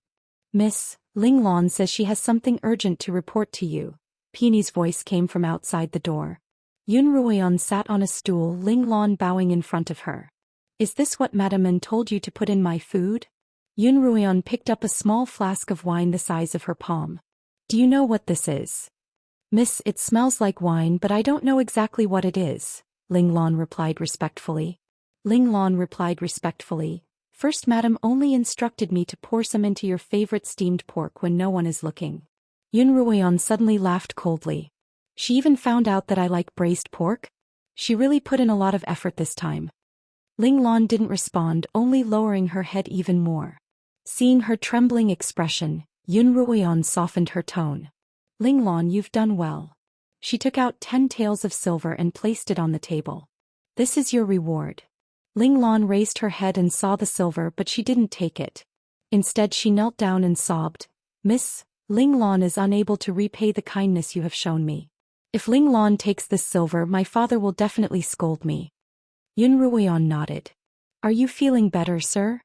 "Miss, Ling Lan says she has something urgent to report to you." Peony's voice came from outside the door. Yun Ruoyan sat on a stool, Ling Lan bowing in front of her. "Is this what Madame told you to put in my food?" Yun Ruian picked up a small flask of wine the size of her palm. Do you know what this is? Miss, it smells like wine, but I don't know exactly what it is, Ling Lan replied respectfully. First, madam only instructed me to pour some into your favorite steamed pork when no one is looking. Yun Ruian suddenly laughed coldly. She even found out that I like braised pork? She really put in a lot of effort this time. Ling Lan didn't respond, only lowering her head even more. Seeing her trembling expression, Yun Ruian softened her tone. Ling Lan, you've done well. She took out 10 taels of silver and placed it on the table. This is your reward. Ling Lan raised her head and saw the silver, but she didn't take it. Instead, she knelt down and sobbed. Miss, Ling Lan is unable to repay the kindness you have shown me. If Ling Lan takes this silver, my father will definitely scold me. Yun Ruian nodded. Are you feeling better, sir?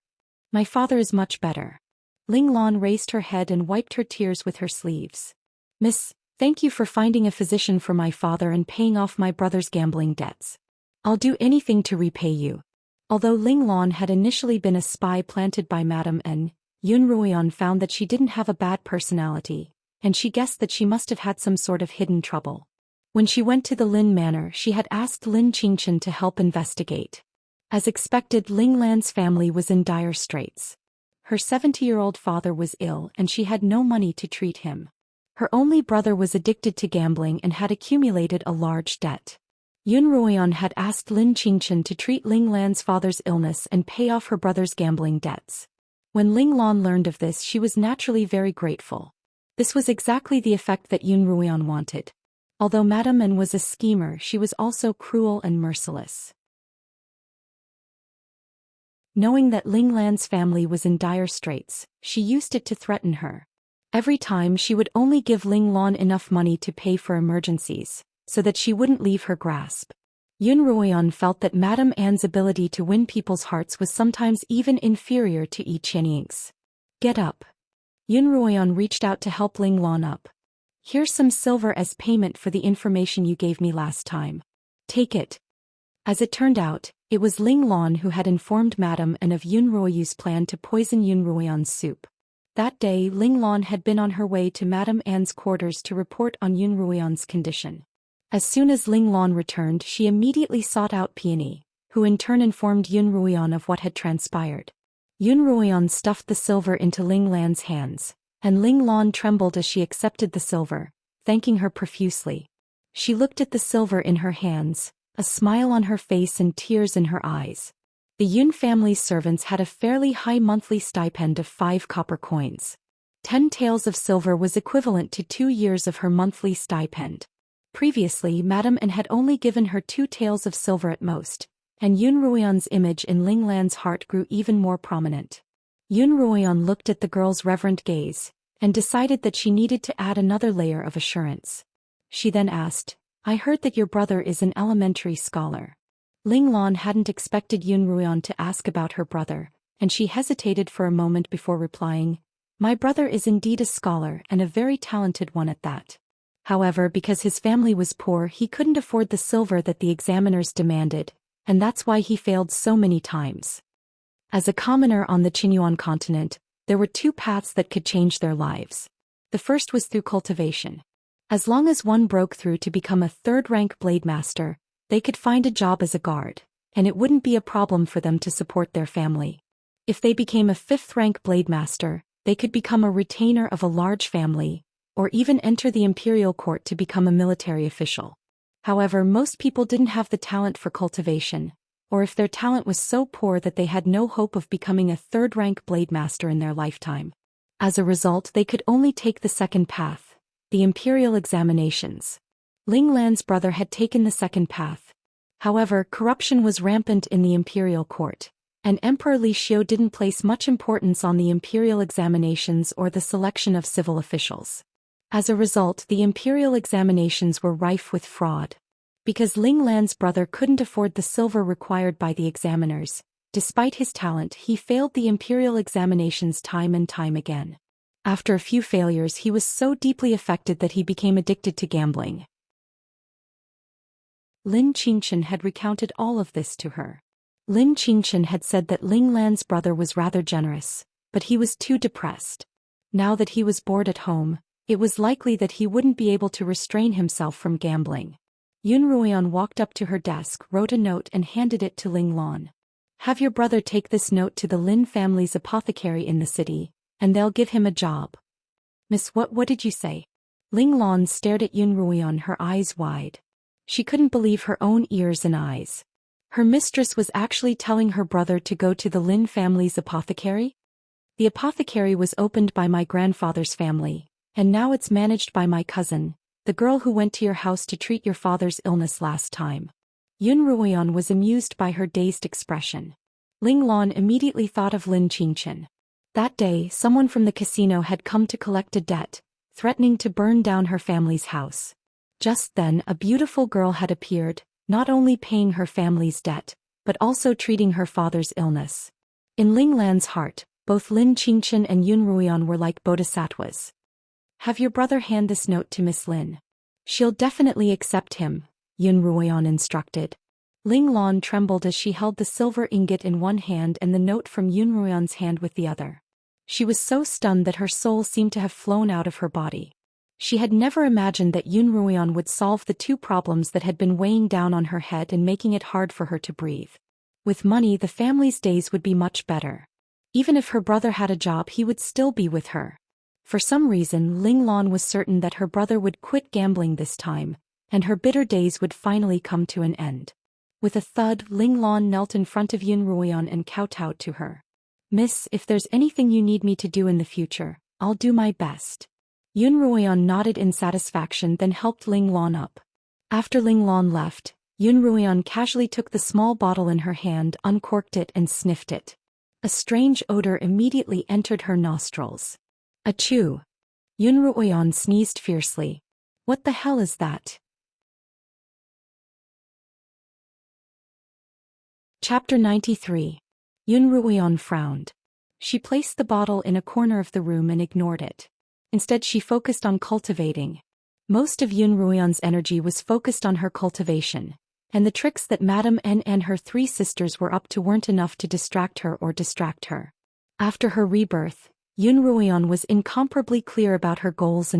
My father is much better. Ling Lan raised her head and wiped her tears with her sleeves. Miss, thank you for finding a physician for my father and paying off my brother's gambling debts. I'll do anything to repay you. Although Ling Lan had initially been a spy planted by Madame N, Yun Ruian found that she didn't have a bad personality, and she guessed that she must have had some sort of hidden trouble. When she went to the Lin Manor, she had asked Lin Qingchen to help investigate. As expected, Ling Lan's family was in dire straits. Her 70-year-old father was ill and she had no money to treat him. Her only brother was addicted to gambling and had accumulated a large debt. Yun Ruian had asked Lin Qingchen to treat Ling Lan's father's illness and pay off her brother's gambling debts. When Ling Lan learned of this, she was naturally very grateful. This was exactly the effect that Yun Ruian wanted. Although Madame N was a schemer, she was also cruel and merciless. Knowing that Ling Lan's family was in dire straits, she used it to threaten her. Every time she would only give Ling Lan enough money to pay for emergencies, so that she wouldn't leave her grasp. Yun Ruian felt that Madame Anne's ability to win people's hearts was sometimes even inferior to Yi Qianying's. Get up. Yun Ruian reached out to help Ling Lan up. Here's some silver as payment for the information you gave me last time. Take it. As it turned out, it was Ling Lan who had informed Madame Anne of Yun Ruoyu's plan to poison Yun Ruian's soup. That day, Ling Lan had been on her way to Madame Anne's quarters to report on Yun Ruian's condition. As soon as Ling Lan returned, she immediately sought out Peony, who in turn informed Yun Ruian of what had transpired. Yun Ruian stuffed the silver into Ling Lan's hands, and Ling Lan trembled as she accepted the silver, thanking her profusely. She looked at the silver in her hands, a smile on her face and tears in her eyes. The Yun family's servants had a fairly high monthly stipend of 5 copper coins. 10 taels of silver was equivalent to 2 years of her monthly stipend. Previously, Madame Anne had only given her 2 taels of silver at most, and Yun Ruian's image in Ling Lan's heart grew even more prominent. Yun Ruian looked at the girl's reverent gaze, and decided that she needed to add another layer of assurance. She then asked, I heard that your brother is an elementary scholar. Ling Lan hadn't expected Yun Ruian to ask about her brother, and she hesitated for a moment before replying, My brother is indeed a scholar and a very talented one at that. However, because his family was poor, he couldn't afford the silver that the examiners demanded, and that's why he failed so many times. As a commoner on the Qinyuan continent, there were 2 paths that could change their lives. The first was through cultivation. As long as one broke through to become a 3rd-rank blade master, they could find a job as a guard, and it wouldn't be a problem for them to support their family. If they became a 5th-rank blade master, they could become a retainer of a large family, or even enter the imperial court to become a military official. However, most people didn't have the talent for cultivation, or if their talent was so poor that they had no hope of becoming a 3rd-rank blade master in their lifetime. As a result, they could only take the second path, the imperial examinations. Ling Lan's brother had taken the second path. However, corruption was rampant in the imperial court, and Emperor Li Xiu didn't place much importance on the imperial examinations or the selection of civil officials. As a result, the imperial examinations were rife with fraud. Because Ling Lan's brother couldn't afford the silver required by the examiners, despite his talent, he failed the imperial examinations time and time again. After a few failures, he was so deeply affected that he became addicted to gambling. Lin Qingchen had recounted all of this to her. Lin Qingchen had said that Ling Lan's brother was rather generous, but he was too depressed. Now that he was bored at home, it was likely that he wouldn't be able to restrain himself from gambling. Yun Ruoyan walked up to her desk, wrote a note and handed it to Ling Lan. Have your brother take this note to the Lin family's apothecary in the city, and they'll give him a job. Miss, what did you say? Ling Lan stared at Yun Ruoyan, her eyes wide. She couldn't believe her own ears and eyes. Her mistress was actually telling her brother to go to the Lin family's apothecary? The apothecary was opened by my grandfather's family, and now it's managed by my cousin, the girl who went to your house to treat your father's illness last time. Yun Ruoyan was amused by her dazed expression. Ling Lan immediately thought of Lin Qingshan. That day, someone from the casino had come to collect a debt, threatening to burn down her family's house. Just then, a beautiful girl had appeared, not only paying her family's debt, but also treating her father's illness. In Ling Lan's heart, both Lin Qingshan and Yun Ruoyan were like bodhisattvas. Have your brother hand this note to Miss Lin. She'll definitely accept him, Yun Ruoyan instructed. Ling Lan trembled as she held the silver ingot in one hand and the note from Yun Ruoyan's hand with the other. She was so stunned that her soul seemed to have flown out of her body. She had never imagined that Yun Ruoyan would solve the two problems that had been weighing down on her head and making it hard for her to breathe. With money, the family's days would be much better. Even if her brother had a job, he would still be with her. For some reason, Ling Lan was certain that her brother would quit gambling this time, and her bitter days would finally come to an end. With a thud, Ling Lan knelt in front of Yun Ruoyan and kowtowed to her. Miss, if there's anything you need me to do in the future, I'll do my best. Yun Ruoyan nodded in satisfaction, then helped Ling Lan up. After Ling Lan left, Yun Ruoyan casually took the small bottle in her hand, uncorked it and sniffed it. A strange odor immediately entered her nostrils. Achoo! Yun Ruoyan sneezed fiercely. What the hell is that? Chapter 93. Yun Ruoyan frowned. She placed the bottle in a corner of the room and ignored it. Instead, she focused on cultivating. Most of Yun Ruoyan's energy was focused on her cultivation, and the tricks that Madame N and her three sisters were up to weren't enough to distract her. After her rebirth, Yun Ruoyan was incomparably clear about her goals.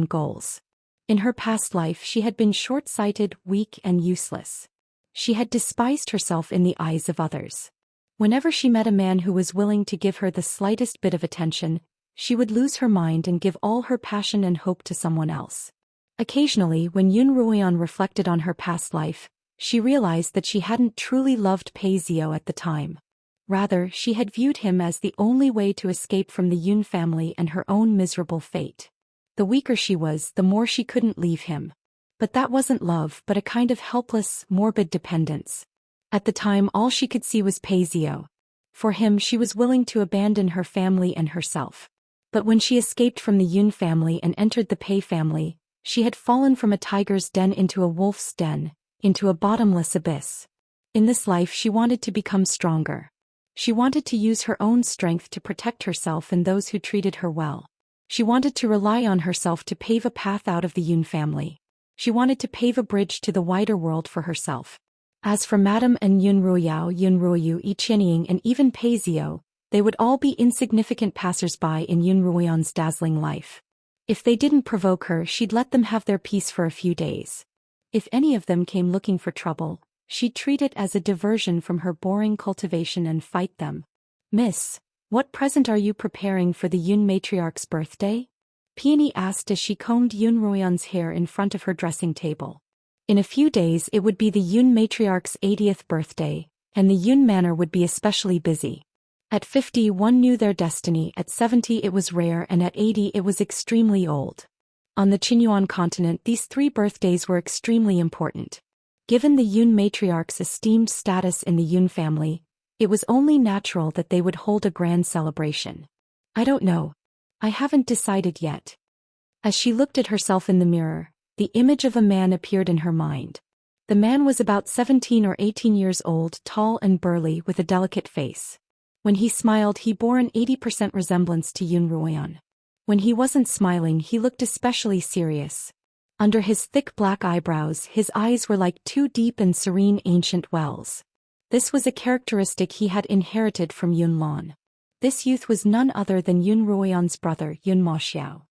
In her past life, she had been short-sighted, weak, and useless. She had despised herself in the eyes of others. Whenever she met a man who was willing to give her the slightest bit of attention, she would lose her mind and give all her passion and hope to someone else. Occasionally, when Yun Ruoyan reflected on her past life, she realized that she hadn't truly loved Pei Zio at the time. Rather, she had viewed him as the only way to escape from the Yun family and her own miserable fate. The weaker she was, the more she couldn't leave him. But that wasn't love, but a kind of helpless, morbid dependence. At the time, all she could see was Pei Zio. For him, she was willing to abandon her family and herself. But when she escaped from the Yun family and entered the Pei family, she had fallen from a tiger's den into a wolf's den, into a bottomless abyss. In this life, she wanted to become stronger. She wanted to use her own strength to protect herself and those who treated her well. She wanted to rely on herself to pave a path out of the Yun family. She wanted to pave a bridge to the wider world for herself. As for Madame and Yun Ruoyao, Yun Ruoyu, Qianying, and even Pei Zio, they would all be insignificant passers-by in Yun Ruoyan's dazzling life. If they didn't provoke her, she'd let them have their peace for a few days. If any of them came looking for trouble, she'd treat it as a diversion from her boring cultivation and fight them. Miss, what present are you preparing for the Yun matriarch's birthday? Peony asked as she combed Yun Ruoyan's hair in front of her dressing table. In a few days it would be the Yun matriarch's 80th birthday, and the Yun manor would be especially busy. At 50 one knew their destiny, at 70 it was rare, and at 80 it was extremely old. On the Qinyuan continent, these 3 birthdays were extremely important. Given the Yun matriarch's esteemed status in the Yun family, it was only natural that they would hold a grand celebration. I don't know. I haven't decided yet. As she looked at herself in the mirror, the image of a man appeared in her mind. The man was about 17 or 18 years old, tall and burly with a delicate face. When he smiled, he bore an 80% resemblance to Yun Ruoyan. When he wasn't smiling, he looked especially serious. Under his thick black eyebrows, his eyes were like 2 deep and serene ancient wells. This was a characteristic he had inherited from Yun Lan. This youth was none other than Yun Ruoyan's brother Yun Maxiao.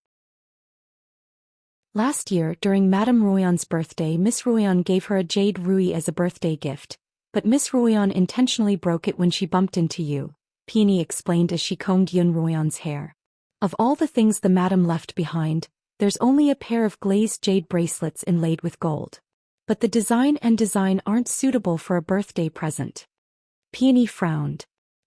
Last year, during Madame Ruoyan's birthday, Miss Ruoyan gave her a jade ruby as a birthday gift, but Miss Ruoyan intentionally broke it when she bumped into you, Peony explained as she combed Yun Ruoyan's hair. Of all the things the madam left behind, there's only a pair of glazed jade bracelets inlaid with gold. But the design aren't suitable for a birthday present. Peony frowned.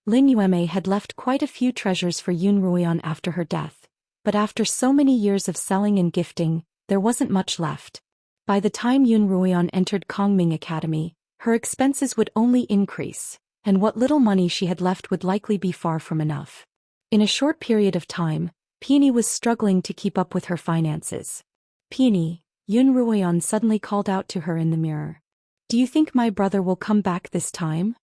Lin Yueme had left quite a few treasures for Yun Ruoyan after her death, but after so many years of selling and gifting, there wasn't much left. By the time Yun Ruoyan entered Kongming Academy, her expenses would only increase, and what little money she had left would likely be far from enough. In a short period of time, Peony was struggling to keep up with her finances. Peony, Yun Ruoyan suddenly called out to her in the mirror. Do you think my brother will come back this time?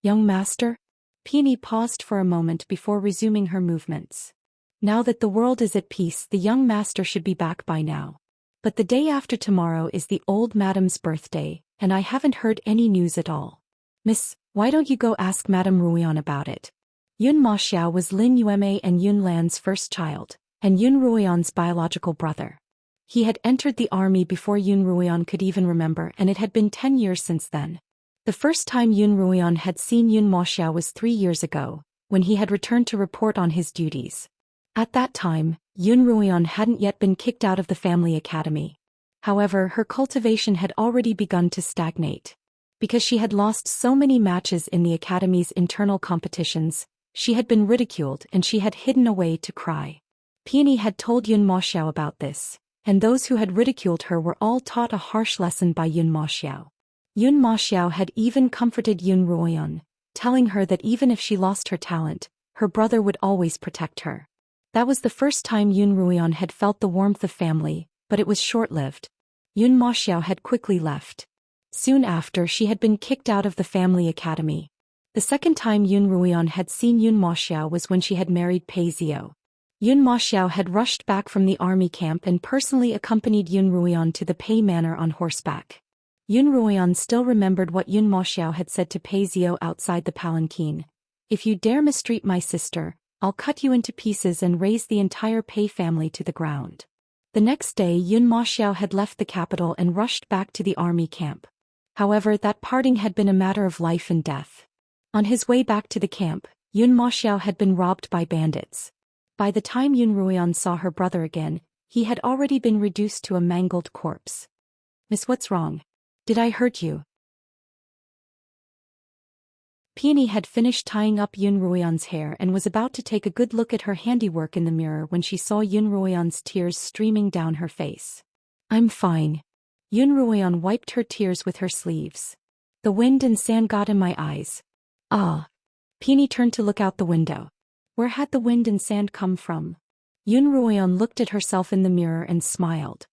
Young master? Peony paused for a moment before resuming her movements. Now that the world is at peace, the young master should be back by now. But the day after tomorrow is the old madam's birthday, and I haven't heard any news at all. Miss, why don't you go ask Madame Ruoyan about it? Yun Maxiao was Lin Yueme and Yun Lan's first child, and Yun Ruoyan's biological brother. He had entered the army before Yun Ruoyan could even remember, and it had been 10 years since then. The first time Yun Ruoyan had seen Yun Maxiao was 3 years ago, when he had returned to report on his duties. At that time, Yun Ruoyan hadn't yet been kicked out of the family academy. However, her cultivation had already begun to stagnate. Because she had lost so many matches in the academy's internal competitions, she had been ridiculed and she had hidden away to cry. Peony had told Yun Maxiao about this, and those who had ridiculed her were all taught a harsh lesson by Yun Maxiao. Yun Maxiao had even comforted Yun Ruoyan, telling her that even if she lost her talent, her brother would always protect her. That was the first time Yun Ruoyan had felt the warmth of family, but it was short-lived. Yun Maxiao had quickly left. Soon after, she had been kicked out of the family academy. The second time Yun Ruoyan had seen Yun Maxiao was when she had married Pei Zio. Yun Maxiao had rushed back from the army camp and personally accompanied Yun Ruoyan to the Pei Manor on horseback. Yun Ruoyan still remembered what Yun Maxiao had said to Pei Zio outside the palanquin. If you dare mistreat my sister, I'll cut you into pieces and raze the entire Pei family to the ground. The next day Yun Maxiao had left the capital and rushed back to the army camp. However, that parting had been a matter of life and death. On his way back to the camp, Yun Maxiao had been robbed by bandits. By the time Yun Ruoyan saw her brother again, he had already been reduced to a mangled corpse. Miss, what's wrong? Did I hurt you? Peony had finished tying up Yun Ruoyan's hair and was about to take a good look at her handiwork in the mirror when she saw Yun Ruoyan's tears streaming down her face. I'm fine. Yun Ruoyan wiped her tears with her sleeves. The wind and sand got in my eyes. Ah. Peony turned to look out the window. Where had the wind and sand come from? Yun Ruoyan looked at herself in the mirror and smiled.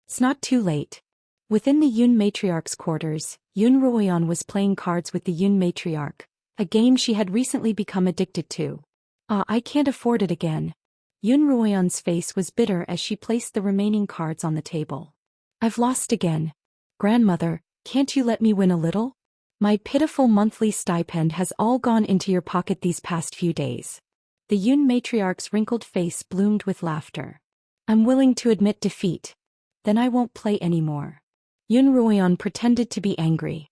It's not too late. Within the Yun matriarch's quarters, Yun Ruoyan was playing cards with the Yun matriarch, a game she had recently become addicted to. I can't afford it again. Yun Ruoyan's face was bitter as she placed the remaining cards on the table. I've lost again. Grandmother, can't you let me win a little? My pitiful monthly stipend has all gone into your pocket these past few days. The Yun matriarch's wrinkled face bloomed with laughter. I'm willing to admit defeat. Then I won't play anymore. Yun Ruoyan pretended to be angry.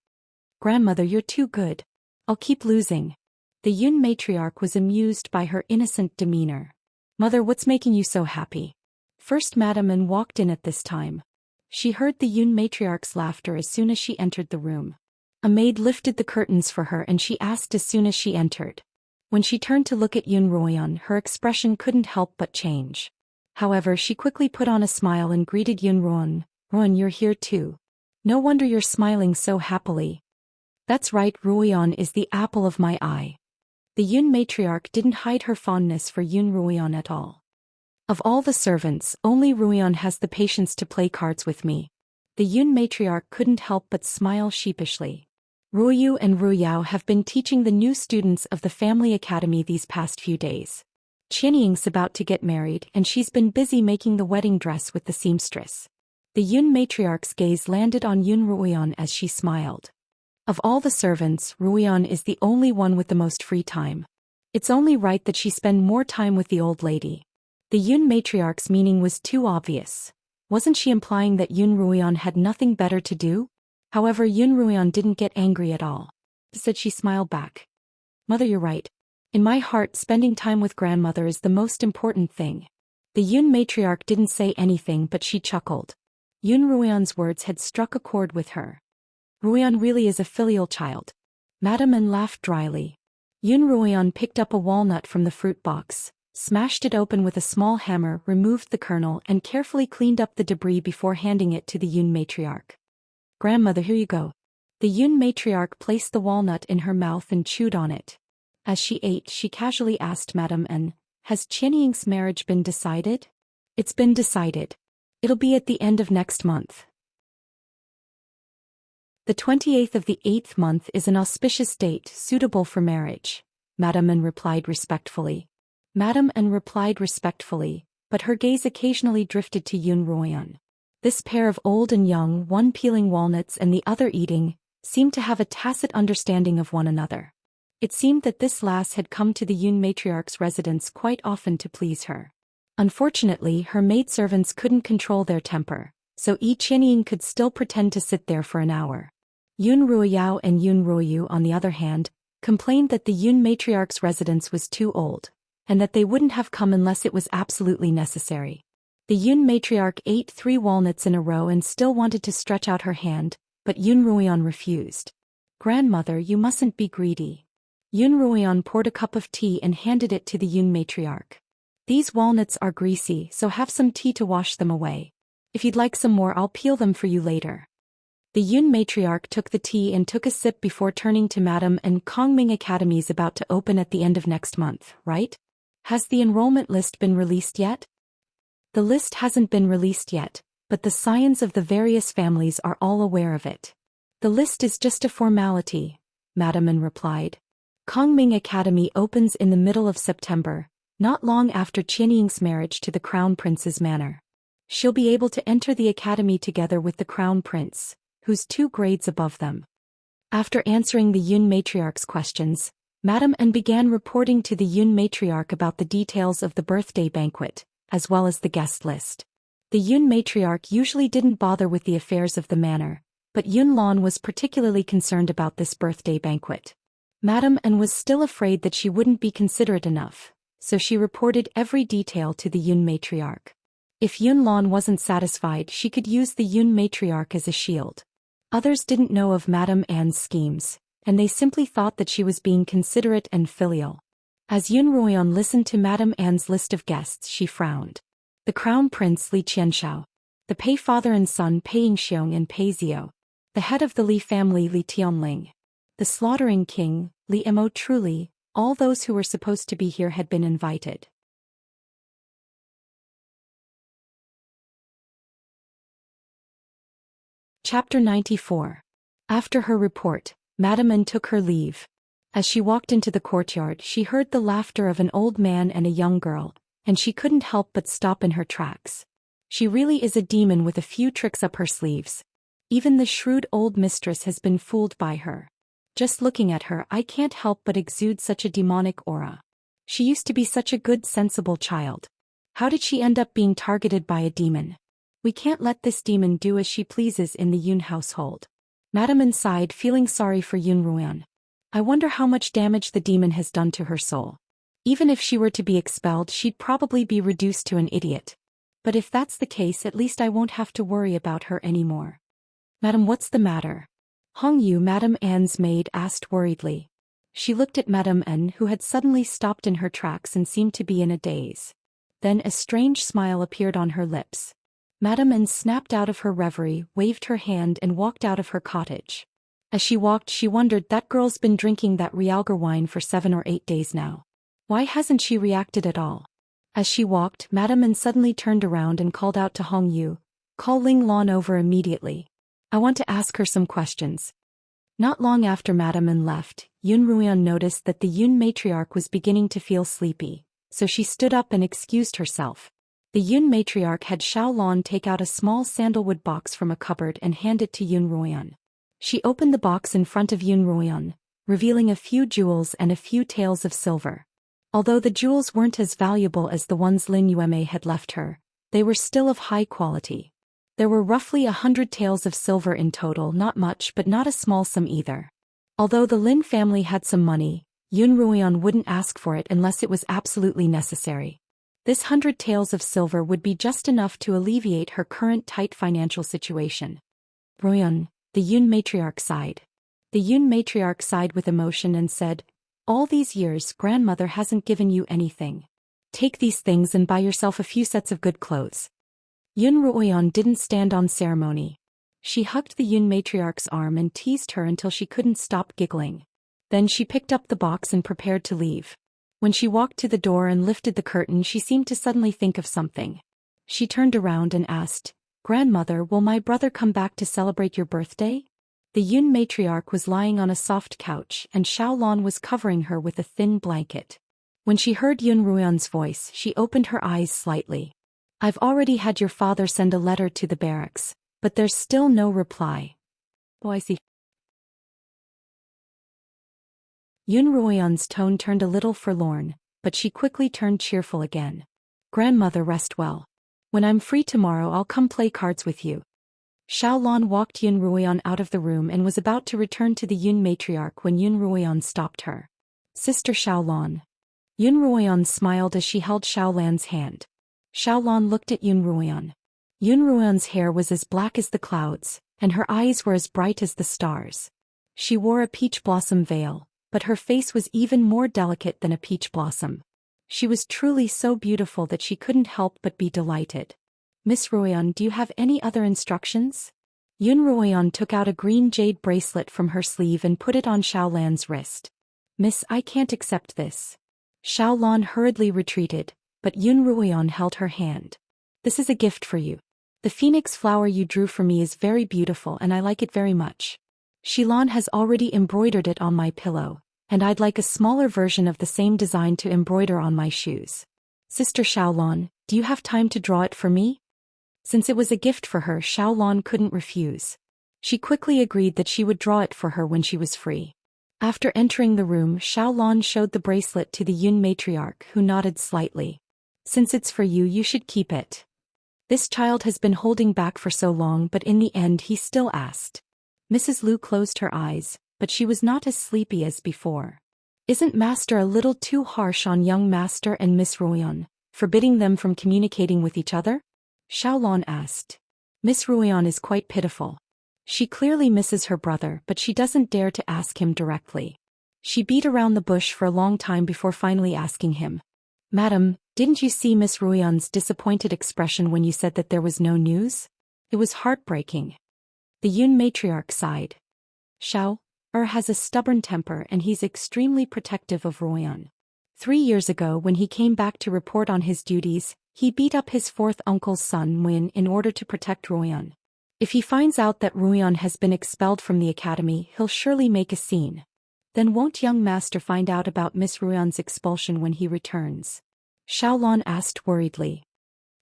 Grandmother, you're too good. I'll keep losing. The Yun matriarch was amused by her innocent demeanor. Mother, what's making you so happy? First Madame An walked in at this time. She heard the Yun matriarch's laughter as soon as she entered the room. A maid lifted the curtains for her and she asked as soon as she entered. When she turned to look at Yun Ruoyan, her expression couldn't help but change. However, she quickly put on a smile and greeted Yun Ruoyan. Ruoyan, you're here too. No wonder you're smiling so happily. That's right, Ruoyan is the apple of my eye. The Yun matriarch didn't hide her fondness for Yun Ruoyan at all. Of all the servants, only Ruoyan has the patience to play cards with me. The Yun matriarch couldn't help but smile sheepishly. Ruoyu and Ruyao have been teaching the new students of the family academy these past few days. Qianying's about to get married and she's been busy making the wedding dress with the seamstress. The Yun matriarch's gaze landed on Yun Ruoyan as she smiled. Of all the servants, Ruoyan is the only one with the most free time. It's only right that she spend more time with the old lady. The Yun matriarch's meaning was too obvious. Wasn't she implying that Yun Ruoyan had nothing better to do? However, Yun Ruoyan didn't get angry at all. Instead, she smiled back. Mother, you're right. In my heart, spending time with grandmother is the most important thing. The Yun matriarch didn't say anything, but she chuckled. Yun Ruoyan's words had struck a chord with her. Ruoyan really is a filial child. Madame N laughed dryly. Yun Ruoyan picked up a walnut from the fruit box, smashed it open with a small hammer, removed the kernel, and carefully cleaned up the debris before handing it to the Yun matriarch. Grandmother, here you go. The Yun matriarch placed the walnut in her mouth and chewed on it. As she ate, she casually asked Madame N, has Qianying's marriage been decided? It's been decided. It'll be at the end of next month. The 28th of the 8th month is an auspicious date suitable for marriage, Madame N replied respectfully. Madame N replied respectfully, but her gaze occasionally drifted to Yun Ruoyan. This pair of old and young, one peeling walnuts and the other eating, seemed to have a tacit understanding of one another. It seemed that this lass had come to the Yun matriarch's residence quite often to please her. Unfortunately, her maidservants couldn't control their temper, so Yi Qianying could still pretend to sit there for an hour. Yun Ruoyao and Yun Ruoyu, on the other hand, complained that the Yun matriarch's residence was too old, and that they wouldn't have come unless it was absolutely necessary. The Yun matriarch ate 3 walnuts in a row and still wanted to stretch out her hand, but Yun Ruoyan refused. Grandmother, you mustn't be greedy. Yun Ruoyan poured a cup of tea and handed it to the Yun matriarch. These walnuts are greasy, so have some tea to wash them away. If you'd like some more, I'll peel them for you later. The Yun matriarch took the tea and took a sip before turning to Madame and Kongming Academy's about to open at the end of next month, right? Has the enrollment list been released yet? The list hasn't been released yet, but the scions of the various families are all aware of it. The list is just a formality, Madame N replied. Kongming Academy opens in the middle of September, not long after Qianying's marriage to the Crown Prince's manor. She'll be able to enter the academy together with the Crown Prince, who's 2 grades above them. After answering the Yun matriarch's questions, Madame N began reporting to the Yun matriarch about the details of the birthday banquet, as well as the guest list. The Yun matriarch usually didn't bother with the affairs of the manor, but Yun Lan was particularly concerned about this birthday banquet. Madame N was still afraid that she wouldn't be considerate enough, so she reported every detail to the Yun matriarch. If Yun Lan wasn't satisfied, she could use the Yun matriarch as a shield. Others didn't know of Madame Anne's schemes, and they simply thought that she was being considerate and filial. As Yun Ruoyan listened to Madame Anne's list of guests, she frowned. The Crown Prince Li Qianxiao, the Pei father and son Pei Yingxiong and Pei Zio, the head of the Li family Li Tianling, the slaughtering king, Li Mo. Truly, all those who were supposed to be here had been invited. Chapter 94. After her report, Madame N took her leave. As she walked into the courtyard, she heard the laughter of an old man and a young girl, and she couldn't help but stop in her tracks. She really is a demon with a few tricks up her sleeves. Even the shrewd old mistress has been fooled by her. Just looking at her, I can't help but exude such a demonic aura. She used to be such a good, sensible child. How did she end up being targeted by a demon? We can't let this demon do as she pleases in the Yun household. Madame N sighed, feeling sorry for Yun Ruoyan. I wonder how much damage the demon has done to her soul. Even if she were to be expelled, she'd probably be reduced to an idiot. But if that's the case, at least I won't have to worry about her anymore. Madam, what's the matter? Hong Yu, Madame Anne's maid, asked worriedly. She looked at Madame N, who had suddenly stopped in her tracks and seemed to be in a daze. Then a strange smile appeared on her lips. Madame N snapped out of her reverie, waved her hand and walked out of her cottage. As she walked, she wondered, that girl's been drinking that Realgar wine for 7 or 8 days now. Why hasn't she reacted at all? As she walked, Madame N suddenly turned around and called out to Hong Yu, "Call Ling Lan over immediately. I want to ask her some questions." Not long after Madame N left, Yun Ruoyan noticed that the Yun matriarch was beginning to feel sleepy, so she stood up and excused herself. The Yun matriarch had Xiao Lan take out a small sandalwood box from a cupboard and hand it to Yun Ruoyan. She opened the box in front of Yun Ruoyan, revealing a few jewels and a few taels of silver. Although the jewels weren't as valuable as the ones Lin Yueme had left her, they were still of high quality. There were roughly 100 taels of silver in total, not much but not a small sum either. Although the Lin family had some money, Yun Ruoyan wouldn't ask for it unless it was absolutely necessary. This 100 taels of silver would be just enough to alleviate her current tight financial situation. Ruoyan, the Yun matriarch sighed. The Yun matriarch sighed with emotion and said, "All these years grandmother hasn't given you anything. Take these things and buy yourself a few sets of good clothes." Yun Ruoyan didn't stand on ceremony. She hugged the Yun matriarch's arm and teased her until she couldn't stop giggling. Then she picked up the box and prepared to leave. When she walked to the door and lifted the curtain, she seemed to suddenly think of something. She turned around and asked, "Grandmother, will my brother come back to celebrate your birthday?" The Yun matriarch was lying on a soft couch and Xiaolon was covering her with a thin blanket. When she heard Yun Ruoyan's voice, she opened her eyes slightly. "I've already had your father send a letter to the barracks, but there's still no reply." "Oh, I see." Yun Ruoyan's tone turned a little forlorn, but she quickly turned cheerful again. "Grandmother, rest well. When I'm free tomorrow I'll come play cards with you." Xiaolon walked Yun Ruoyan out of the room and was about to return to the Yun matriarch when Yun Ruoyan stopped her. "Sister Xiaolon." Yun Ruoyan smiled as she held Xiaolan's hand. Xiaolon looked at Yun Ruoyan. Yun Ruoyan's hair was as black as the clouds, and her eyes were as bright as the stars. She wore a peach blossom veil, but her face was even more delicate than a peach blossom. She was truly so beautiful that she couldn't help but be delighted. "Miss Ruoyan, do you have any other instructions?" Yun Ruoyan took out a green jade bracelet from her sleeve and put it on Xiaolan's wrist. "Miss, I can't accept this." Xiaolon hurriedly retreated, but Yun Ruoyan held her hand. "This is a gift for you. The phoenix flower you drew for me is very beautiful and I like it very much. Xilan has already embroidered it on my pillow, and I'd like a smaller version of the same design to embroider on my shoes. Sister Xiaolon, do you have time to draw it for me?" Since it was a gift for her, Xiaolon couldn't refuse. She quickly agreed that she would draw it for her when she was free. After entering the room, Xiaolon showed the bracelet to the Yun matriarch, who nodded slightly. "Since it's for you, you should keep it. This child has been holding back for so long, but in the end he still asked." Mrs. Liu closed her eyes, but she was not as sleepy as before. "Isn't Master a little too harsh on young Master and Miss Ruoyan, forbidding them from communicating with each other?" Xiaolon asked. "Miss Ruoyan is quite pitiful. She clearly misses her brother, but she doesn't dare to ask him directly. She beat around the bush for a long time before finally asking him. Madam, didn't you see Miss Ruoyan's disappointed expression when you said that there was no news? It was heartbreaking." The Yun matriarch sighed. "Xiao has a stubborn temper and he's extremely protective of Ruoyan. 3 years ago when he came back to report on his duties, he beat up his fourth uncle's son Nguyen in order to protect Ruoyan. If he finds out that Ruoyan has been expelled from the academy, he'll surely make a scene. Then won't young master find out about Miss Ruoyan's expulsion when he returns?" Xiaolon asked worriedly.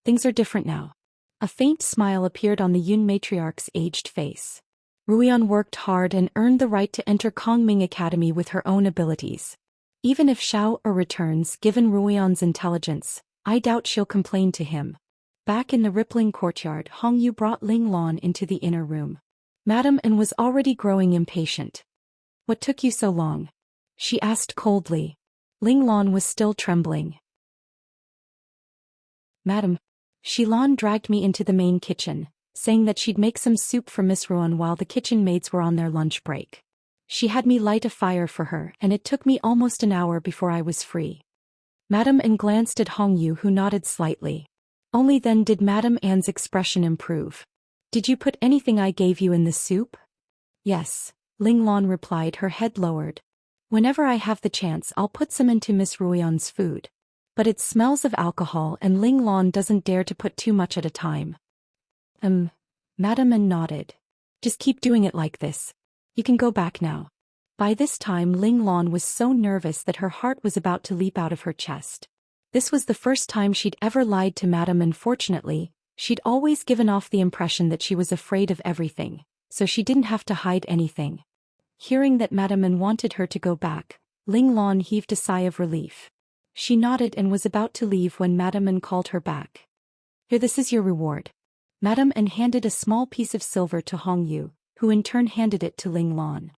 "Things are different now." A faint smile appeared on the Yun matriarch's aged face. Ruoyan worked hard and earned the right to enter Kongming Academy with her own abilities. Even if Xiao returns, given Ruoyan's intelligence, I doubt she'll complain to him. Back in the rippling courtyard, Hongyu brought Ling Lan into the inner room. Madam and was already growing impatient. "What took you so long?" she asked coldly. Ling Lan was still trembling. "Madam, Xilan dragged me into the main kitchen, saying that she'd make some soup for Miss Ruoyan while the kitchen maids were on their lunch break. She had me light a fire for her and it took me almost an hour before I was free." Madam Anne glanced at Hongyu, who nodded slightly. Only then did Madame Anne's expression improve. "Did you put anything I gave you in the soup?" "Yes," Ling Lan replied, her head lowered. "Whenever I have the chance I'll put some into Miss Ruoyan's food. But it smells of alcohol and Ling Lan doesn't dare to put too much at a time." Madame Anne nodded. "Just keep doing it like this. You can go back now." By this time Ling Lan was so nervous that her heart was about to leap out of her chest. This was the first time she'd ever lied to Madame, and fortunately, she'd always given off the impression that she was afraid of everything, so she didn't have to hide anything. Hearing that Madame Anne wanted her to go back, Ling Lan heaved a sigh of relief. She nodded and was about to leave when Madame An called her back. Here, this is your reward. Madame An handed a small piece of silver to Hong Yu, who in turn handed it to Ling Lan.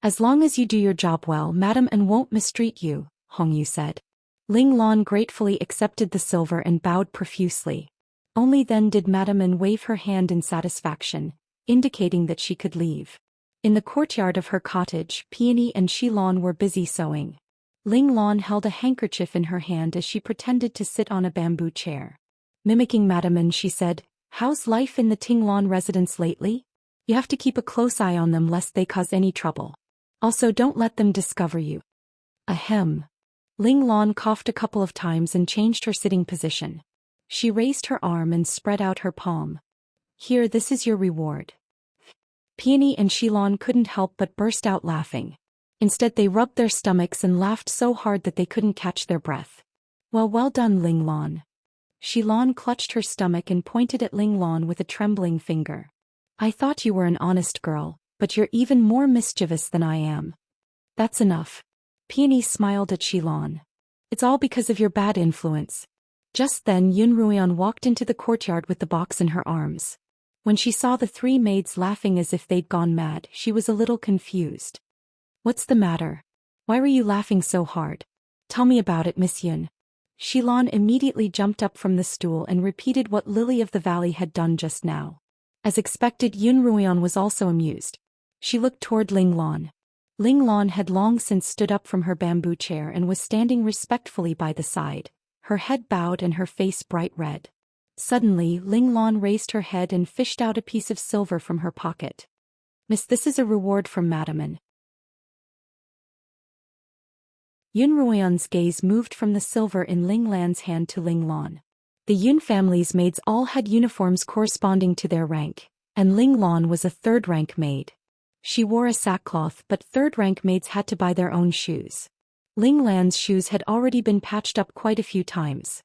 As long as you do your job well, Madame An won't mistreat you, Hong Yu said. Ling Lan gratefully accepted the silver and bowed profusely. Only then did Madame An wave her hand in satisfaction, indicating that she could leave. In the courtyard of her cottage, Peony and Xilan were busy sewing. Ling Lan held a handkerchief in her hand as she pretended to sit on a bamboo chair. Mimicking Madame An, she said, "How's life in the Tinglan residence lately? You have to keep a close eye on them lest they cause any trouble. Also, don't let them discover you." Ahem. Ling Lan coughed a couple of times and changed her sitting position. She raised her arm and spread out her palm. Here, this is your reward. Peony and Xilan couldn't help but burst out laughing. Instead, they rubbed their stomachs and laughed so hard that they couldn't catch their breath. Well done, Ling Lan. Xilan clutched her stomach and pointed at Ling Lan with a trembling finger. I thought you were an honest girl, but you're even more mischievous than I am. That's enough. Peony smiled at Xilan. It's all because of your bad influence. Just then Yun Ruian walked into the courtyard with the box in her arms. When she saw the three maids laughing as if they'd gone mad, she was a little confused. What's the matter? Why were you laughing so hard? Tell me about it, Miss Yun. Xilan immediately jumped up from the stool and repeated what Lily of the Valley had done just now. As expected, Yun Ruian was also amused. She looked toward Ling Lan. Ling Lan had long since stood up from her bamboo chair and was standing respectfully by the side, her head bowed and her face bright red. Suddenly, Ling Lan raised her head and fished out a piece of silver from her pocket. Miss, this is a reward from Madame An. Yun Ruian's gaze moved from the silver in Ling Lan's hand to Ling Lan. The Yun family's maids all had uniforms corresponding to their rank, and Ling Lan was a third-rank maid. She wore a sackcloth, but third-rank maids had to buy their own shoes. Ling Lan's shoes had already been patched up quite a few times.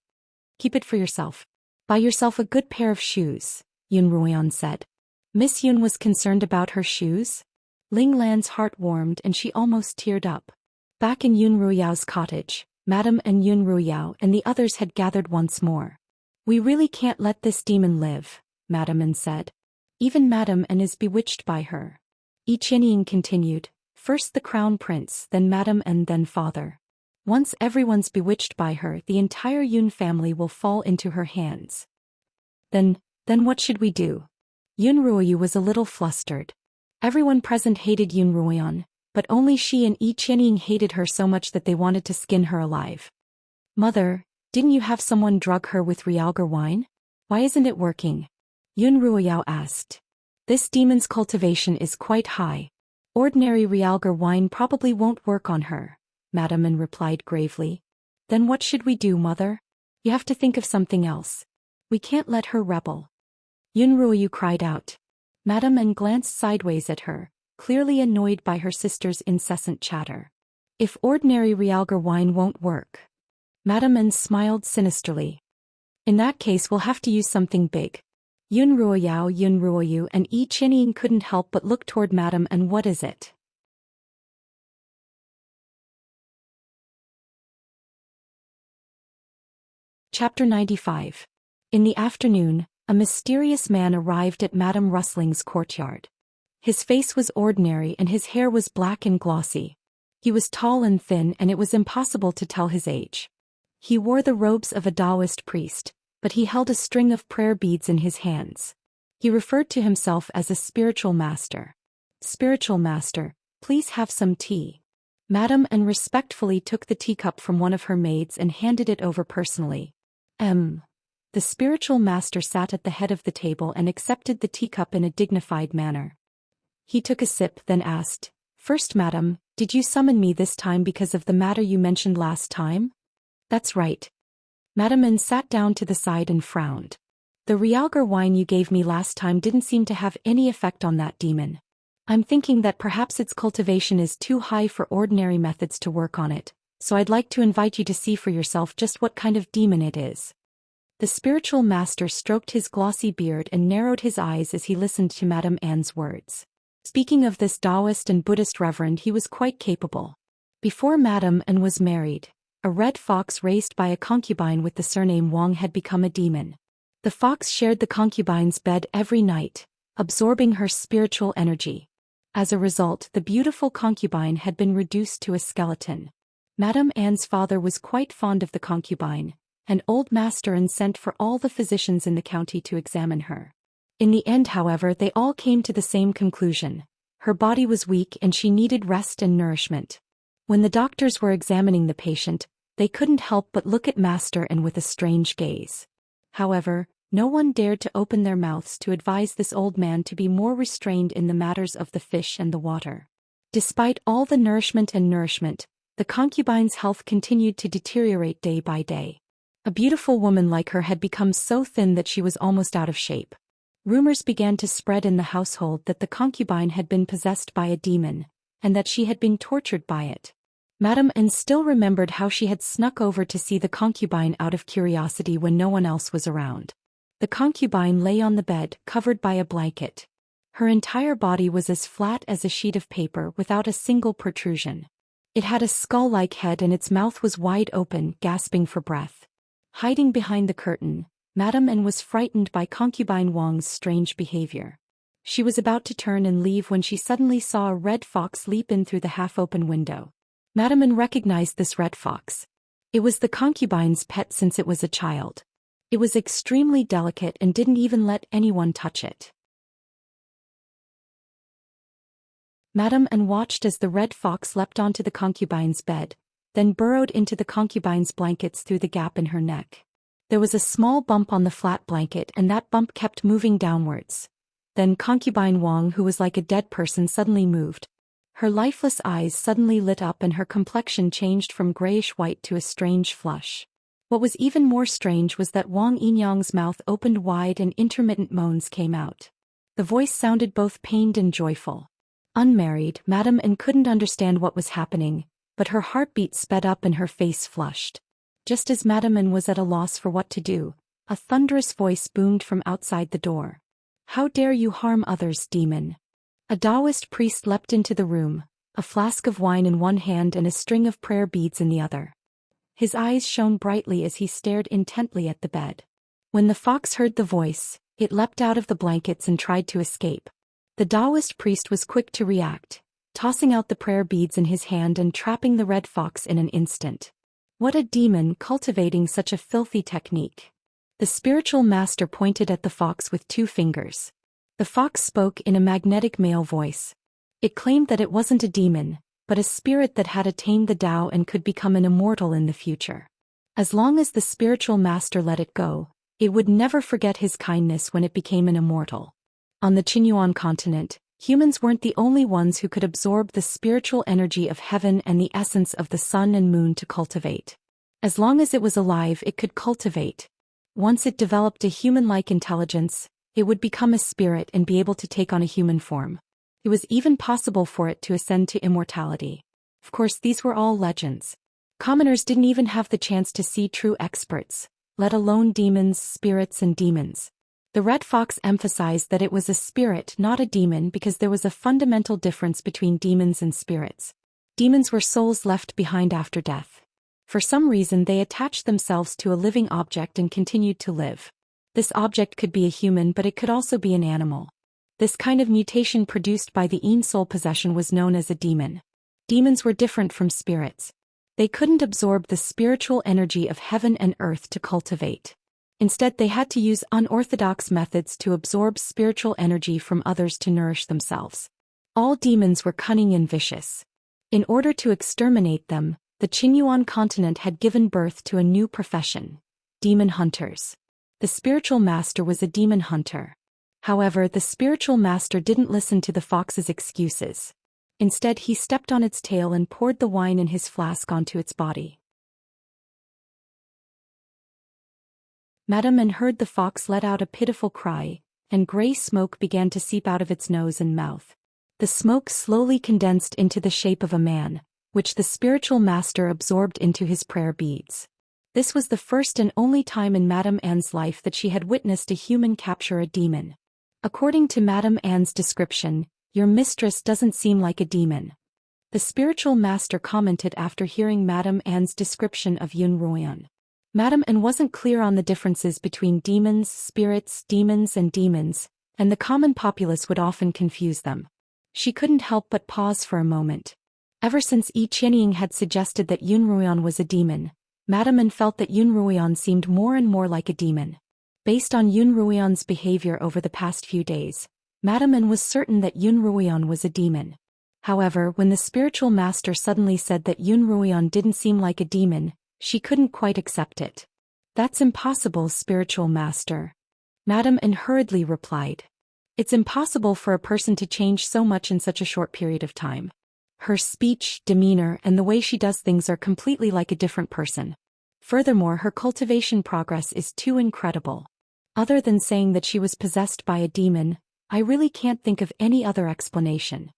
Keep it for yourself. Buy yourself a good pair of shoes, Yun Ruian said. Miss Yun was concerned about her shoes. Ling Lan's heart warmed and she almost teared up. Back in Yun Ruyao's cottage, Madame and Yun Ruyao and the others had gathered once more. We really can't let this demon live, Madame An said. Even Madame An is bewitched by her. Yi Qianying continued, first the crown prince, then Madame An, then father. Once everyone's bewitched by her, the entire Yun family will fall into her hands. Then what should we do? Yun Ruoyu was a little flustered. Everyone present hated Yun Ruoyan, but only she and Yi Qianying hated her so much that they wanted to skin her alive. Mother, didn't you have someone drug her with realgar wine? Why isn't it working? Yun Ruoyao asked. This demon's cultivation is quite high. Ordinary realgar wine probably won't work on her, Madame An replied gravely. Then what should we do, Mother? You have to think of something else. We can't let her rebel. Yun Ruoyu cried out. Madame An glanced sideways at her, clearly annoyed by her sister's incessant chatter. If ordinary realgar wine won't work. Madame An smiled sinisterly. In that case we'll have to use something big. Yun Ruoyao, Yun Ruoyu and Yi Qianying couldn't help but look toward Madame An. What is it? Chapter 95. In the afternoon, a mysterious man arrived at Madame Rustling's courtyard. His face was ordinary and his hair was black and glossy. He was tall and thin and it was impossible to tell his age. He wore the robes of a Taoist priest, but he held a string of prayer beads in his hands. He referred to himself as a spiritual master. Spiritual master, please have some tea. Madame An respectfully took the teacup from one of her maids and handed it over personally. The spiritual master sat at the head of the table and accepted the teacup in a dignified manner. He took a sip, then asked, First, Madam, did you summon me this time because of the matter you mentioned last time? That's right. Madame An sat down to the side and frowned. The realgar wine you gave me last time didn't seem to have any effect on that demon. I'm thinking that perhaps its cultivation is too high for ordinary methods to work on it, so I'd like to invite you to see for yourself just what kind of demon it is. The spiritual master stroked his glossy beard and narrowed his eyes as he listened to Madame Anne's words. Speaking of this Taoist and Buddhist reverend, he was quite capable. Before Madame Anne was married, A red fox raised by a concubine with the surname Wang had become a demon. The fox shared the concubine's bed every night, absorbing her spiritual energy. As a result, the beautiful concubine had been reduced to a skeleton. Madame Anne's father was quite fond of the concubine, and old Master Anne sent for all the physicians in the county to examine her. In the end, however, they all came to the same conclusion. Her body was weak and she needed rest and nourishment. When the doctors were examining the patient, they couldn't help but look at Master Anne with a strange gaze. However, no one dared to open their mouths to advise this old man to be more restrained in the matters of the fish and the water. Despite all the nourishment, the concubine's health continued to deteriorate day by day. A beautiful woman like her had become so thin that she was almost out of shape. Rumors began to spread in the household that the concubine had been possessed by a demon, and that she had been tortured by it. Madame Anne still remembered how she had snuck over to see the concubine out of curiosity when no one else was around. The concubine lay on the bed, covered by a blanket. Her entire body was as flat as a sheet of paper without a single protrusion. It had a skull-like head and its mouth was wide open, gasping for breath. Hiding behind the curtain, Madame Anne was frightened by concubine Wang's strange behavior. She was about to turn and leave when she suddenly saw a red fox leap in through the half-open window. Madame Anne recognized this red fox. It was the concubine's pet since it was a child. It was extremely delicate and didn't even let anyone touch it. Madame Anne watched as the red fox leapt onto the concubine's bed, then burrowed into the concubine's blankets through the gap in her neck. There was a small bump on the flat blanket and that bump kept moving downwards. Then concubine Wang, who was like a dead person, suddenly moved. Her lifeless eyes suddenly lit up and her complexion changed from grayish-white to a strange flush. What was even more strange was that Wang Yinyang's mouth opened wide and intermittent moans came out. The voice sounded both pained and joyful. Unmarried, Madame Anne couldn't understand what was happening, but her heartbeat sped up and her face flushed. Just as Madame Anne was at a loss for what to do, a thunderous voice boomed from outside the door. "How dare you harm others, demon?" A Taoist priest leapt into the room, a flask of wine in one hand and a string of prayer beads in the other. His eyes shone brightly as he stared intently at the bed. When the fox heard the voice, it leapt out of the blankets and tried to escape. The Taoist priest was quick to react, tossing out the prayer beads in his hand and trapping the red fox in an instant. What a demon cultivating such a filthy technique! The spiritual master pointed at the fox with 2 fingers. The fox spoke in a magnetic male voice. It claimed that it wasn't a demon, but a spirit that had attained the Tao and could become an immortal in the future. As long as the spiritual master let it go, it would never forget his kindness when it became an immortal. On the Qinyuan continent, humans weren't the only ones who could absorb the spiritual energy of heaven and the essence of the sun and moon to cultivate. As long as it was alive, it could cultivate. Once it developed a human-like intelligence, it would become a spirit and be able to take on a human form. It was even possible for it to ascend to immortality. Of course, these were all legends. Commoners didn't even have the chance to see true experts, let alone demons, spirits, and demons. The red fox emphasized that it was a spirit, not a demon, because there was a fundamental difference between demons and spirits. Demons were souls left behind after death. For some reason, they attached themselves to a living object and continued to live. This object could be a human, but it could also be an animal. This kind of mutation produced by the Yin soul possession was known as a demon. Demons were different from spirits. They couldn't absorb the spiritual energy of heaven and earth to cultivate. Instead, they had to use unorthodox methods to absorb spiritual energy from others to nourish themselves. All demons were cunning and vicious. In order to exterminate them, the Qinyuan continent had given birth to a new profession: demon hunters. The spiritual master was a demon hunter. However, the spiritual master didn't listen to the fox's excuses. Instead, he stepped on its tail and poured the wine in his flask onto its body. Madame Anne heard the fox let out a pitiful cry, and gray smoke began to seep out of its nose and mouth. The smoke slowly condensed into the shape of a man, which the spiritual master absorbed into his prayer beads. This was the first and only time in Madame Anne's life that she had witnessed a human capture a demon. According to Madame Anne's description, "Your mistress doesn't seem like a demon." the spiritual master commented after hearing Madame Anne's description of Yun Ruoyan. Madame Anne wasn't clear on the differences between demons, spirits, demons, and the common populace would often confuse them. She couldn't help but pause for a moment. Ever since Yi Qianying had suggested that Yun Ruoyan was a demon, Madame Anne felt that Yun Ruoyan seemed more and more like a demon. Based on Yun Ruoyan's behavior over the past few days, Madame Anne was certain that Yun Ruoyan was a demon. However, when the spiritual master suddenly said that Yun Ruoyan didn't seem like a demon, she couldn't quite accept it. "That's impossible, spiritual master," Madame Anne hurriedly replied. "It's impossible for a person to change so much in such a short period of time. Her speech, demeanor, and the way she does things are completely like a different person. Furthermore, her cultivation progress is too incredible. Other than saying that she was possessed by a demon, I really can't think of any other explanation."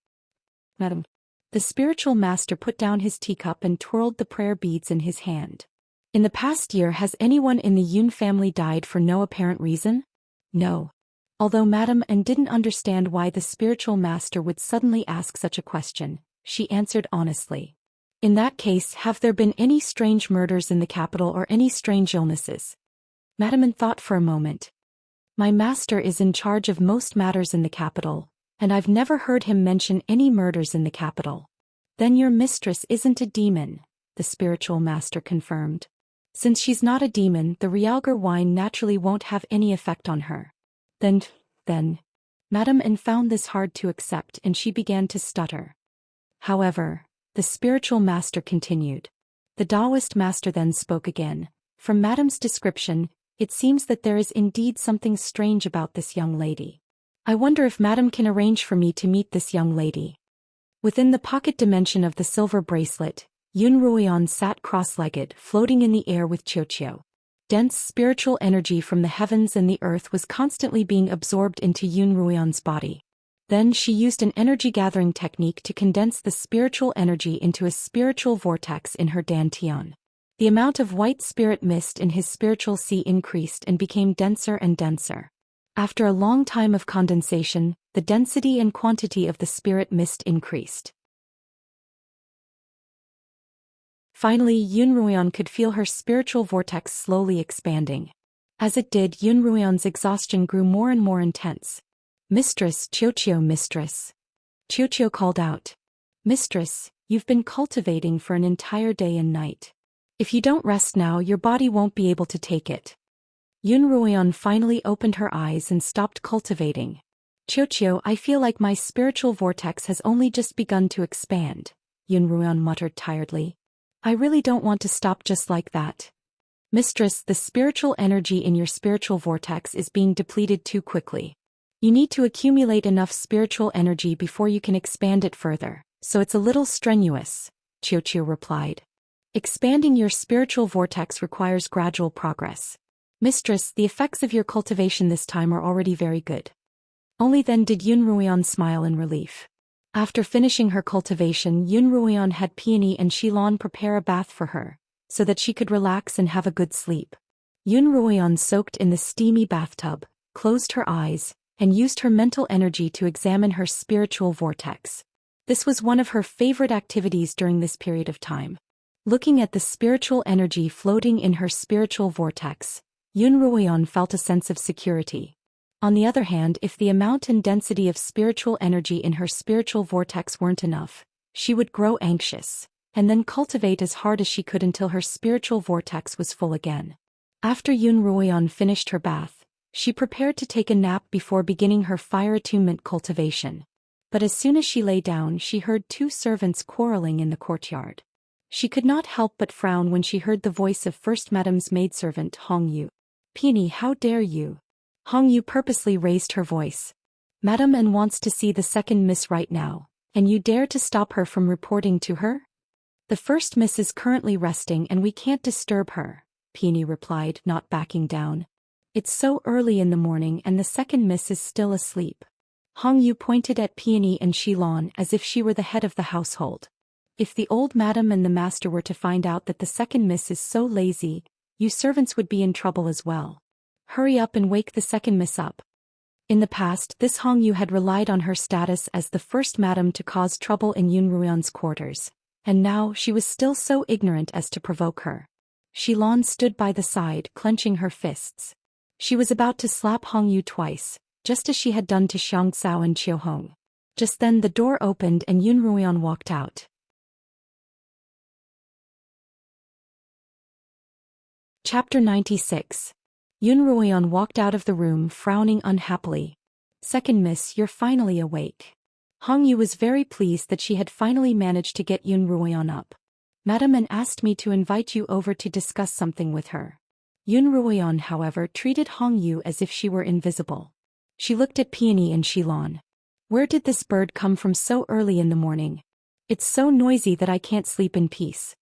"Madam." The spiritual master put down his teacup and twirled the prayer beads in his hand. "In the past year, has anyone in the Yun family died for no apparent reason?" "No." Although Madame Anne didn't understand why the spiritual master would suddenly ask such a question, she answered honestly. "In that case, have there been any strange murders in the capital or any strange illnesses?" Madame Anne thought for a moment. "My master is in charge of most matters in the capital, and I've never heard him mention any murders in the capital." "Then your mistress isn't a demon," the spiritual master confirmed. "Since she's not a demon, the Realgar wine naturally won't have any effect on her." Then, Madame Anne found this hard to accept and she began to stutter. "However," the spiritual master continued. The Taoist master then spoke again. "From Madame's description, it seems that there is indeed something strange about this young lady. I wonder if Madame can arrange for me to meet this young lady." Within the pocket dimension of the silver bracelet, Yun Ruoyan sat cross-legged, floating in the air with Xianxia. Dense spiritual energy from the heavens and the earth was constantly being absorbed into Yun Ruoyan's body. Then she used an energy-gathering technique to condense the spiritual energy into a spiritual vortex in her dantian. The amount of white spirit mist in his spiritual sea increased and became denser and denser. After a long time of condensation, the density and quantity of the spirit mist increased. Finally, Yun Ruoyan could feel her spiritual vortex slowly expanding. As it did, Yun Ruoyan's exhaustion grew more and more intense. "Mistress, Xianxia, mistress." Xianxia called out. "Mistress, you've been cultivating for an entire day and night. If you don't rest now, your body won't be able to take it." Yun Ruoyan finally opened her eyes and stopped cultivating. "Xianxia, I feel like my spiritual vortex has only just begun to expand," Yun Ruoyan muttered tiredly. "I really don't want to stop just like that." "Mistress, the spiritual energy in your spiritual vortex is being depleted too quickly. You need to accumulate enough spiritual energy before you can expand it further, so it's a little strenuous," Xianxia replied. "Expanding your spiritual vortex requires gradual progress. Mistress, the effects of your cultivation this time are already very good." Only then did Yun Ruoyan smile in relief. After finishing her cultivation, Yun Ruoyan had Peony and Xilan prepare a bath for her, so that she could relax and have a good sleep. Yun Ruoyan soaked in the steamy bathtub, closed her eyes, and used her mental energy to examine her spiritual vortex. This was one of her favorite activities during this period of time. Looking at the spiritual energy floating in her spiritual vortex, Yun Ruoyan felt a sense of security. On the other hand, if the amount and density of spiritual energy in her spiritual vortex weren't enough, she would grow anxious, and then cultivate as hard as she could until her spiritual vortex was full again. After Yun Ruoyan finished her bath, she prepared to take a nap before beginning her fire attunement cultivation. But as soon as she lay down, she heard two servants quarreling in the courtyard. She could not help but frown when she heard the voice of First Madame's maidservant Hong Yu. "Peony, how dare you?" Hong Yu purposely raised her voice. "Madame Anne wants to see the second miss right now, and you dare to stop her from reporting to her?" "The first miss is currently resting and we can't disturb her," Peony replied, not backing down. "It's so early in the morning and the second miss is still asleep." Hong Yu pointed at Peony and Xilan as if she were the head of the household. "If the old madam and the master were to find out that the second miss is so lazy, you servants would be in trouble as well. Hurry up and wake the second miss up." In the past, this Hong Yu had relied on her status as the first madam to cause trouble in Yun Ruoyan's quarters, and now she was still so ignorant as to provoke her. Xilan stood by the side, clenching her fists. She was about to slap Hong Yu twice, just as she had done to Xianxia and Qiuhong. Just then the door opened and Yun Ruoyan walked out. Chapter 96. Yun Ruoyan walked out of the room frowning unhappily. "Second miss, you're finally awake." Hong Yu was very pleased that she had finally managed to get Yun Ruoyan up. "Madam An asked me to invite you over to discuss something with her." Yun Ruoyan, however, treated Hong Yu as if she were invisible. She looked at Peony and Xilan. "Where did this bird come from so early in the morning? It's so noisy that I can't sleep in peace."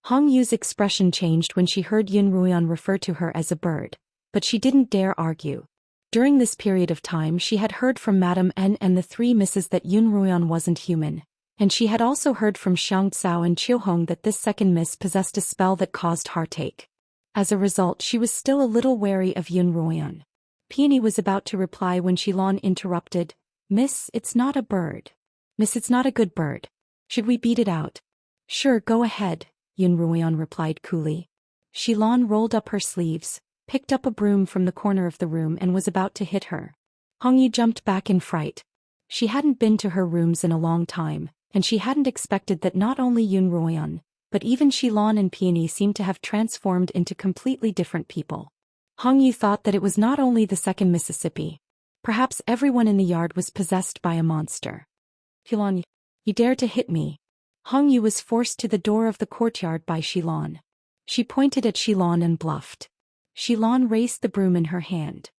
Hong Yu's expression changed when she heard Yun Ruoyan refer to her as a bird, but she didn't dare argue. During this period of time she had heard from Madame N and the three misses that Yun Ruoyan wasn't human, and she had also heard from Xianxia and Qiuhong that this second miss possessed a spell that caused heartache. As a result, she was still a little wary of Yun Ruoyan. Peony was about to reply when Xilan interrupted. "Miss, it's not a bird. Miss, it's not a good bird. Should we beat it out?" "Sure, go ahead," Yun Ruoyan replied coolly. Xilan rolled up her sleeves, picked up a broom from the corner of the room and was about to hit her. Hong Yu jumped back in fright. She hadn't been to her rooms in a long time, and she hadn't expected that not only Yun Ruoyan, but even Xilan and Peony seemed to have transformed into completely different people. Hong Yu thought that it was not only the second Mississippi. Perhaps everyone in the yard was possessed by a monster. "Xilan, you dared to hit me." Hong Yu was forced to the door of the courtyard by Xilan. She pointed at Xilan and bluffed. Xilan raised the broom in her hand.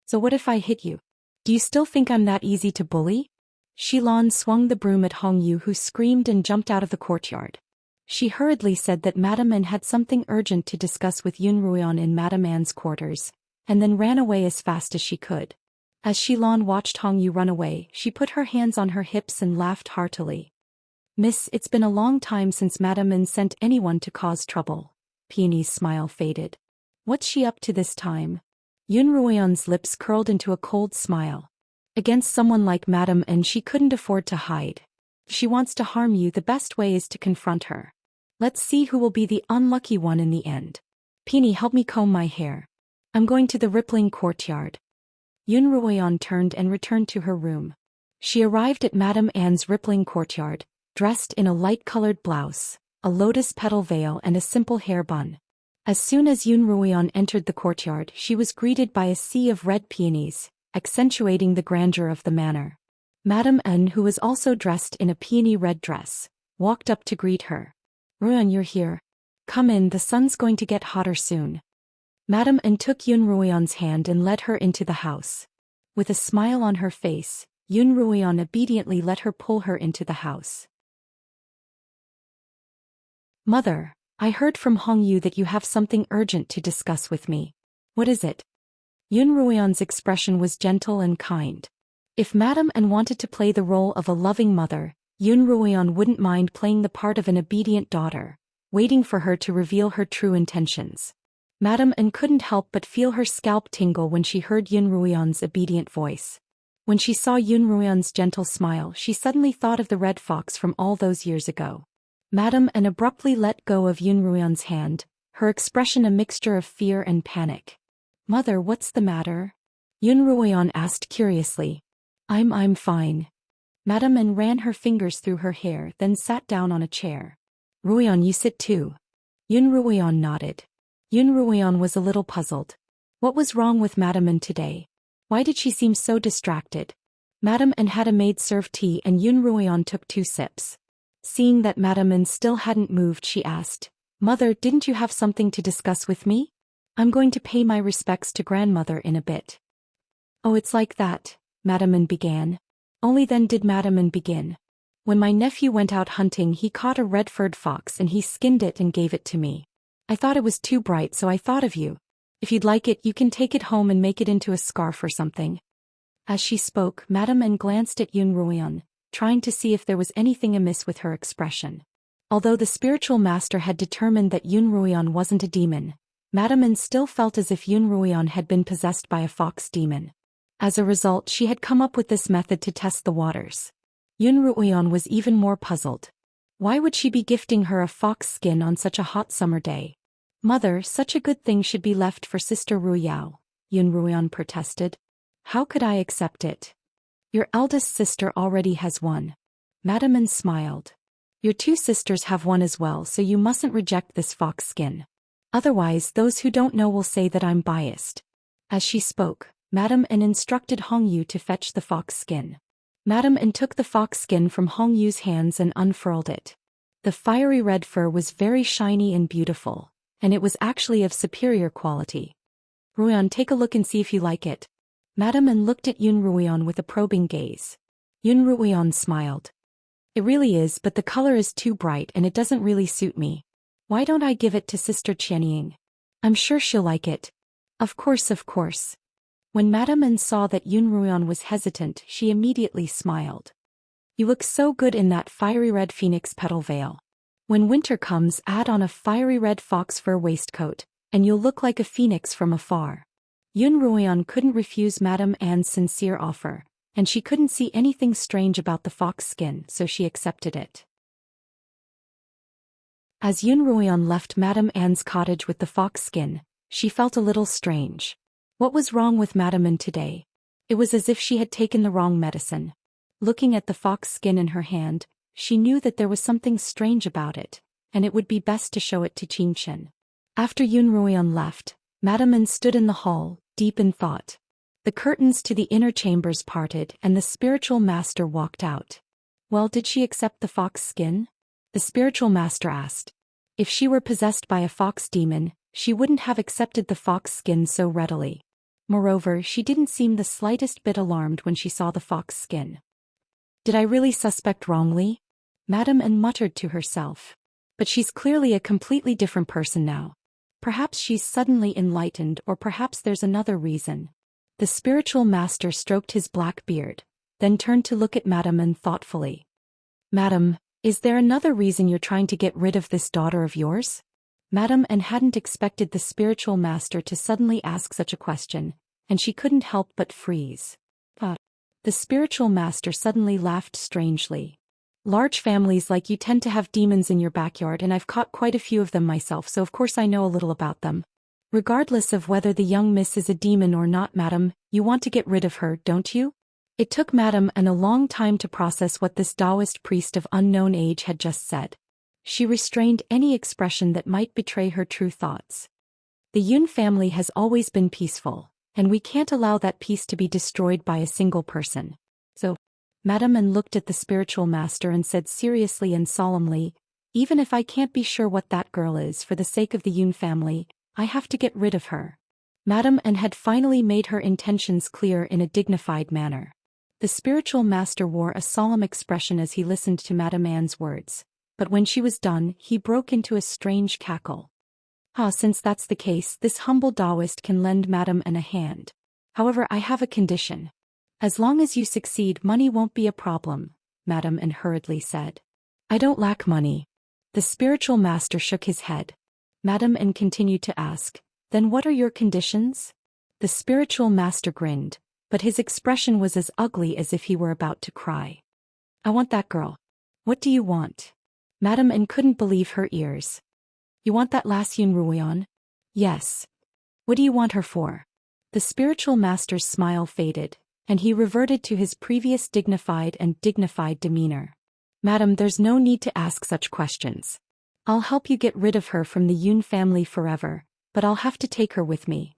"So what if I hit you? Do you still think I'm that easy to bully?" Xilan swung the broom at Hong Yu, who screamed and jumped out of the courtyard. She hurriedly said that Madame An had something urgent to discuss with Yun Ruoyan in Madame An's quarters, and then ran away as fast as she could. As Xilan watched Hong Yu run away, she put her hands on her hips and laughed heartily. "Miss, it's been a long time since Madame An sent anyone to cause trouble." Peony's smile faded. "What's she up to this time?" Yun Ruoyan's lips curled into a cold smile. "Against someone like Madame An she couldn't afford to hide. If she wants to harm you, the best way is to confront her. Let's see who will be the unlucky one in the end. Peony, help me comb my hair. I'm going to the rippling courtyard." Yun Ruoyan turned and returned to her room. She arrived at Madame Anne's rippling courtyard, dressed in a light-colored blouse, a lotus petal veil and a simple hair bun. As soon as Yun Ruoyan entered the courtyard, she was greeted by a sea of red peonies, accentuating the grandeur of the manor. Madame N, who was also dressed in a peony red dress, walked up to greet her. "Ruoyan, you're here. Come in, the sun's going to get hotter soon." Madame N took Yun Ruoyan's hand and led her into the house. With a smile on her face, Yun Ruoyan obediently let her pull her into the house. "Mother, I heard from Hong Yu that you have something urgent to discuss with me. What is it?" Yun Ruoyan's expression was gentle and kind. If Madame An wanted to play the role of a loving mother, Yun Ruoyan wouldn't mind playing the part of an obedient daughter, waiting for her to reveal her true intentions. Madame An couldn't help but feel her scalp tingle when she heard Yun Ruoyan's obedient voice. When she saw Yun Ruoyan's gentle smile, she suddenly thought of the red fox from all those years ago. Madame An abruptly let go of Yun Ruoyan's hand, her expression a mixture of fear and panic. "Mother, what's the matter?" Yun Ruoyan asked curiously. I'm fine." Madame An ran her fingers through her hair, then sat down on a chair. "Ruoyan, you sit too." Yun Ruoyan nodded. Yun Ruoyan was a little puzzled. What was wrong with Madame An today? Why did she seem so distracted? Madame An had a maid serve tea and Yun Ruoyan took 2 sips. Seeing that Madame An still hadn't moved, she asked, "Mother, didn't you have something to discuss with me? I'm going to pay my respects to grandmother in a bit." "Oh, it's like that," Madame An began. Only then did Madame An begin. "When my nephew went out hunting, he caught a red-furred fox and he skinned it and gave it to me. I thought it was too bright, so I thought of you. If you'd like it, you can take it home and make it into a scarf or something." As she spoke, Madame An glanced at Yun Ruoyan, trying to see if there was anything amiss with her expression. Although the spiritual master had determined that Yun Ruoyan wasn't a demon, Madame An still felt as if Yun Ruoyan had been possessed by a fox demon. As a result, she had come up with this method to test the waters. Yun Ruoyan was even more puzzled. Why would she be gifting her a fox skin on such a hot summer day? Mother, such a good thing should be left for Sister Ruyao, Yun Ruoyan protested. How could I accept it? Your eldest sister already has one. Madame An smiled. Your two sisters have one as well, so you mustn't reject this fox skin. Otherwise, those who don't know will say that I'm biased. As she spoke, Madame An instructed Hong Yu to fetch the fox skin. Madame An took the fox skin from Hong Yu's hands and unfurled it. The fiery red fur was very shiny and beautiful, and it was actually of superior quality. Ruoyan, take a look and see if you like it. Madame An looked at Yun Ruoyan with a probing gaze. Yun Ruoyan smiled. It really is, but the color is too bright and it doesn't really suit me. Why don't I give it to Sister Qianying? I'm sure she'll like it. Of course, of course. When Madame An saw that Yun Ruoyan was hesitant, she immediately smiled. You look so good in that fiery red phoenix petal veil. When winter comes, add on a fiery red fox fur waistcoat, and you'll look like a phoenix from afar. Yun Ruoyan couldn't refuse Madame An's sincere offer, and she couldn't see anything strange about the fox skin, so she accepted it. As Yun Ruoyan left Madame An's cottage with the fox skin, she felt a little strange. What was wrong with Madame An today? It was as if she had taken the wrong medicine. Looking at the fox skin in her hand, she knew that there was something strange about it, and it would be best to show it to Xianxia. After Yun Ruoyan left, Madame An stood in the hall, deep in thought. The curtains to the inner chambers parted and the spiritual master walked out. Well, did she accept the fox skin? The spiritual master asked. If she were possessed by a fox demon, she wouldn't have accepted the fox skin so readily. Moreover, she didn't seem the slightest bit alarmed when she saw the fox skin. Did I really suspect wrongly? Madame An muttered to herself. But she's clearly a completely different person now. Perhaps she's suddenly enlightened, or perhaps there's another reason. The spiritual master stroked his black beard, then turned to look at Madame An thoughtfully. Madam, is there another reason you're trying to get rid of this daughter of yours? Madame An hadn't expected the spiritual master to suddenly ask such a question, and she couldn't help but freeze. The spiritual master suddenly laughed strangely. Large families like you tend to have demons in your backyard, and I've caught quite a few of them myself, so of course I know a little about them. Regardless of whether the young miss is a demon or not, madam, you want to get rid of her, don't you? It took Madame An a long time to process what this Taoist priest of unknown age had just said. She restrained any expression that might betray her true thoughts. The Yun family has always been peaceful, and we can't allow that peace to be destroyed by a single person. So, Madame An looked at the spiritual master and said seriously and solemnly, even if I can't be sure what that girl is, for the sake of the Yun family, I have to get rid of her. Madame An had finally made her intentions clear in a dignified manner. The spiritual master wore a solemn expression as he listened to Madame An's words, but when she was done, he broke into a strange cackle. Since that's the case, this humble Taoist can lend Madame An a hand. However, I have a condition. As long as you succeed, money won't be a problem, Madame An hurriedly said. I don't lack money. The spiritual master shook his head. Madame An continued to ask, then what are your conditions? The spiritual master grinned, but his expression was as ugly as if he were about to cry. I want that girl. What do you want? Madame An couldn't believe her ears. You want that last Yun Ruoyan? Yes. What do you want her for? The spiritual master's smile faded, and he reverted to his previous dignified demeanor. Madam, there's no need to ask such questions. I'll help you get rid of her from the Yun family forever, but I'll have to take her with me.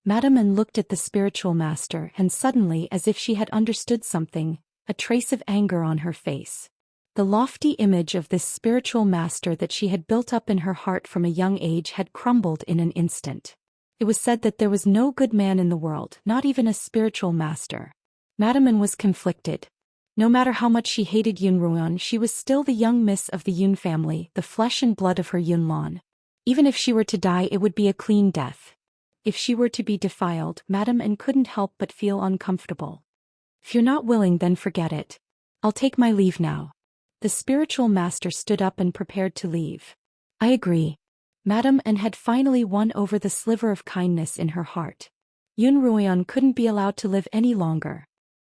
Madame An looked at the spiritual master, and suddenly, as if she had understood something, a trace of anger on her face. The lofty image of this spiritual master that she had built up in her heart from a young age had crumbled in an instant. It was said that there was no good man in the world, not even a spiritual master. Madame An was conflicted. No matter how much she hated Yun Ruoyan, she was still the young miss of the Yun family, the flesh and blood of her Yun Lan. Even if she were to die, it would be a clean death. If she were to be defiled, Madame An couldn't help but feel uncomfortable. If you're not willing, then forget it. I'll take my leave now. The spiritual master stood up and prepared to leave. I agree. Madame An had finally won over the sliver of kindness in her heart. Yun Ruoyan couldn't be allowed to live any longer.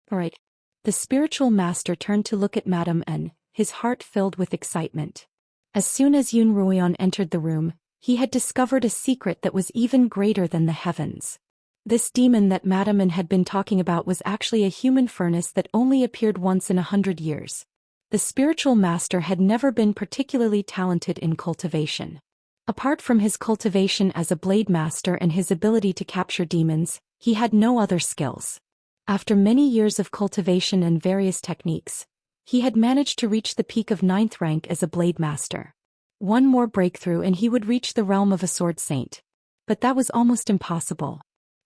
Alright. The spiritual master turned to look at Madame N, his heart filled with excitement. As soon as Yun Ruoyan entered the room, he had discovered a secret that was even greater than the heavens. This demon that Madame N had been talking about was actually a human furnace that only appeared once in 100 years. The spiritual master had never been particularly talented in cultivation. Apart from his cultivation as a blade master and his ability to capture demons, he had no other skills. After many years of cultivation and various techniques, he had managed to reach the peak of 9th rank as a blade master. One more breakthrough and he would reach the realm of a sword saint. But that was almost impossible.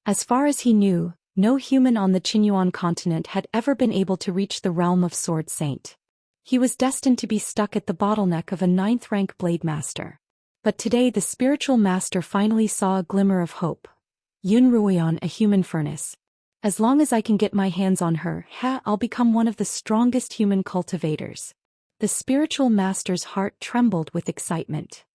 As far as he knew, no human on the Qinyuan continent had ever been able to reach the realm of sword saint. He was destined to be stuck at the bottleneck of a 9th rank blade master. But today the spiritual master finally saw a glimmer of hope. Yun Ruoyan, a human furnace. As long as I can get my hands on her, I'll become one of the strongest human cultivators. The spiritual master's heart trembled with excitement.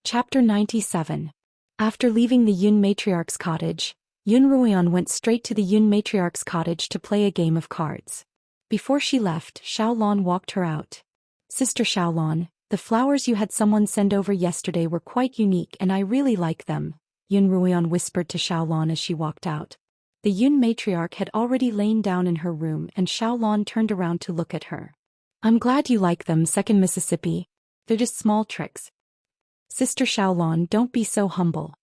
Chapter 97. After leaving the Yun matriarch's cottage, Yun Ruoyan went straight to the Yun matriarch's cottage to play a game of cards. Before she left, Xiaolon walked her out. Sister Xiaolon, the flowers you had someone send over yesterday were quite unique and I really like them, Yun Ruoyan whispered to Xiaolon as she walked out. The Yun matriarch had already lain down in her room and Xiaolon turned around to look at her. I'm glad you like them, Second Mississippi. They're just small tricks. Sister Xiaolon, don't be so humble.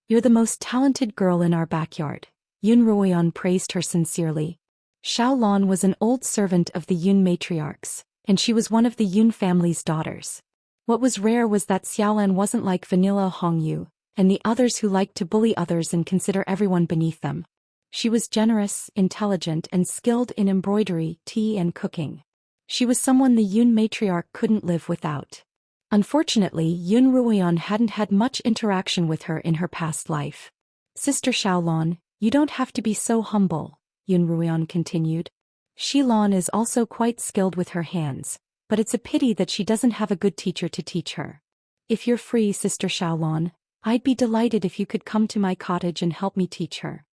You're the most talented girl in our backyard. Yun Ruoyan praised her sincerely. Xiaolon was an old servant of the Yun matriarchs, and she was one of the Yun family's daughters. What was rare was that Xiaolan wasn't like vanilla Hongyu, and the others who liked to bully others and consider everyone beneath them. She was generous, intelligent and skilled in embroidery, tea and cooking. She was someone the Yun matriarch couldn't live without. Unfortunately, Yun Ruoyan hadn't had much interaction with her in her past life. Sister Xiaolon, you don't have to be so humble, Yun Ruoyan continued. Xiaolon is also quite skilled with her hands, but it's a pity that she doesn't have a good teacher to teach her. If you're free, Sister Xiaolon, I'd be delighted if you could come to my cottage and help me teach her.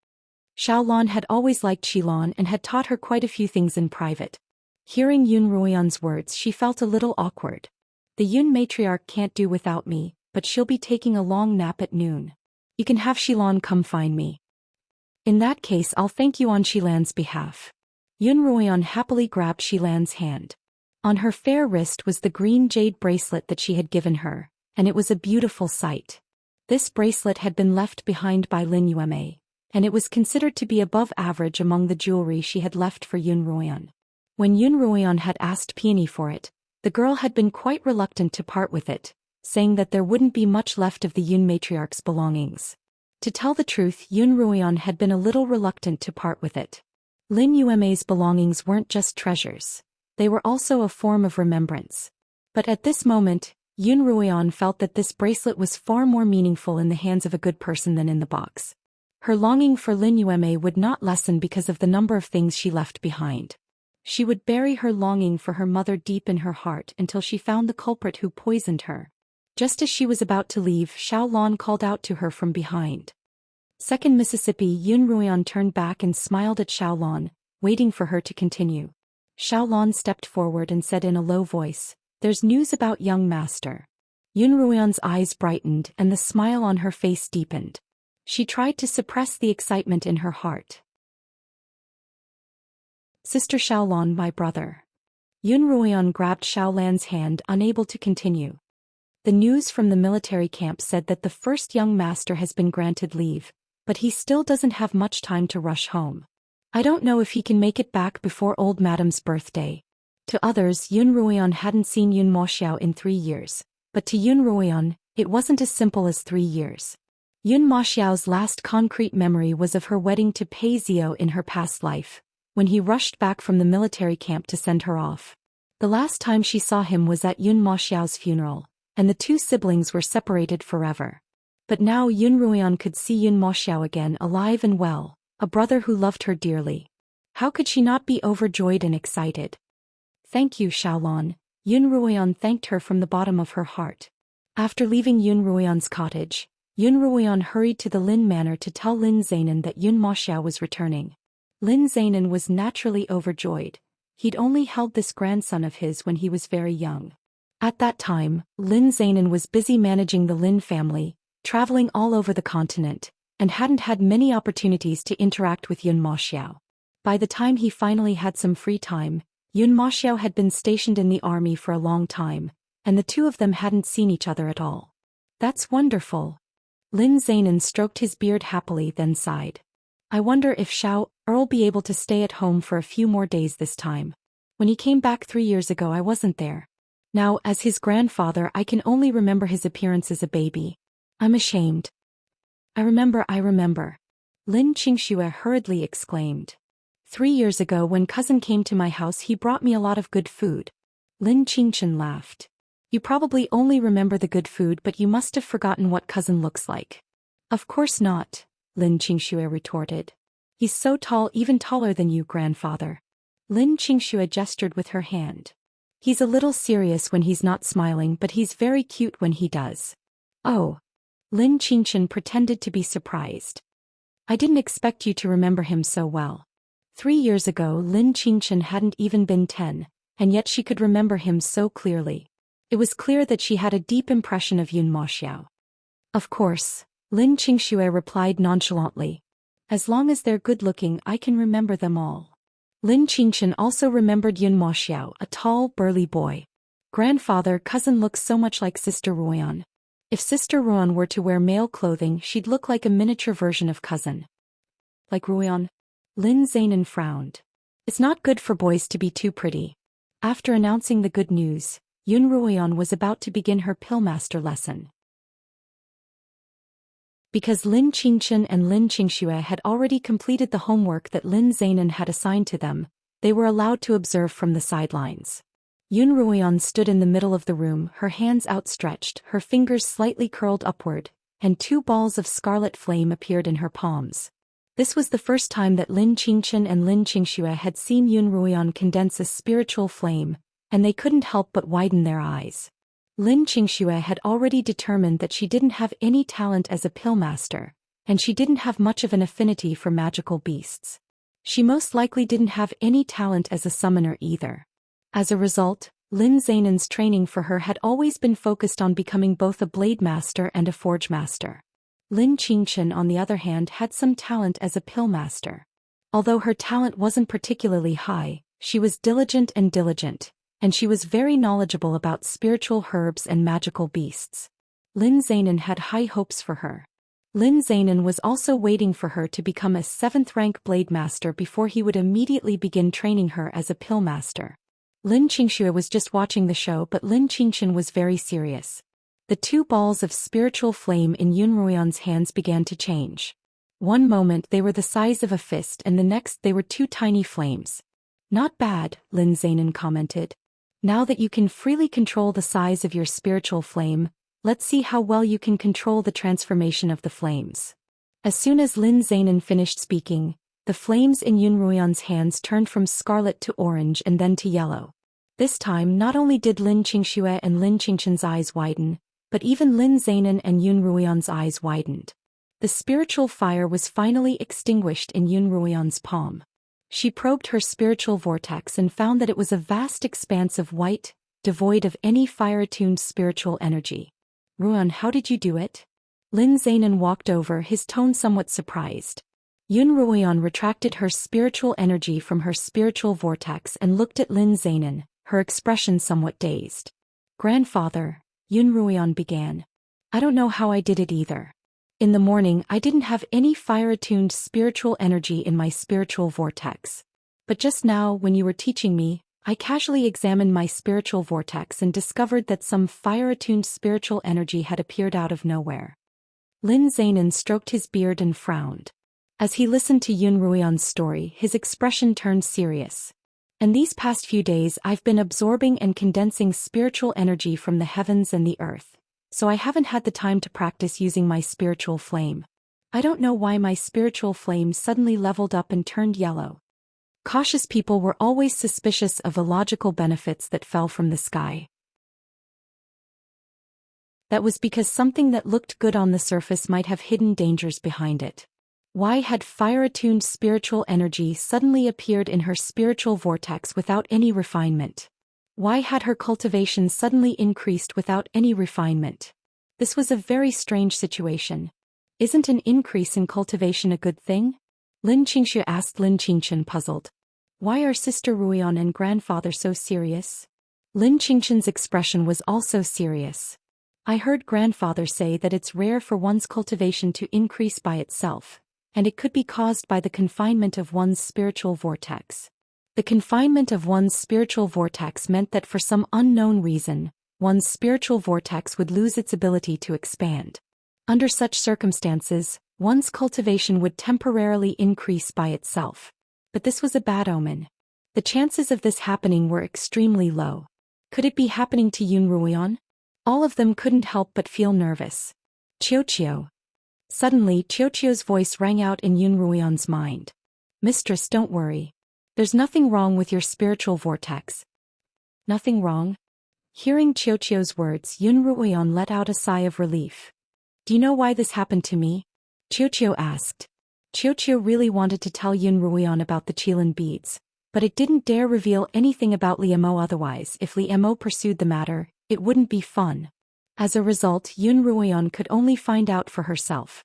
Xiaolon had always liked Xiaolon and had taught her quite a few things in private. Hearing Yun Ruoyan's words, she felt a little awkward. The Yun matriarch can't do without me, but she'll be taking a long nap at noon. You can have Xiaolon come find me. In that case, I'll thank you on Xiaolan's behalf. Yun Ruoyan happily grabbed Xiaolan's hand. On her fair wrist was the green jade bracelet that she had given her, and it was a beautiful sight. This bracelet had been left behind by Lin Yuemei, and it was considered to be above average among the jewelry she had left for Yun Ruoyan. When Yun Ruoyan had asked Peony for it, the girl had been quite reluctant to part with it, saying that there wouldn't be much left of the Yun matriarch's belongings. To tell the truth, Yun Ruoyan had been a little reluctant to part with it. Lin Yuemei's belongings weren't just treasures. They were also a form of remembrance. But at this moment, Yun Ruoyan felt that this bracelet was far more meaningful in the hands of a good person than in the box. Her longing for Lin Yuemei would not lessen because of the number of things she left behind. She would bury her longing for her mother deep in her heart until she found the culprit who poisoned her. Just as she was about to leave, Xiaolon called out to her from behind. Second Mississippi. Yun Ruoyan turned back and smiled at Xiaolon, waiting for her to continue. Xiaolon stepped forward and said in a low voice, "There's news about young master." Yun Ruoyan's eyes brightened and the smile on her face deepened. She tried to suppress the excitement in her heart. Sister Xiaolon, my brother. Yun Ruoyan grabbed Xiaolan's hand, unable to continue. The news from the military camp said that the first young master has been granted leave, but he still doesn't have much time to rush home. I don't know if he can make it back before old Madame's birthday. To others, Yun Ruoyan hadn't seen Yun Moxiao in 3 years, but to Yun Ruoyan, it wasn't as simple as 3 years. Yun Moxiao's last concrete memory was of her wedding to Pei Zio in her past life, when he rushed back from the military camp to send her off. The last time she saw him was at Yun Moxiao's funeral, and the two siblings were separated forever. But now Yun Ruoyan could see Yun Moxiao again, alive and well, a brother who loved her dearly. How could she not be overjoyed and excited? Thank you, Xiaolon. Yun Ruoyan thanked her from the bottom of her heart. After leaving Yun Ruoyan's cottage, Yun Ruoyan hurried to the Lin Manor to tell Lin Zainan that Yun Moxiao was returning. Lin Zainan was naturally overjoyed. He'd only held this grandson of his when he was very young. At that time, Lin Zainan was busy managing the Lin family, traveling all over the continent, and hadn't had many opportunities to interact with Yun Moxiao. By the time he finally had some free time, Yun Moxiao had been stationed in the army for a long time, and the two of them hadn't seen each other at all. That's wonderful. Lin Zainan stroked his beard happily, then sighed. I wonder if Earl'll be able to stay at home for a few more days this time. When he came back 3 years ago I wasn't there. Now, as his grandfather, I can only remember his appearance as a baby. I'm ashamed. I remember. Lin Xianxia hurriedly exclaimed. 3 years ago when cousin came to my house he brought me a lot of good food. Lin Xianxia laughed. You probably only remember the good food, but you must have forgotten what cousin looks like. Of course not, Lin Xianxia retorted. He's so tall, even taller than you, grandfather. Lin Xianxia gestured with her hand. He's a little serious when he's not smiling, but he's very cute when he does. Oh. Lin Xianxia pretended to be surprised. I didn't expect you to remember him so well. 3 years ago Lin Xianxia hadn't even been 10, and yet she could remember him so clearly. It was clear that she had a deep impression of Yun Moxiao. Of course, Lin Xianxia replied nonchalantly. As long as they're good-looking I can remember them all. Lin Xianxia also remembered Yun Moxiao, a tall, burly boy. Grandfather, cousin looks so much like Sister Ruoyan. If Sister Ruoyan were to wear male clothing she'd look like a miniature version of cousin. Like Ruoyan? Lin Zainan frowned. It's not good for boys to be too pretty. After announcing the good news, Yun Ruoyan was about to begin her Pillmaster lesson. Because Lin Xianxia and Lin Xianxia had already completed the homework that Lin Zainan had assigned to them, they were allowed to observe from the sidelines. Yun Ruoyan stood in the middle of the room, her hands outstretched, her fingers slightly curled upward, and 2 balls of scarlet flame appeared in her palms. This was the first time that Lin Xianxia and Lin Xianxia had seen Yun Ruoyan condense a spiritual flame, and they couldn't help but widen their eyes. Lin Xianxia had already determined that she didn't have any talent as a Pillmaster, and she didn't have much of an affinity for magical beasts. She most likely didn't have any talent as a summoner either. As a result, Lin Zainan's training for her had always been focused on becoming both a Blade Master and a Forge Master. Lin Xianxia, on the other hand, had some talent as a Pillmaster. Although her talent wasn't particularly high, she was diligent, and she was very knowledgeable about spiritual herbs and magical beasts. Lin Zainan had high hopes for her. Lin Zainan was also waiting for her to become a 7th-rank Blade Master before he would immediately begin training her as a Pillmaster. Lin Xianxia was just watching the show, but Lin Xianxia was very serious. The 2 balls of spiritual flame in Yun Ruoyan's hands began to change. One moment they were the size of a fist and the next they were 2 tiny flames. Not bad, Lin Zainan commented. Now that you can freely control the size of your spiritual flame, let's see how well you can control the transformation of the flames. As soon as Lin Zainan finished speaking, the flames in Yun Ruoyan's hands turned from scarlet to orange and then to yellow. This time not only did Lin Xianxia and Lin Xianxian's eyes widen, but even Lin Zainan and Yun Ruoyan's eyes widened. The spiritual fire was finally extinguished in Yun Ruoyan's palm. She probed her spiritual vortex and found that it was a vast expanse of white, devoid of any fire-attuned spiritual energy. Ruoyan, how did you do it? Lin Zainan walked over, his tone somewhat surprised. Yun Ruoyan retracted her spiritual energy from her spiritual vortex and looked at Lin Zainan, her expression somewhat dazed. Grandfather, Yun Ruoyan began. I don't know how I did it either. In the morning I didn't have any fire-attuned spiritual energy in my spiritual vortex. But just now when you were teaching me, I casually examined my spiritual vortex and discovered that some fire-attuned spiritual energy had appeared out of nowhere. Lin Zainan stroked his beard and frowned. As he listened to Yun Ruoyan's story, his expression turned serious. And these past few days I've been absorbing and condensing spiritual energy from the heavens and the earth, so I haven't had the time to practice using my spiritual flame. I don't know why my spiritual flame suddenly leveled up and turned yellow. Cautious people were always suspicious of illogical benefits that fell from the sky. That was because something that looked good on the surface might have hidden dangers behind it. Why had fire-attuned spiritual energy suddenly appeared in her spiritual vortex without any refinement? Why had her cultivation suddenly increased without any refinement? This was a very strange situation. Isn't an increase in cultivation a good thing? Xianxia asked Xianxian, puzzled. Why are Sister Ruian and grandfather so serious? Xianxian's expression was also serious. I heard grandfather say that it's rare for one's cultivation to increase by itself, and it could be caused by the confinement of one's spiritual vortex. The confinement of one's spiritual vortex meant that for some unknown reason, one's spiritual vortex would lose its ability to expand. Under such circumstances, one's cultivation would temporarily increase by itself. But this was a bad omen. The chances of this happening were extremely low. Could it be happening to Yun Ruian? All of them couldn't help but feel nervous. Qiu. Suddenly, Qiu's voice rang out in Yun Ruian's mind. Mistress, don't worry. There's nothing wrong with your spiritual vortex. Nothing wrong? Hearing Qiu's words, Yun Ruian let out a sigh of relief. Do you know why this happened to me? Qiu asked. Qiu really wanted to tell Yun Ruian about the Qilin beads, but it didn't dare reveal anything about Li Mo, otherwise if Li Mo pursued the matter, it wouldn't be fun. As a result, Yun Ruian could only find out for herself.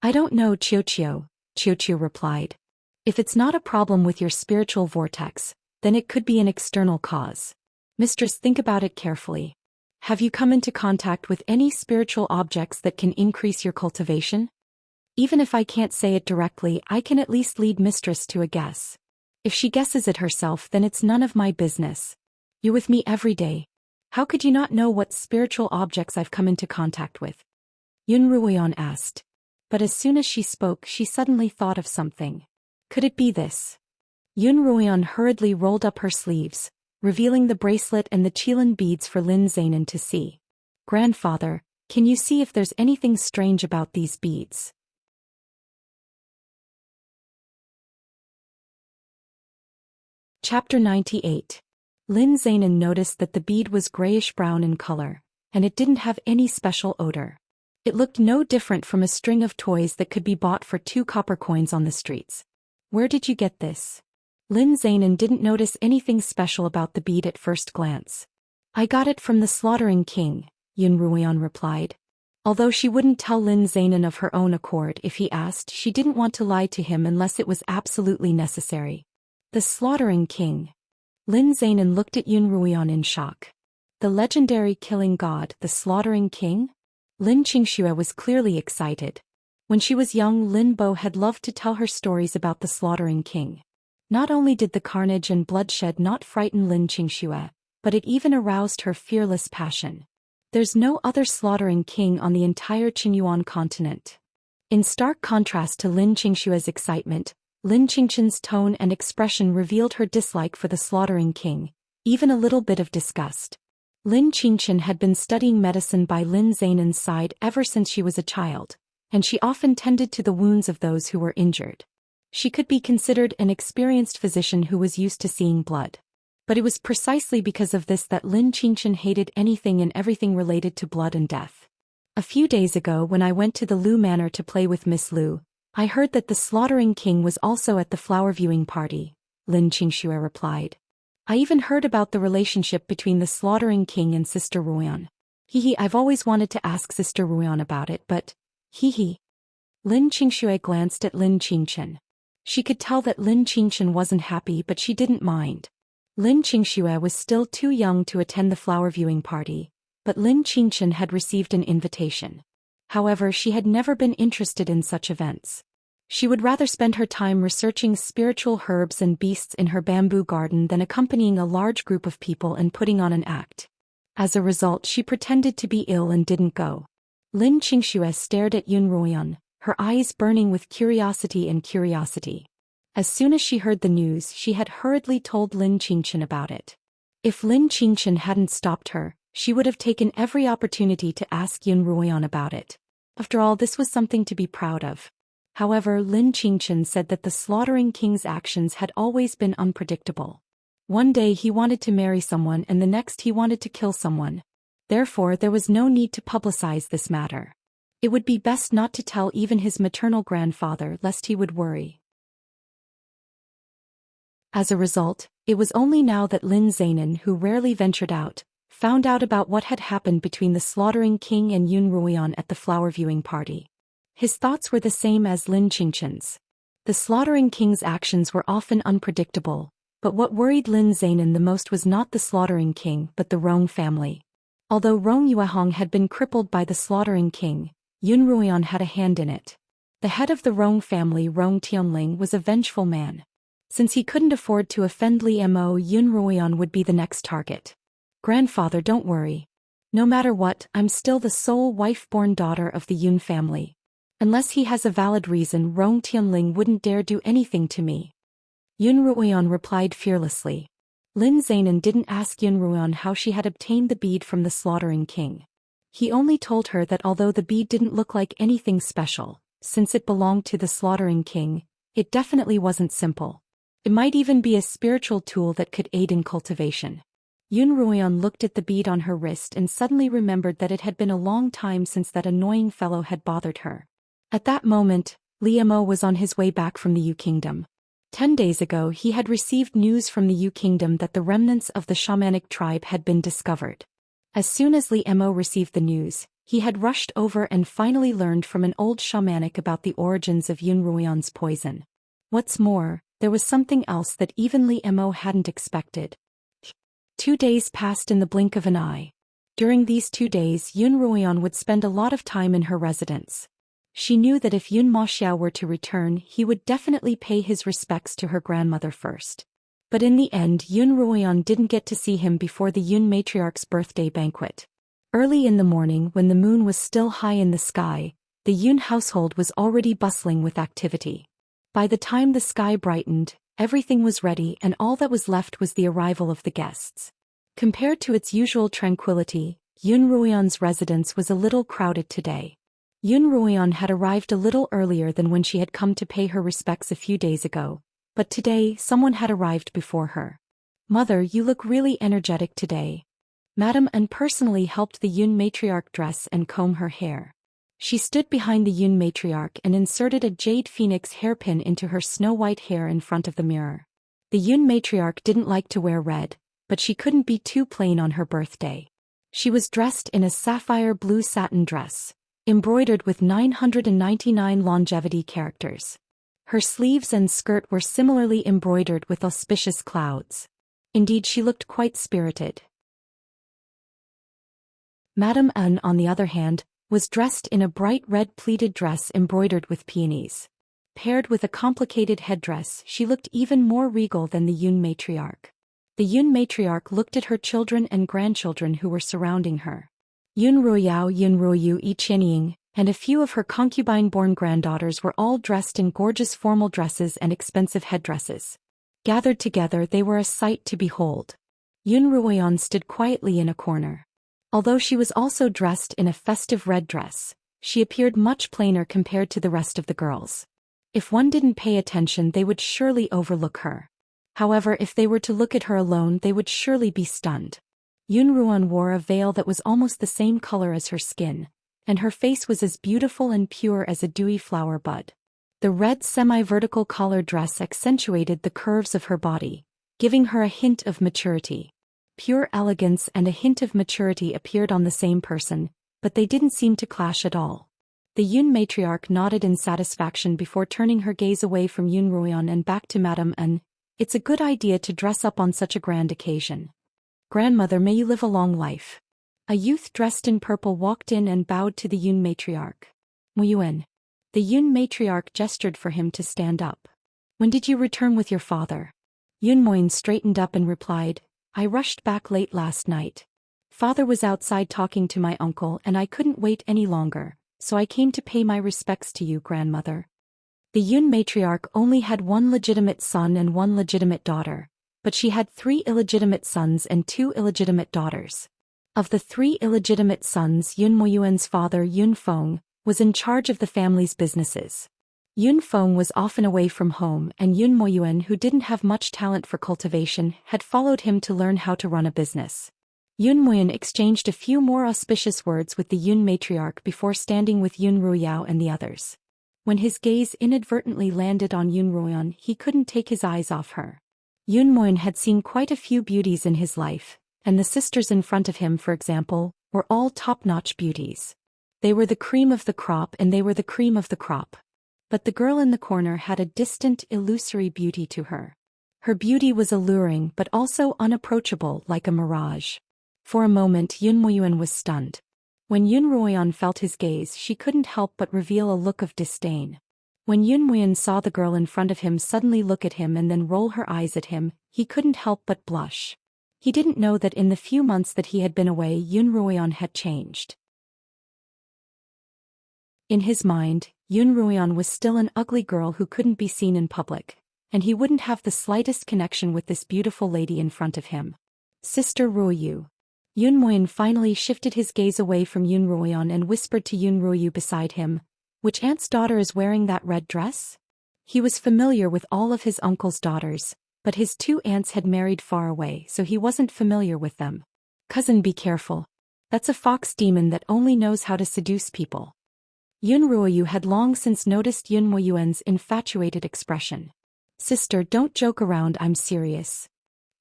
I don't know, Qiu replied. If it's not a problem with your spiritual vortex, then it could be an external cause. Mistress, think about it carefully. Have you come into contact with any spiritual objects that can increase your cultivation? Even if I can't say it directly, I can at least lead Mistress to a guess. If she guesses it herself, then it's none of my business. You're with me every day. How could you not know what spiritual objects I've come into contact with? Yun Ruian asked. But as soon as she spoke, she suddenly thought of something. Could it be this? Yun Ruian hurriedly rolled up her sleeves, revealing the bracelet and the Qilin beads for Lin Zainan to see. Grandfather, can you see if there's anything strange about these beads? Chapter 98. Lin Zainan noticed that the bead was grayish-brown in color, and it didn't have any special odor. It looked no different from a string of toys that could be bought for 2 copper coins on the streets. Where did you get this? Lin Zainan didn't notice anything special about the bead at first glance. I got it from the slaughtering king, Yun Ruian replied. Although she wouldn't tell Lin Zainan of her own accord if he asked, she didn't want to lie to him unless it was absolutely necessary. The slaughtering king. Lin Zainan looked at Yun Ruian in shock. The legendary killing god, the slaughtering king? Lin Xianxia was clearly excited. When she was young, Lin Bo had loved to tell her stories about the slaughtering king. Not only did the carnage and bloodshed not frighten Lin Xianxia, but it even aroused her fearless passion. There's no other slaughtering king on the entire Qinyuan continent. In stark contrast to Lin Xianxia's excitement, Lin Qingqian's tone and expression revealed her dislike for the slaughtering king, even a little bit of disgust. Lin Qingqian had been studying medicine by Lin Zainan's side ever since she was a child, and she often tended to the wounds of those who were injured. She could be considered an experienced physician who was used to seeing blood. But it was precisely because of this that Lin Qingqian hated anything and everything related to blood and death. A few days ago, when I went to the Lu Manor to play with Miss Lu, I heard that the slaughtering king was also at the flower viewing party, Lin Xianxia replied. I even heard about the relationship between the slaughtering king and Sister Ruian. I've always wanted to ask Sister Ruian about it, but, Lin Xianxia glanced at Lin Qingqian. She could tell that Lin Qingqian wasn't happy, but she didn't mind. Lin Xianxia was still too young to attend the flower viewing party, but Lin Qingqian had received an invitation. However, she had never been interested in such events. She would rather spend her time researching spiritual herbs and beasts in her bamboo garden than accompanying a large group of people and putting on an act. As a result, she pretended to be ill and didn't go. Lin Xianxia stared at Yun Ruian, her eyes burning with curiosity. As soon as she heard the news, she had hurriedly told Lin Qingqian about it. If Lin Qingqian hadn't stopped her, she would have taken every opportunity to ask Yun Ruian about it. After all, this was something to be proud of. However, Lin Qingqian said that the slaughtering king's actions had always been unpredictable. One day he wanted to marry someone and the next he wanted to kill someone. Therefore there was no need to publicize this matter. It would be best not to tell even his maternal grandfather lest he would worry. As a result, it was only now that Lin Zainan, who rarely ventured out, found out about what had happened between the slaughtering king and Yun Ruoyan at the flower viewing party. His thoughts were the same as Lin Qingqian's. The slaughtering king's actions were often unpredictable, but what worried Lin Zainan the most was not the slaughtering king but the Rong family. Although Rong Yuehong had been crippled by the slaughtering king, Yun Ruoyan had a hand in it. The head of the Rong family, Rong Tianling, was a vengeful man. Since he couldn't afford to offend Li Mo, Yun Ruoyan would be the next target. Grandfather, don't worry. No matter what, I'm still the sole wife-born daughter of the Yun family. Unless he has a valid reason, Rong Tianling wouldn't dare do anything to me. Yun Ruoyan replied fearlessly. Lin Zainan didn't ask Yun Ruoyan how she had obtained the bead from the slaughtering king. He only told her that although the bead didn't look like anything special, since it belonged to the slaughtering king, it definitely wasn't simple. It might even be a spiritual tool that could aid in cultivation. Yun Ruoyan looked at the bead on her wrist and suddenly remembered that it had been a long time since that annoying fellow had bothered her. At that moment, Li Mo was on his way back from the Yu Kingdom. 10 days ago he had received news from the Yu Kingdom that the remnants of the shamanic tribe had been discovered. As soon as Li Mo received the news, he had rushed over and finally learned from an old shamanic about the origins of Yun Ruoyan's poison. What's more, there was something else that even Li Mo hadn't expected. 2 days passed in the blink of an eye. During these 2 days Yun Ruoyan would spend a lot of time in her residence. She knew that if Yun Moxiao were to return, he would definitely pay his respects to her grandmother first. But in the end, Yun Ruoyan didn't get to see him before the Yun matriarch's birthday banquet. Early in the morning, when the moon was still high in the sky, the Yun household was already bustling with activity. By the time the sky brightened, everything was ready and all that was left was the arrival of the guests. Compared to its usual tranquility, Yun Ruoyan's residence was a little crowded today. Yun Ruoyan had arrived a little earlier than when she had come to pay her respects a few days ago, but today someone had arrived before her. Mother, you look really energetic today. Madame An personally helped the Yun matriarch dress and comb her hair. She stood behind the Yun matriarch and inserted a jade phoenix hairpin into her snow-white hair in front of the mirror. The Yun matriarch didn't like to wear red, but she couldn't be too plain on her birthday. She was dressed in a sapphire blue satin dress, embroidered with 999 longevity characters. Her sleeves and skirt were similarly embroidered with auspicious clouds. Indeed, she looked quite spirited. Madame An, on the other hand, was dressed in a bright red pleated dress embroidered with peonies. Paired with a complicated headdress, she looked even more regal than the Yun matriarch. The Yun matriarch looked at her children and grandchildren who were surrounding her. Yun Ruoyao, Yun Ruoyu, Qianying, and a few of her concubine-born granddaughters were all dressed in gorgeous formal dresses and expensive headdresses. Gathered together, they were a sight to behold. Yun Ruoyan stood quietly in a corner. Although she was also dressed in a festive red dress, she appeared much plainer compared to the rest of the girls. If one didn't pay attention, they would surely overlook her. However, if they were to look at her alone, they would surely be stunned. Yun Ruoyan wore a veil that was almost the same color as her skin, and her face was as beautiful and pure as a dewy flower bud. The red semi-vertical collar dress accentuated the curves of her body, giving her a hint of maturity. Pure elegance and a hint of maturity appeared on the same person, but they didn't seem to clash at all. The Yun matriarch nodded in satisfaction before turning her gaze away from Yun Ruoyan and back to Madame An. It's a good idea to dress up on such a grand occasion. Grandmother, may you live a long life. A youth dressed in purple walked in and bowed to the Yun matriarch. Muyuan. The Yun matriarch gestured for him to stand up. When did you return with your father? Yun Moin straightened up and replied, I rushed back late last night. Father was outside talking to my uncle and I couldn't wait any longer, so I came to pay my respects to you, grandmother. The Yun matriarch only had one legitimate son and one legitimate daughter, but she had 3 illegitimate sons and 2 illegitimate daughters. Of the 3 illegitimate sons, Yun Moyuan's father, Yun Feng, was in charge of the family's businesses. Yun Feng was often away from home, and Yun Moyuan, who didn't have much talent for cultivation, had followed him to learn how to run a business. Yun Muyan exchanged a few more auspicious words with the Yun matriarch before standing with Yun Ruoyao and the others. When his gaze inadvertently landed on Yun Ruoyan, he couldn't take his eyes off her. Yun Muyan had seen quite a few beauties in his life, and the sisters in front of him, for example, were all top-notch beauties. They were the cream of the crop and they were the cream of the crop. But the girl in the corner had a distant, illusory beauty to her. Her beauty was alluring but also unapproachable like a mirage. For a moment Yun Muyan was stunned. When Yun Ruoyan felt his gaze, she couldn't help but reveal a look of disdain. When Yun Muyan saw the girl in front of him suddenly look at him and then roll her eyes at him, he couldn't help but blush. He didn't know that in the few months that he had been away Yun Ruoyan had changed. In his mind, Yun Ruoyan was still an ugly girl who couldn't be seen in public, and he wouldn't have the slightest connection with this beautiful lady in front of him. Sister Ruoyu. Yun Muyan finally shifted his gaze away from Yun Ruoyan and whispered to Yun Ruoyu beside him, "Which aunt's daughter is wearing that red dress?" He was familiar with all of his uncle's daughters, but his two aunts had married far away, so he wasn't familiar with them. "Cousin, be careful. That's a fox demon that only knows how to seduce people." Yun Ruoyu had long since noticed Yun Muyan's infatuated expression. "Sister, don't joke around, I'm serious."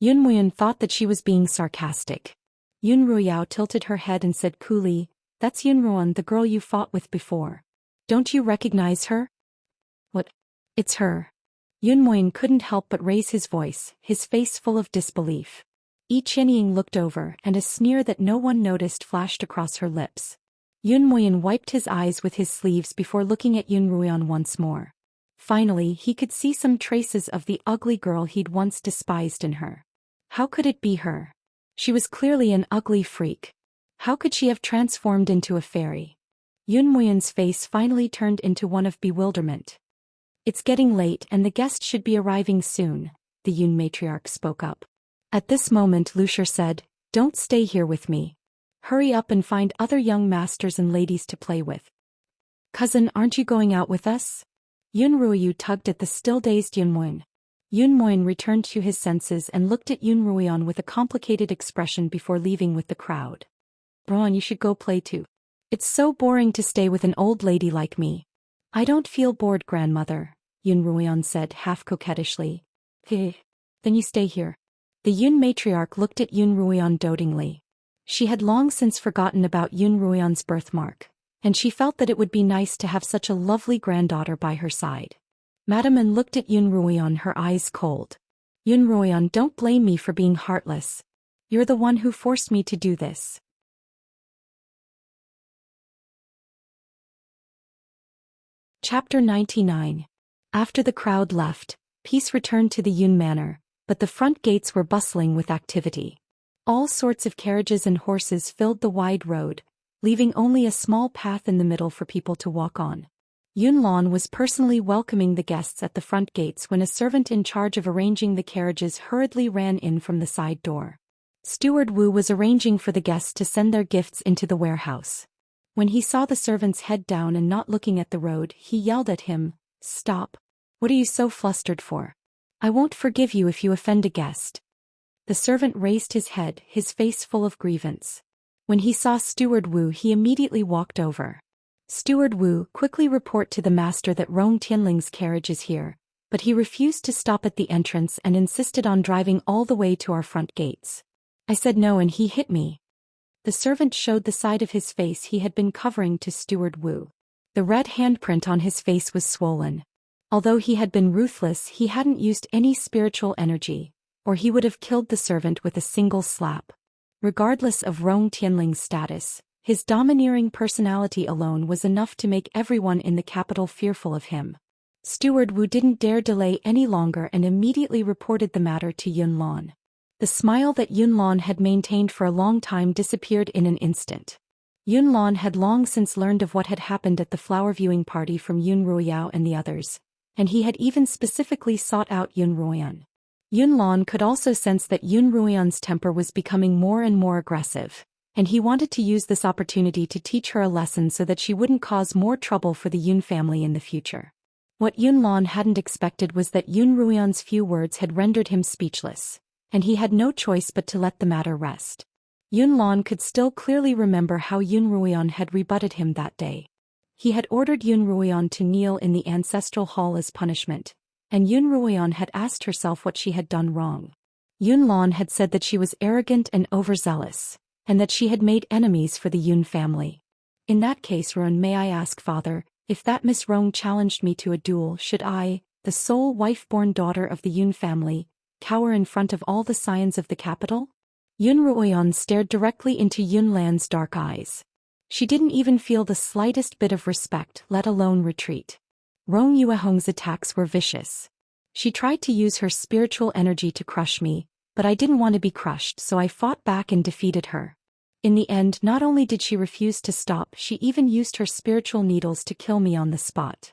Yun Muyan thought that she was being sarcastic. Yun Ruoyao tilted her head and said coolly, "That's Yun Ruoyan, the girl you fought with before. Don't you recognize her?" "What? It's her." Yun Muyan couldn't help but raise his voice, his face full of disbelief. Yi Qianying looked over and a sneer that no one noticed flashed across her lips. Yun Muyan wiped his eyes with his sleeves before looking at Yun Ruoyan once more. Finally, he could see some traces of the ugly girl he'd once despised in her. How could it be her? She was clearly an ugly freak. How could she have transformed into a fairy? Yun Muyan's face finally turned into one of bewilderment. "It's getting late and the guest should be arriving soon," the Yun matriarch spoke up. At this moment Lucier said, "Don't stay here with me. Hurry up and find other young masters and ladies to play with." "Cousin, aren't you going out with us?" Yun Ruoyu tugged at the still-dazed Yun Muyan. Yun Muyan returned to his senses and looked at Yun Ruoyan with a complicated expression before leaving with the crowd. "Ruoyan, you should go play too. It's so boring to stay with an old lady like me." "I don't feel bored, grandmother," Yun Ruoyan said half coquettishly. "Then you stay here." The Yun matriarch looked at Yun Ruoyan dotingly. She had long since forgotten about Yun Ruoyan's birthmark, and she felt that it would be nice to have such a lovely granddaughter by her side. Madame An looked at Yun Ruoyan, her eyes cold. "Yun Ruoyan, don't blame me for being heartless. You're the one who forced me to do this." Chapter 99. After the crowd left, peace returned to the Yun manor, but the front gates were bustling with activity. All sorts of carriages and horses filled the wide road, leaving only a small path in the middle for people to walk on. Yun Lan was personally welcoming the guests at the front gates when a servant in charge of arranging the carriages hurriedly ran in from the side door. Steward Wu was arranging for the guests to send their gifts into the warehouse. When he saw the servant's head down and not looking at the road, he yelled at him, "Stop. What are you so flustered for? I won't forgive you if you offend a guest." The servant raised his head, his face full of grievance. When he saw Steward Wu, he immediately walked over. "Steward Wu, quickly report to the master that Rong Tianling's carriage is here," but he refused to stop at the entrance and insisted on driving all the way to our front gates. "I said no and he hit me." The servant showed the side of his face he had been covering to Steward Wu. The red handprint on his face was swollen. Although he had been ruthless, he hadn't used any spiritual energy, or he would have killed the servant with a single slap. Regardless of Rong Tianling's status, his domineering personality alone was enough to make everyone in the capital fearful of him. Steward Wu didn't dare delay any longer and immediately reported the matter to Yun Lan. The smile that Yun Lan had maintained for a long time disappeared in an instant. Yun Lan had long since learned of what had happened at the flower viewing party from Yun Ruoyao and the others, and he had even specifically sought out Yun Ruoyan. Yun Lan could also sense that Yun Ruoyan's temper was becoming more and more aggressive, and he wanted to use this opportunity to teach her a lesson so that she wouldn't cause more trouble for the Yun family in the future. What Yun Lan hadn't expected was that Yun Ruoyan's few words had rendered him speechless, and he had no choice but to let the matter rest. Yun Lan could still clearly remember how Yun Ruoyan had rebutted him that day. He had ordered Yun Ruoyan to kneel in the ancestral hall as punishment, and Yun Ruoyan had asked herself what she had done wrong. Yun Lan had said that she was arrogant and overzealous, and that she had made enemies for the Yun family. In that case, Ruan, may I ask, Father, if that Miss Rong challenged me to a duel, should I, the sole wife-born daughter of the Yun family, cower in front of all the scions of the capital? Yun Ruoyan stared directly into Yun Lan's dark eyes. She didn't even feel the slightest bit of respect, let alone retreat. Rong Yuehong's attacks were vicious. She tried to use her spiritual energy to crush me, but I didn't want to be crushed, so I fought back and defeated her. In the end, not only did she refuse to stop, she even used her spiritual needles to kill me on the spot.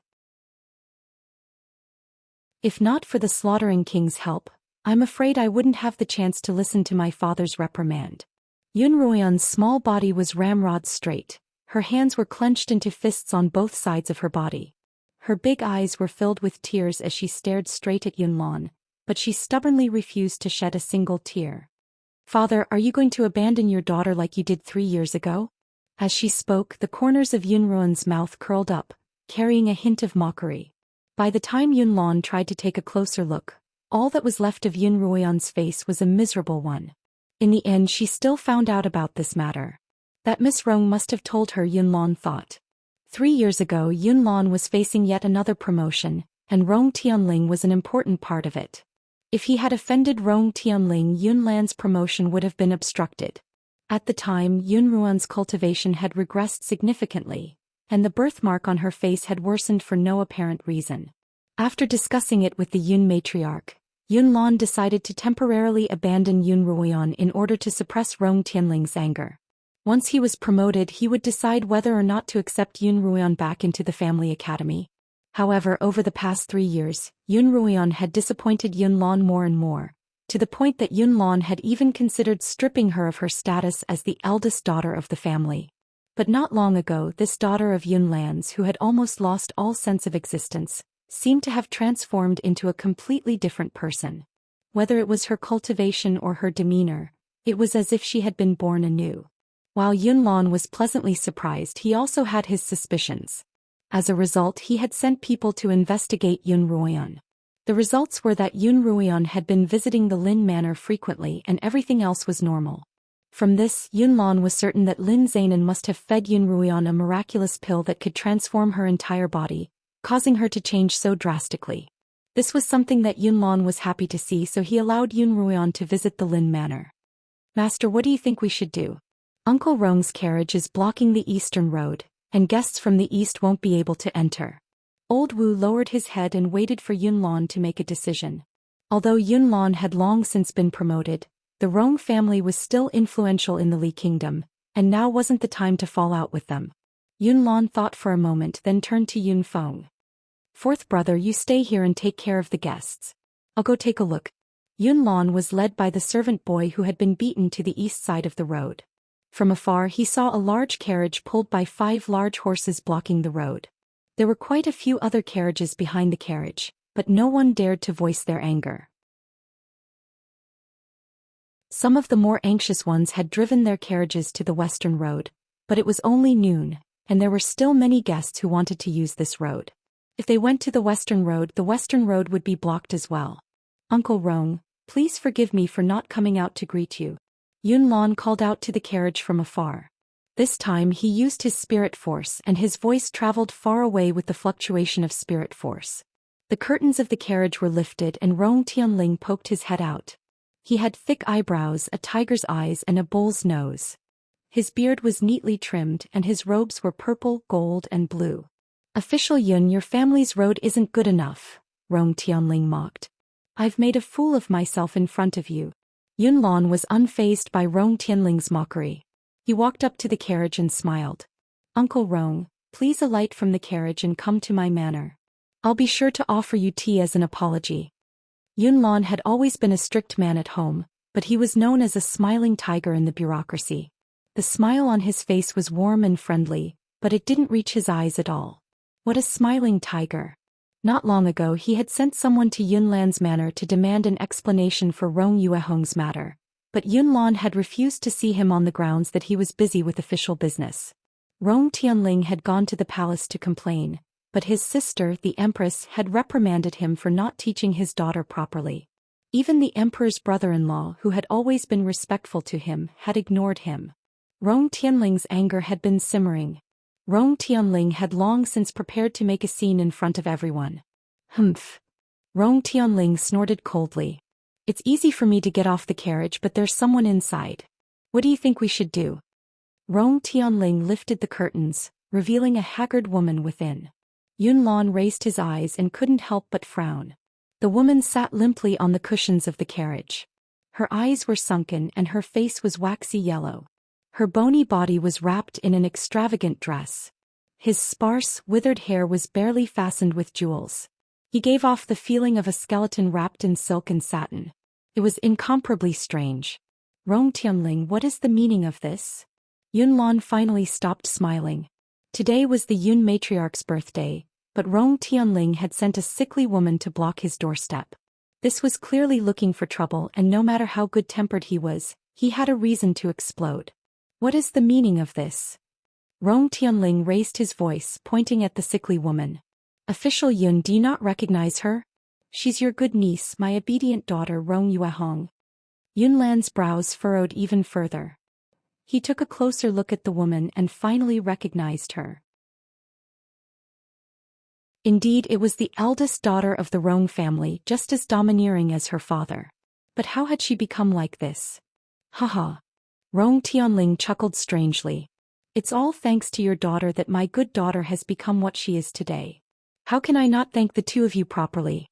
If not for the Slaughtering King's help, I'm afraid I wouldn't have the chance to listen to my father's reprimand. Yun Ruoyan's small body was ramrod straight. Her hands were clenched into fists on both sides of her body. Her big eyes were filled with tears as she stared straight at Yun Lan, but she stubbornly refused to shed a single tear. Father, are you going to abandon your daughter like you did 3 years ago? As she spoke, the corners of Yun Ruoyan's mouth curled up, carrying a hint of mockery. By the time Yun Lan tried to take a closer look, all that was left of Yun Ruoyan's face was a miserable one. In the end, she still found out about this matter. That Miss Rong must have told her, Yun Lan thought. 3 years ago, Yun Lan was facing yet another promotion, and Rong Tianling was an important part of it. If he had offended Rong Tianling, Yun Lan's promotion would have been obstructed. At the time, Yun Ruoyan's cultivation had regressed significantly, and the birthmark on her face had worsened for no apparent reason. After discussing it with the Yun matriarch, Yun Lan decided to temporarily abandon Yun Ruoyan in order to suppress Rong Tianling's anger. Once he was promoted, he would decide whether or not to accept Yun Ruoyan back into the family academy. However, over the past 3 years, Yun Ruoyan had disappointed Yun Lan more and more, to the point that Yun Lan had even considered stripping her of her status as the eldest daughter of the family. But not long ago, this daughter of Yun Lan's, who had almost lost all sense of existence, seemed to have transformed into a completely different person. Whether it was her cultivation or her demeanor, it was as if she had been born anew. While Yun Lan was pleasantly surprised, he also had his suspicions. As a result, he had sent people to investigate Yun Ruoyan. The results were that Yun Ruoyan had been visiting the Lin Manor frequently and everything else was normal. From this, Yun Lan was certain that Lin Zainan must have fed Yun Ruoyan a miraculous pill that could transform her entire body, causing her to change so drastically. This was something that Yun Lan was happy to see, so he allowed Yun Ruoyan to visit the Lin Manor. Master, what do you think we should do? Uncle Rong's carriage is blocking the eastern road, and guests from the east won't be able to enter. Old Wu lowered his head and waited for Yun Lan to make a decision. Although Yun Lan had long since been promoted, the Rong family was still influential in the Li Kingdom, and now wasn't the time to fall out with them. Yun Lan thought for a moment, then turned to Yun Feng. Fourth brother, you stay here and take care of the guests. I'll go take a look. Yun Lan was led by the servant boy who had been beaten to the east side of the road. From afar he saw a large carriage pulled by 5 large horses blocking the road. There were quite a few other carriages behind the carriage, but no one dared to voice their anger. Some of the more anxious ones had driven their carriages to the western road, but it was only noon, and there were still many guests who wanted to use this road. If they went to the western road would be blocked as well. Uncle Rong, please forgive me for not coming out to greet you. Yun Lan called out to the carriage from afar. This time he used his spirit force and his voice traveled far away with the fluctuation of spirit force. The curtains of the carriage were lifted and Rong Tianling poked his head out. He had thick eyebrows, a tiger's eyes and a bull's nose. His beard was neatly trimmed and his robes were purple, gold and blue. Official Yun, your family's road isn't good enough, Rong Tianling mocked. I've made a fool of myself in front of you. Yun Lan was unfazed by Rong Tianling's mockery. He walked up to the carriage and smiled. Uncle Rong, please alight from the carriage and come to my manor. I'll be sure to offer you tea as an apology. Yun Lan had always been a strict man at home, but he was known as a smiling tiger in the bureaucracy. The smile on his face was warm and friendly, but it didn't reach his eyes at all. What a smiling tiger. Not long ago he had sent someone to Yun Lan's manor to demand an explanation for Rong Yuehong's matter, but Yunlan had refused to see him on the grounds that he was busy with official business. Rong Tianling had gone to the palace to complain, but his sister, the Empress, had reprimanded him for not teaching his daughter properly. Even the Emperor's brother-in-law, who had always been respectful to him, had ignored him. Rong Tianling's anger had been simmering. Rong Tianling had long since prepared to make a scene in front of everyone. Humph. Rong Tianling snorted coldly. It's easy for me to get off the carriage, but there's someone inside. What do you think we should do? Rong Tianling lifted the curtains, revealing a haggard woman within. Yunlan raised his eyes and couldn't help but frown. The woman sat limply on the cushions of the carriage. Her eyes were sunken and her face was waxy yellow. Her bony body was wrapped in an extravagant dress. His sparse, withered hair was barely fastened with jewels. He gave off the feeling of a skeleton wrapped in silk and satin. It was incomparably strange. Rong Tianling, what is the meaning of this? Yunlan finally stopped smiling. Today was the Yun matriarch's birthday, but Rong Tianling had sent a sickly woman to block his doorstep. This was clearly looking for trouble, and no matter how good-tempered he was, he had a reason to explode. What is the meaning of this? Rong Tianling raised his voice, pointing at the sickly woman. Official Yun, do you not recognize her? She's your good niece, my obedient daughter Rong Yuehong. Yunlan's brows furrowed even further. He took a closer look at the woman and finally recognized her. Indeed, it was the eldest daughter of the Rong family, just as domineering as her father. But how had she become like this? Haha. Rong Tianling chuckled strangely. It's all thanks to your daughter that my good daughter has become what she is today. How can I not thank the two of you properly?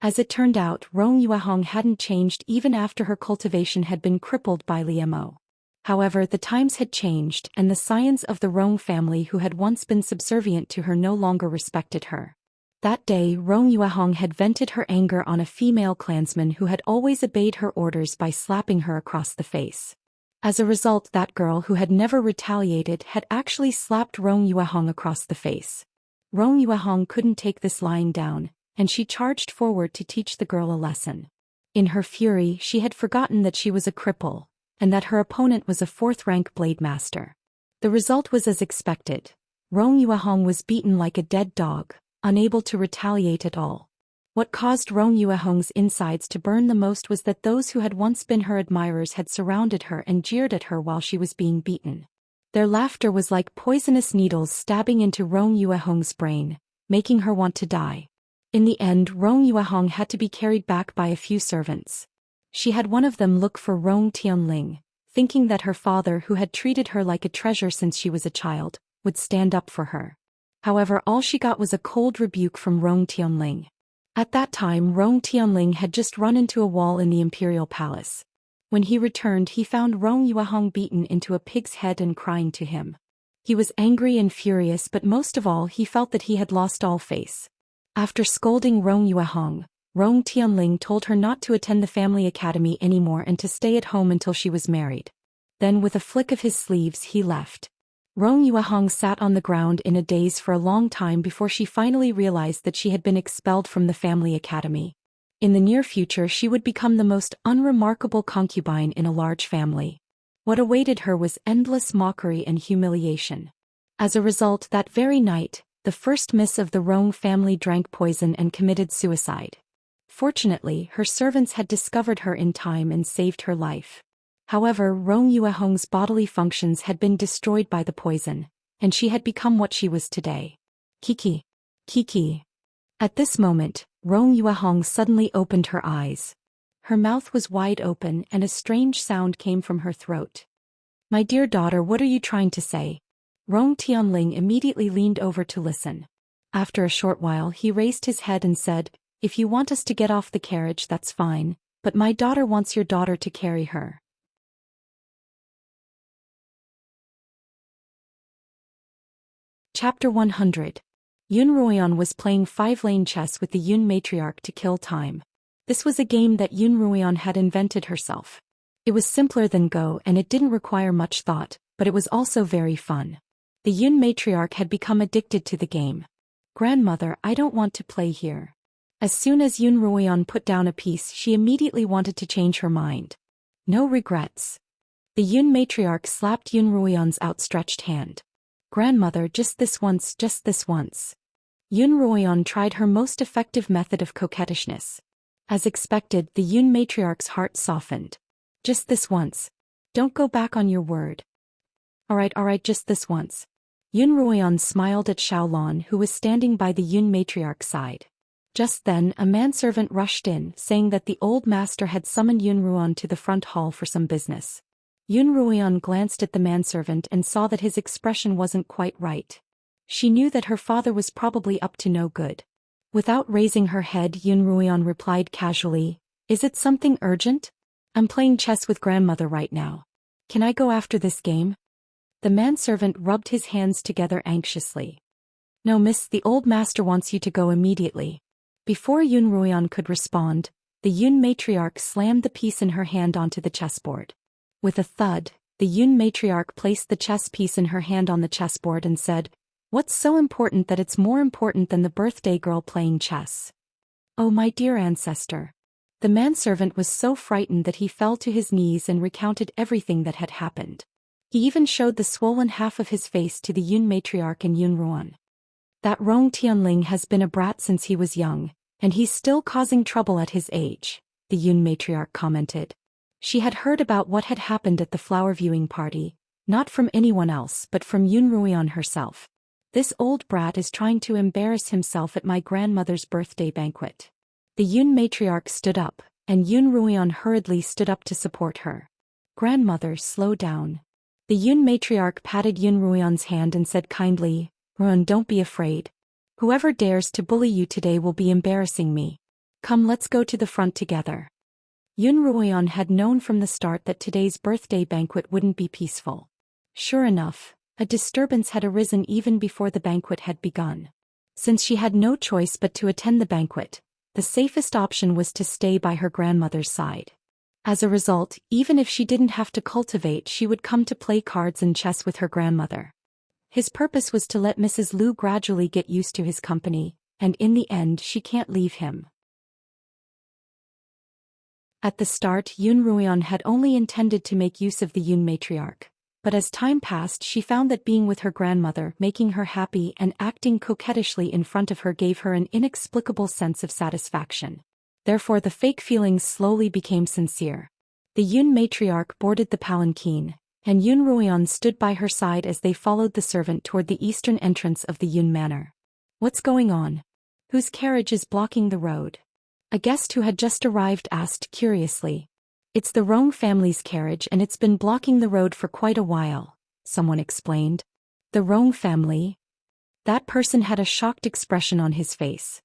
As it turned out, Rong Yuehong hadn't changed even after her cultivation had been crippled by Liemo. However, the times had changed, and the scions of the Rong family who had once been subservient to her no longer respected her. That day, Rong Yuehong had vented her anger on a female clansman who had always obeyed her orders by slapping her across the face. As a result, that girl who had never retaliated had actually slapped Rong Yuehong across the face. Rong Yuehong couldn't take this lying down, and she charged forward to teach the girl a lesson. In her fury, she had forgotten that she was a cripple, and that her opponent was a fourth-rank blade master. The result was as expected. Rong Yuehong was beaten like a dead dog, unable to retaliate at all. What caused Rong Yuehong's insides to burn the most was that those who had once been her admirers had surrounded her and jeered at her while she was being beaten. Their laughter was like poisonous needles stabbing into Rong Yuehong's brain, making her want to die. In the end, Rong Yuehong had to be carried back by a few servants. She had one of them look for Rong Tianling, thinking that her father, who had treated her like a treasure since she was a child, would stand up for her. However, all she got was a cold rebuke from Rong Tianling. At that time, Rong Tianling had just run into a wall in the imperial palace. When he returned, he found Rong Yuehong beaten into a pig's head and crying to him. He was angry and furious, but most of all he felt that he had lost all face. After scolding Rong Yuehong, Rong Tianling told her not to attend the family academy anymore and to stay at home until she was married. Then with a flick of his sleeves he left. Rong Yuehong sat on the ground in a daze for a long time before she finally realized that she had been expelled from the family academy. In the near future she would become the most unremarkable concubine in a large family. What awaited her was endless mockery and humiliation. As a result, that very night, the first miss of the Rong family drank poison and committed suicide. Fortunately, her servants had discovered her in time and saved her life. However, Rong Yuehong's bodily functions had been destroyed by the poison, and she had become what she was today. Kiki. Kiki. At this moment, Rong Yuehong suddenly opened her eyes. Her mouth was wide open and a strange sound came from her throat. My dear daughter, what are you trying to say? Rong Tianling immediately leaned over to listen. After a short while he raised his head and said, if you want us to get off the carriage, that's fine, but my daughter wants your daughter to carry her. Chapter 100. Yun Ruoyan was playing 5-lane chess with the Yun matriarch to kill time. This was a game that Yun Ruoyan had invented herself. It was simpler than Go and it didn't require much thought, but it was also very fun. The Yun matriarch had become addicted to the game. Grandmother, I don't want to play here. As soon as Yun Ruoyan put down a piece, she immediately wanted to change her mind. No regrets. The Yun matriarch slapped Yun Ruoyon's outstretched hand. Grandmother, just this once, just this once. Yun Ruoyon tried her most effective method of coquettishness. As expected, the Yun matriarch's heart softened. Just this once. Don't go back on your word. Alright, just this once. Yun Ruoyon smiled at Xiaolon, who was standing by the Yun matriarch's side. Just then, a manservant rushed in, saying that the old master had summoned Yun Ruoyon to the front hall for some business. Yun Ruoyon glanced at the manservant and saw that his expression wasn't quite right. She knew that her father was probably up to no good. Without raising her head, Yun Ruoyon replied casually, "Is it something urgent? I'm playing chess with grandmother right now. Can I go after this game?" The manservant rubbed his hands together anxiously. "No, miss, the old master wants you to go immediately." Before Yun Ruoyon could respond, the Yun matriarch slammed the piece in her hand onto the chessboard. With a thud, the Yun matriarch placed the chess piece in her hand on the chessboard and said, "What's so important that it's more important than the birthday girl playing chess?" "Oh, my dear ancestor." The manservant was so frightened that he fell to his knees and recounted everything that had happened. He even showed the swollen half of his face to the Yun matriarch and Yun Ruoyon. "That Rong Tianling has been a brat since he was young, and he's still causing trouble at his age," the Yun matriarch commented. She had heard about what had happened at the flower viewing party, not from anyone else but from Yun Ruoyon herself. "This old brat is trying to embarrass himself at my grandmother's birthday banquet." The Yun matriarch stood up, and Yun Ruoyon hurriedly stood up to support her. "Grandmother, slow down." The Yun matriarch patted Yun Ruoyon's hand and said kindly, "Ruoyon, don't be afraid. Whoever dares to bully you today will be embarrassing me. Come, let's go to the front together." Yun Ruoyon had known from the start that today's birthday banquet wouldn't be peaceful. Sure enough, a disturbance had arisen even before the banquet had begun. Since she had no choice but to attend the banquet, the safest option was to stay by her grandmother's side. As a result, even if she didn't have to cultivate, she would come to play cards and chess with her grandmother. His purpose was to let Mrs. Lu gradually get used to his company, and in the end she can't leave him. At the start, Yun Ruoyon had only intended to make use of the Yun matriarch, but as time passed she found that being with her grandmother, making her happy and acting coquettishly in front of her gave her an inexplicable sense of satisfaction. Therefore the fake feelings slowly became sincere. The Yun matriarch boarded the palanquin, and Yun Ruoyon stood by her side as they followed the servant toward the eastern entrance of the Yun manor. "What's going on? Whose carriage is blocking the road?" A guest who had just arrived asked curiously. "It's the Rong family's carriage and it's been blocking the road for quite a while," someone explained. "The Rong family?" That person had a shocked expression on his face.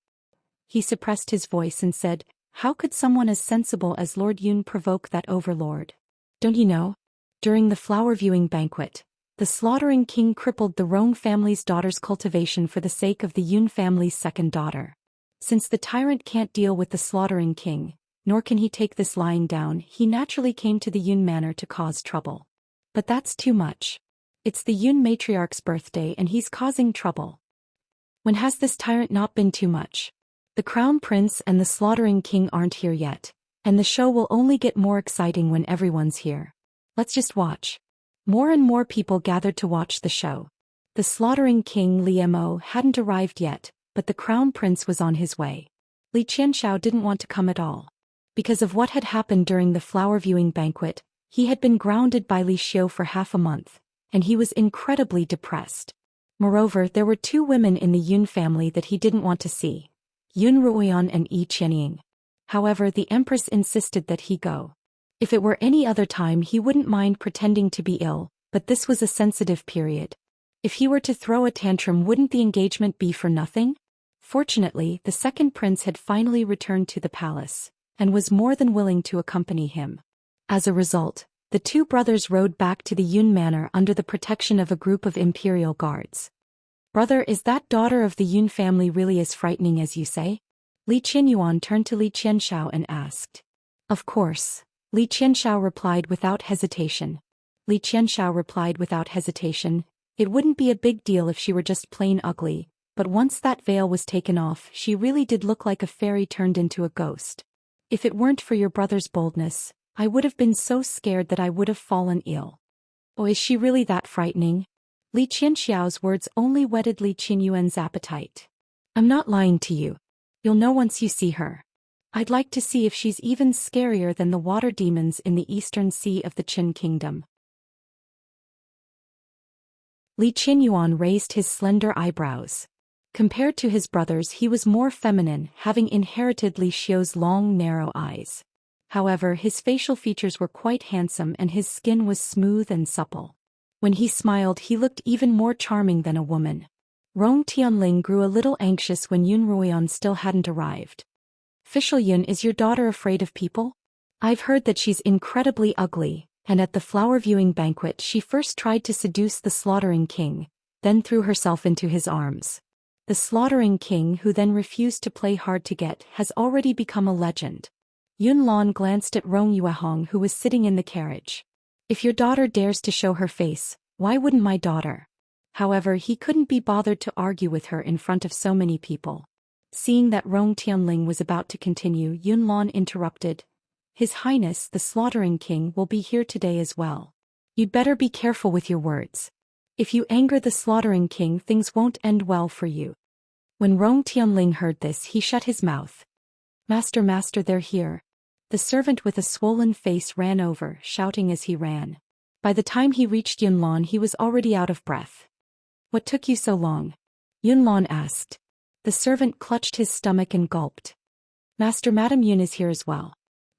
He suppressed his voice and said, "How could someone as sensible as Lord Yun provoke that overlord? Don't you know? During the flower viewing banquet, the slaughtering king crippled the Rong family's daughter's cultivation for the sake of the Yun family's second daughter. Since the tyrant can't deal with the slaughtering king, nor can he take this lying down, he naturally came to the Yun manor to cause trouble. But that's too much. It's the Yun matriarch's birthday and he's causing trouble. When has this tyrant not been too much? The crown prince and the slaughtering king aren't here yet, and the show will only get more exciting when everyone's here. Let's just watch." More and more people gathered to watch the show. The slaughtering king Li Mo hadn't arrived yet, but the crown prince was on his way. Li Xianxia didn't want to come at all. Because of what had happened during the flower viewing banquet, he had been grounded by Li Xiu for half a month, and he was incredibly depressed. Moreover, there were two women in the Yun family that he didn't want to see, Yun Ruoyon and Yi Qianying. However, the empress insisted that he go. If it were any other time he wouldn't mind pretending to be ill, but this was a sensitive period. If he were to throw a tantrum, wouldn't the engagement be for nothing? Fortunately, the second prince had finally returned to the palace, and was more than willing to accompany him. As a result, the two brothers rode back to the Yun manor under the protection of a group of imperial guards. "Brother, is that daughter of the Yun family really as frightening as you say?" Li Qianyuan turned to Li Qianxiao and asked. "Of course," Li Qianxiao replied without hesitation. It wouldn't be a big deal if she were just plain ugly, but once that veil was taken off, she really did look like a fairy turned into a ghost. "If it weren't for your brother's boldness, I would have been so scared that I would have fallen ill. Oh, is she really that frightening? Li Qianxiao's words only whetted Li Qinyuan's appetite. I'm not lying to you. You'll know once you see her. I'd like to see if she's even scarier than the water demons in the eastern sea of the Qin kingdom. Li Qinyuan raised his slender eyebrows. Compared to his brothers, he was more feminine, having inherited Li Xiu's long, narrow eyes. However, his facial features were quite handsome and his skin was smooth and supple. When he smiled, he looked even more charming than a woman. Rong Tianling grew a little anxious when Yun Ruoyan still hadn't arrived. Official Yun, is your daughter afraid of people? I've heard that she's incredibly ugly, and at the flower viewing banquet she first tried to seduce the slaughtering king, then threw herself into his arms. The slaughtering king, who then refused to play hard to get, has already become a legend. Yun Lan glanced at Rong Yuehong, who was sitting in the carriage. If your daughter dares to show her face, why wouldn't my daughter? However, he couldn't be bothered to argue with her in front of so many people. Seeing that Rong Tianling was about to continue, Yun Lan interrupted. His Highness, the slaughtering king, will be here today as well. You'd better be careful with your words. If you anger the slaughtering king, things won't end well for you. When Rong Tianling heard this, he shut his mouth. Master, master, they're here. The servant with a swollen face ran over, shouting as he ran. By the time he reached Yun Lan, he was already out of breath. What took you so long? Yun Lan asked. The servant clutched his stomach and gulped. Master, Madam Yun is here as well.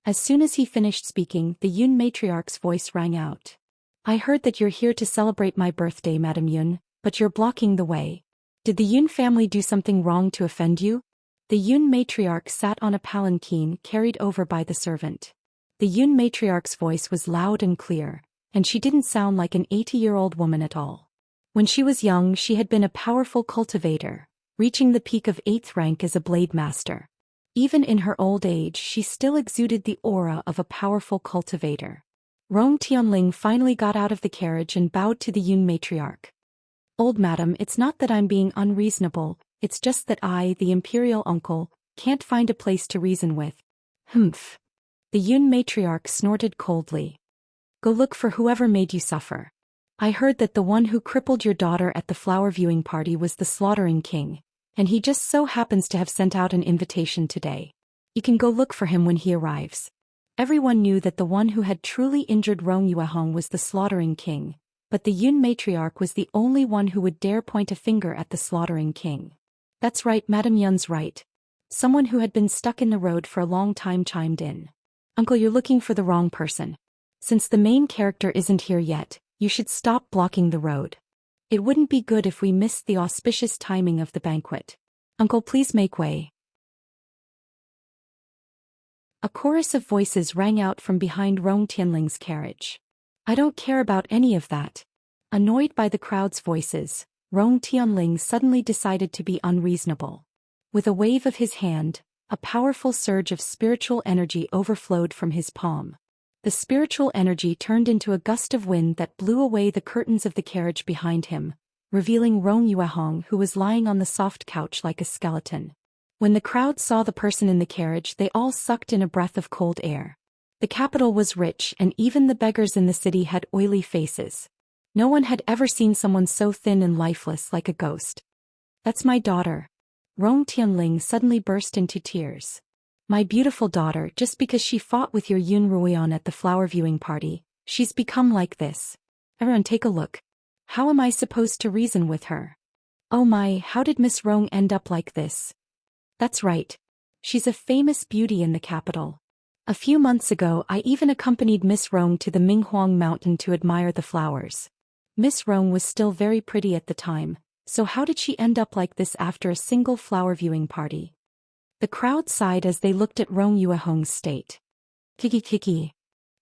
As soon as he finished speaking, the Yun matriarch's voice rang out. I heard that you're here to celebrate my birthday, Madam Yun, but you're blocking the way. Did the Yun family do something wrong to offend you? The Yun matriarch sat on a palanquin carried over by the servant. The Yun matriarch's voice was loud and clear, and she didn't sound like an 80-year-old woman at all. When she was young, she had been a powerful cultivator, reaching the peak of 8th rank as a blade master. Even in her old age, she still exuded the aura of a powerful cultivator. Rong Tianling finally got out of the carriage and bowed to the Yun matriarch. Old madam, it's not that I'm being unreasonable, it's just that I, the imperial uncle, can't find a place to reason with. Humph. The Yun matriarch snorted coldly. Go look for whoever made you suffer. I heard that the one who crippled your daughter at the flower viewing party was the slaughtering king, and he just so happens to have sent out an invitation today. You can go look for him when he arrives. Everyone knew that the one who had truly injured Rong Yuehong was the slaughtering king, but the Yun matriarch was the only one who would dare point a finger at the slaughtering king. That's right, Madam Yun's right. Someone who had been stuck in the road for a long time chimed in. Uncle, you're looking for the wrong person. Since the main character isn't here yet, you should stop blocking the road. It wouldn't be good if we missed the auspicious timing of the banquet. Uncle, please make way. A chorus of voices rang out from behind Rong Tianling's carriage. I don't care about any of that. Annoyed by the crowd's voices, Rong Tianling suddenly decided to be unreasonable. With a wave of his hand, a powerful surge of spiritual energy overflowed from his palm. The spiritual energy turned into a gust of wind that blew away the curtains of the carriage behind him, revealing Rong Yuehong, who was lying on the soft couch like a skeleton. When the crowd saw the person in the carriage, they all sucked in a breath of cold air. The capital was rich, and even the beggars in the city had oily faces. No one had ever seen someone so thin and lifeless like a ghost. That's my daughter. Rong Tianling suddenly burst into tears. My beautiful daughter, just because she fought with your Yun Ruoyan at the flower viewing party, she's become like this. Everyone take a look. How am I supposed to reason with her? Oh my, how did Miss Rong end up like this? That's right. She's a famous beauty in the capital. A few months ago, I even accompanied Miss Rong to the Minghuang Mountain to admire the flowers. Miss Rong was still very pretty at the time, so how did she end up like this after a single flower viewing party? The crowd sighed as they looked at Rong Yuehong's state. Kiki kiki.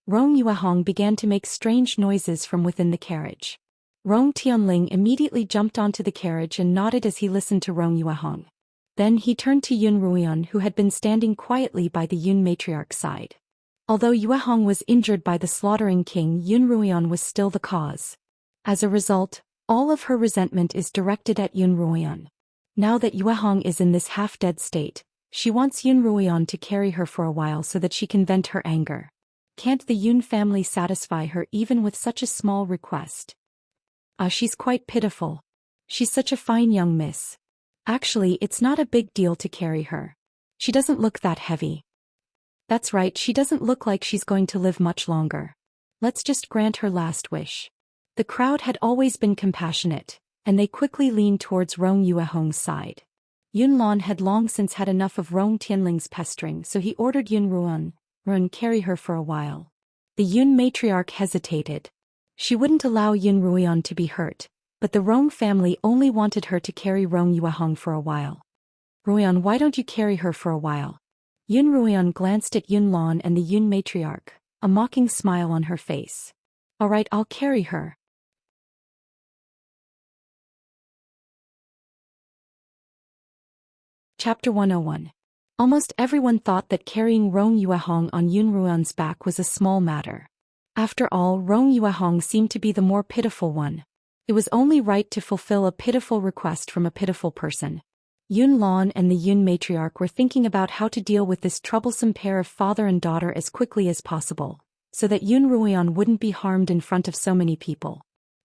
Rong Yuehong began to make strange noises from within the carriage. Rong Tianling immediately jumped onto the carriage and nodded as he listened to Rong Yuehong. Then he turned to Yun Ruoyan, who had been standing quietly by the Yun matriarch's side. Although Yuehong was injured by the slaughtering king, Yun Ruoyan was still the cause. As a result, all of her resentment is directed at Yun Ruoyan. Now that Yuehong is in this half-dead state, she wants Yun Ruoyan to carry her for a while so that she can vent her anger. Can't the Yun family satisfy her even with such a small request? She's quite pitiful. She's such a fine young miss. Actually, it's not a big deal to carry her. She doesn't look that heavy. That's right, she doesn't look like she's going to live much longer. Let's just grant her last wish. The crowd had always been compassionate, and they quickly leaned towards Rong Yuehong's side. Yun Lan had long since had enough of Rong Tianling's pestering, so he ordered Yun Ruan carry her for a while. The Yun matriarch hesitated. She wouldn't allow Yun Ruoyan to be hurt, but the Rong family only wanted her to carry Rong Yuehong for a while. Ruoyan, why don't you carry her for a while? Yun Ruoyan glanced at Yun Lan and the Yun matriarch, a mocking smile on her face. All right, I'll carry her. Chapter 101. Almost everyone thought that carrying Rong Yuehong on Yun Ruoyan's back was a small matter. After all, Rong Yuehong seemed to be the more pitiful one. It was only right to fulfill a pitiful request from a pitiful person. Yun Lan and the Yun matriarch were thinking about how to deal with this troublesome pair of father and daughter as quickly as possible, so that Yun Ruoyan wouldn't be harmed in front of so many people.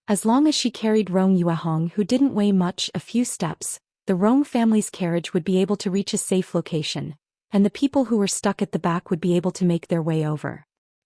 As long as she carried Rong Yuehong, who didn't weigh much, a few steps, the Rong family's carriage would be able to reach a safe location, and the people who were stuck at the back would be able to make their way over.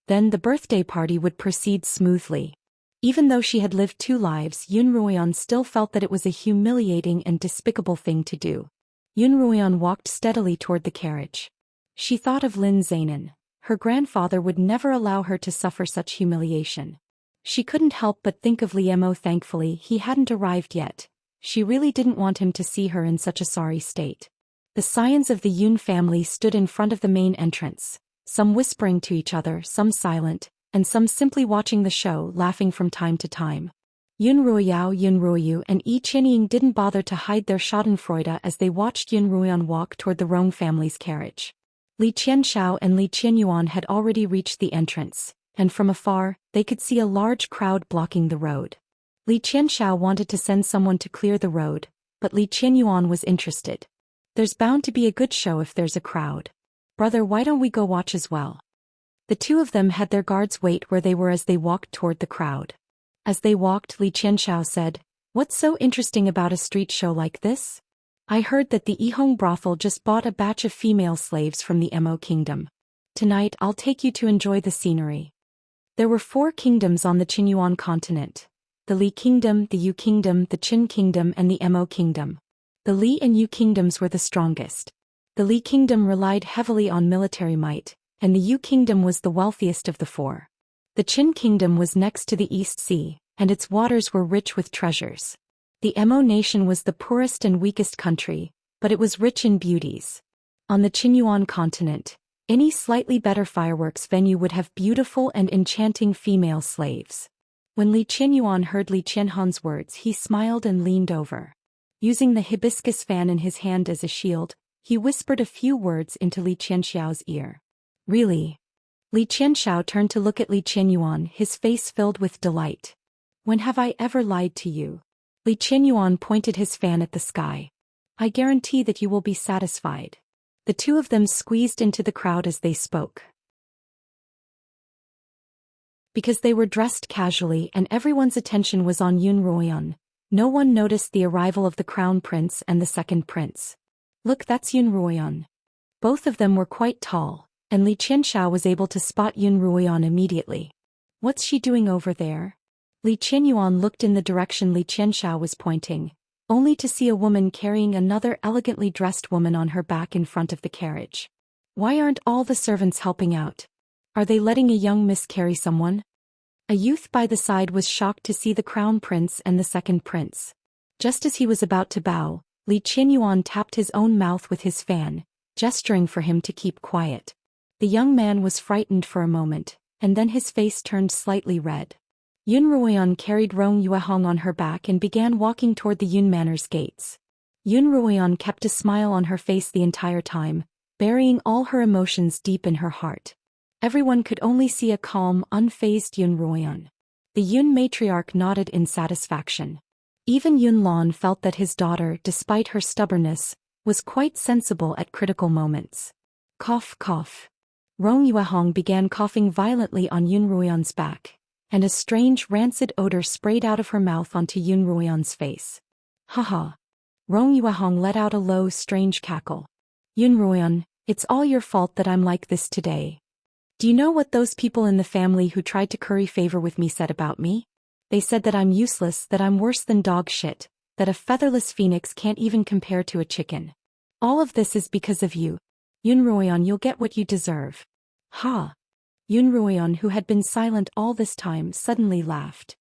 Then the birthday party would proceed smoothly. Even though she had lived 2 lives, Yun Ruoyan still felt that it was a humiliating and despicable thing to do. Yun Ruoyan walked steadily toward the carriage. She thought of Lin Zainan. Her grandfather would never allow her to suffer such humiliation. She couldn't help but think of Liemo. Thankfully, he hadn't arrived yet. She really didn't want him to see her in such a sorry state. The scions of the Yun family stood in front of the main entrance, some whispering to each other, some silent, and some simply watching the show, laughing from time to time. Yun Ruoyao, Yun Ruoyu, and Yi Qianying didn't bother to hide their schadenfreude as they watched Yun Ruoyan walk toward the Rong family's carriage. Li Qianxiao and Li Qianyuan had already reached the entrance, and from afar, they could see a large crowd blocking the road. Li Qianxiao wanted to send someone to clear the road, but Li Qianyuan was interested. There's bound to be a good show if there's a crowd. Brother, why don't we go watch as well? The 2 of them had their guards wait where they were as they walked toward the crowd. As they walked, Li Qianxiao said, "What's so interesting about a street show like this? I heard that the Yihong brothel just bought a batch of female slaves from the Mo kingdom. Tonight I'll take you to enjoy the scenery." There were 4 kingdoms on the Qinyuan continent: the Li kingdom, the Yu kingdom, the Qin kingdom, and the Mo kingdom. The Li and Yu kingdoms were the strongest. The Li kingdom relied heavily on military might, and the Yu kingdom was the wealthiest of the 4. The Qin kingdom was next to the East Sea, and its waters were rich with treasures. The Mo nation was the poorest and weakest country, but it was rich in beauties. On the Qinyuan continent, any slightly better fireworks venue would have beautiful and enchanting female slaves. When Li Qianyuan heard Li Qianhan's words, he smiled and leaned over. Using the hibiscus fan in his hand as a shield, he whispered a few words into Li Qianxiao's ear. Really? Li Qianxiao turned to look at Li Qianyuan, his face filled with delight. When have I ever lied to you? Li Qianyuan pointed his fan at the sky. I guarantee that you will be satisfied. The 2 of them squeezed into the crowd as they spoke. Because they were dressed casually and everyone's attention was on Yun Ruoyan, no one noticed the arrival of the crown prince and the second prince. Look, that's Yun Ruoyan. Both of them were quite tall, and Li Qianxiao was able to spot Yun Ruoyan immediately. What's she doing over there? Li Qianyuan looked in the direction Li Qianxiao was pointing, only to see a woman carrying another elegantly dressed woman on her back in front of the carriage. Why aren't all the servants helping out? Are they letting a young miss carry someone? A youth by the side was shocked to see the crown prince and the second prince. Just as he was about to bow, Li Qianyuan tapped his own mouth with his fan, gesturing for him to keep quiet. The young man was frightened for a moment, and then his face turned slightly red. Yun Ruoyan carried Rong Yuehong on her back and began walking toward the Yun Manor's gates. Yun Ruoyan kept a smile on her face the entire time, burying all her emotions deep in her heart. Everyone could only see a calm, unfazed Yun Ruoyan. The Yun matriarch nodded in satisfaction. Even Yun Lan felt that his daughter, despite her stubbornness, was quite sensible at critical moments. Cough, cough. Rong Yuehong began coughing violently on Yun Ruoyan's back, and a strange rancid odor sprayed out of her mouth onto Yun Ruoyan's face. Haha. Rong Yuehong let out a low, strange cackle. Yun Ruoyan, it's all your fault that I'm like this today. Do you know what those people in the family who tried to curry favor with me said about me? They said that I'm useless, that I'm worse than dog shit, that a featherless phoenix can't even compare to a chicken. All of this is because of you. Yun Ruoyan, you'll get what you deserve. Ha! Yun Ruoyan, who had been silent all this time, suddenly laughed.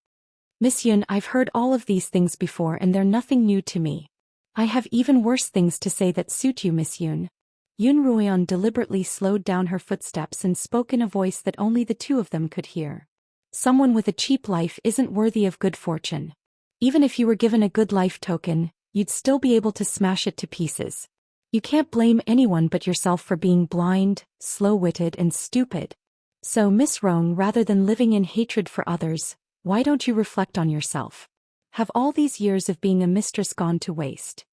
Miss Yun, I've heard all of these things before and they're nothing new to me. I have even worse things to say that suit you, Miss Yun. Yun Ruoyan deliberately slowed down her footsteps and spoke in a voice that only the two of them could hear. Someone with a cheap life isn't worthy of good fortune. Even if you were given a good life token, you'd still be able to smash it to pieces. You can't blame anyone but yourself for being blind, slow-witted and stupid. So Miss Rong, rather than living in hatred for others, why don't you reflect on yourself? Have all these years of being a mistress gone to waste?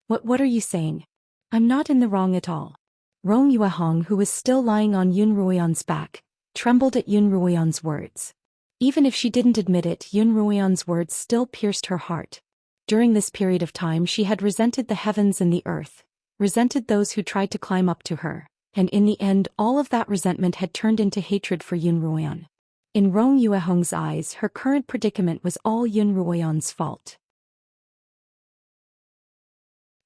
What are you saying? I'm not in the wrong at all. Rong Yuehong, who was still lying on Yun Ruoyan's back, trembled at Yun Ruoyan's words. Even if she didn't admit it, Yun Ruoyan's words still pierced her heart. During this period of time she had resented the heavens and the earth, resented those who tried to climb up to her, and in the end all of that resentment had turned into hatred for Yun Ruoyan. In Rong Yuehong's eyes, her current predicament was all Yun Ruoyan's fault.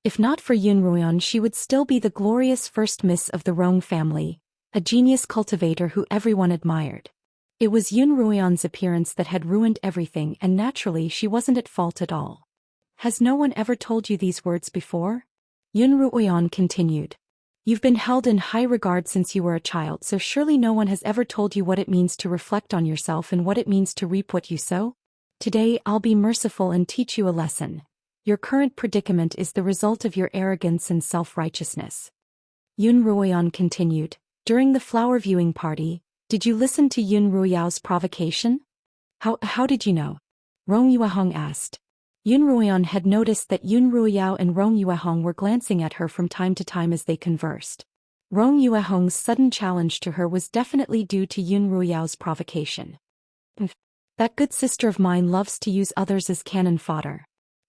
If not for Yun Ruoyan, she would still be the glorious first miss of the Rong family, a genius cultivator who everyone admired. It was Yun Ruoyan's appearance that had ruined everything, and naturally she wasn't at fault at all. Has no one ever told you these words before? Yun Ruoyan continued. You've been held in high regard since you were a child, so surely no one has ever told you what it means to reflect on yourself and what it means to reap what you sow? Today I'll be merciful and teach you a lesson. Your current predicament is the result of your arrogance and self-righteousness. Yun Ruoyan continued. During the flower viewing party, did you listen to Yun Ruoyao's provocation? How did you know? Rong Yuehong asked. Yun Ruoyan had noticed that Yun Ruoyao and Rong Yuehong were glancing at her from time to time as they conversed. Rong Yuehong's sudden challenge to her was definitely due to Yun Ruoyao's provocation. That good sister of mine loves to use others as cannon fodder.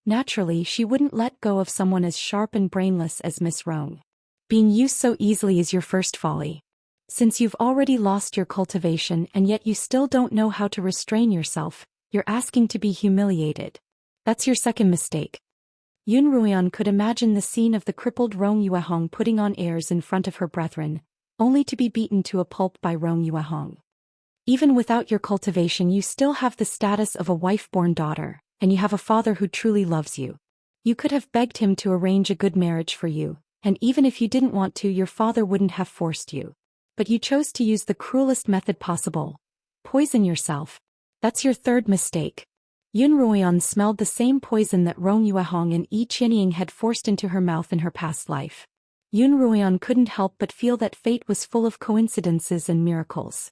Naturally, she wouldn't let go of someone as sharp and brainless as Miss Rong. Being used so easily is your first folly. Since you've already lost your cultivation and yet you still don't know how to restrain yourself, you're asking to be humiliated. That's your second mistake. Yun Ruoyan could imagine the scene of the crippled Rong Yuehong putting on airs in front of her brethren, only to be beaten to a pulp by Rong Yuehong. Even without your cultivation you still have the status of a wife-born daughter, and you have a father who truly loves you. You could have begged him to arrange a good marriage for you, and even if you didn't want to, your father wouldn't have forced you. But you chose to use the cruelest method possible. Poison yourself. That's your third mistake. Yun Ruoyan smelled the same poison that Rong Yuehong and Xianxia had forced into her mouth in her past life. Yun Ruoyan couldn't help but feel that fate was full of coincidences and miracles.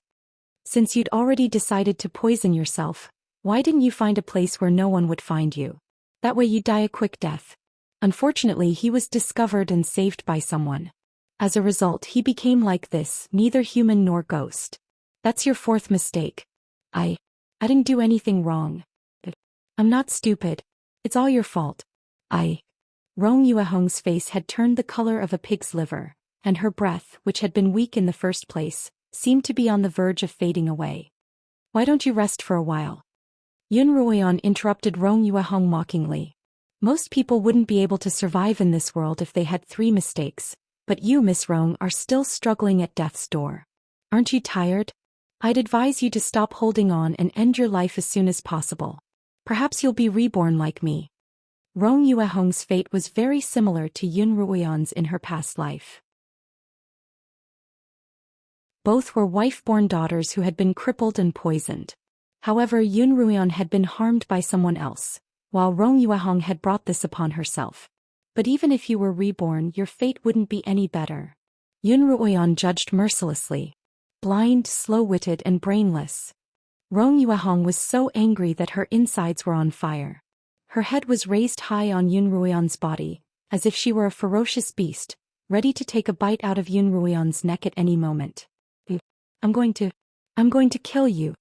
Since you'd already decided to poison yourself, why didn't you find a place where no one would find you? That way you'd die a quick death. Unfortunately, he was discovered and saved by someone. As a result, he became like this, neither human nor ghost. That's your fourth mistake. I didn't do anything wrong. I'm not stupid. It's all your fault. Rong Yuehong's face had turned the color of a pig's liver, and her breath, which had been weak in the first place, seemed to be on the verge of fading away. Why don't you rest for a while? Yun Ruoyan interrupted Rong Yuehong mockingly. Most people wouldn't be able to survive in this world if they had 3 mistakes, but you, Miss Rong, are still struggling at death's door. Aren't you tired? I'd advise you to stop holding on and end your life as soon as possible. Perhaps you'll be reborn like me. Rong Yuehong's fate was very similar to Yun Ruoyan's in her past life. Both were wife-born daughters who had been crippled and poisoned. However, Yun Ruoyan had been harmed by someone else, while Rong Yuehong had brought this upon herself. But even if you were reborn, your fate wouldn't be any better. Yun Ruoyan judged mercilessly. Blind, slow-witted and brainless. Rong Yuehong was so angry that her insides were on fire. Her head was raised high on Yun Ruoyan's body, as if she were a ferocious beast, ready to take a bite out of Yun Ruoyan's neck at any moment. I'm going to kill you.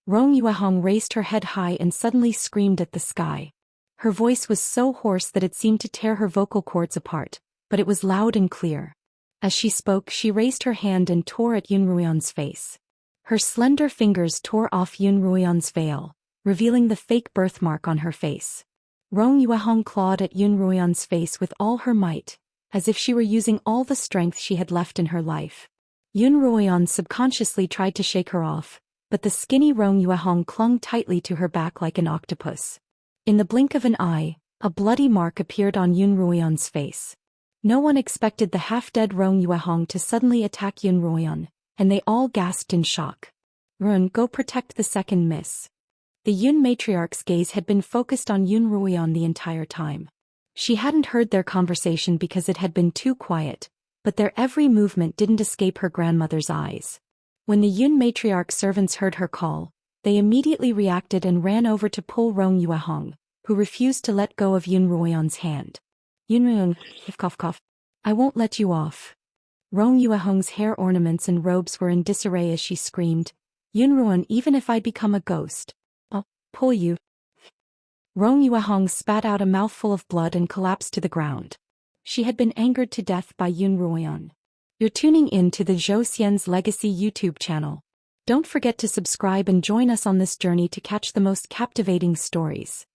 Rong Yuehong raised her head high and suddenly screamed at the sky. Her voice was so hoarse that it seemed to tear her vocal cords apart, but it was loud and clear. As she spoke, she raised her hand and tore at Yun Ruoyan's face. Her slender fingers tore off Yun Ruoyan's veil, revealing the fake birthmark on her face. Rong Yuehong clawed at Yun Ruoyan's face with all her might, as if she were using all the strength she had left in her life. Yun Ruoyan subconsciously tried to shake her off, but the skinny Rong Yuehong clung tightly to her back like an octopus. In the blink of an eye, a bloody mark appeared on Yun Ruoyan's face. No one expected the half-dead Rong Yuehong to suddenly attack Yun Ruoyan, and they all gasped in shock. Run, go protect the second miss. The Yun matriarch's gaze had been focused on Yun Ruoyan the entire time. She hadn't heard their conversation because it had been too quiet, but their every movement didn't escape her grandmother's eyes. When the Yun matriarch's servants heard her call, they immediately reacted and ran over to pull Rong Yuehong, who refused to let go of Yun Ruoyan's hand. Yun Ruoyan, cough, I won't let you off. Rong Yuehong's hair ornaments and robes were in disarray as she screamed, Yun Ruoyan, even if I become a ghost, I'll pull you. Rong Yuehong spat out a mouthful of blood and collapsed to the ground. She had been angered to death by Yun Ruoyan. You're tuning in to the Zhou Xian's Legacy YouTube channel. Don't forget to subscribe and join us on this journey to catch the most captivating stories.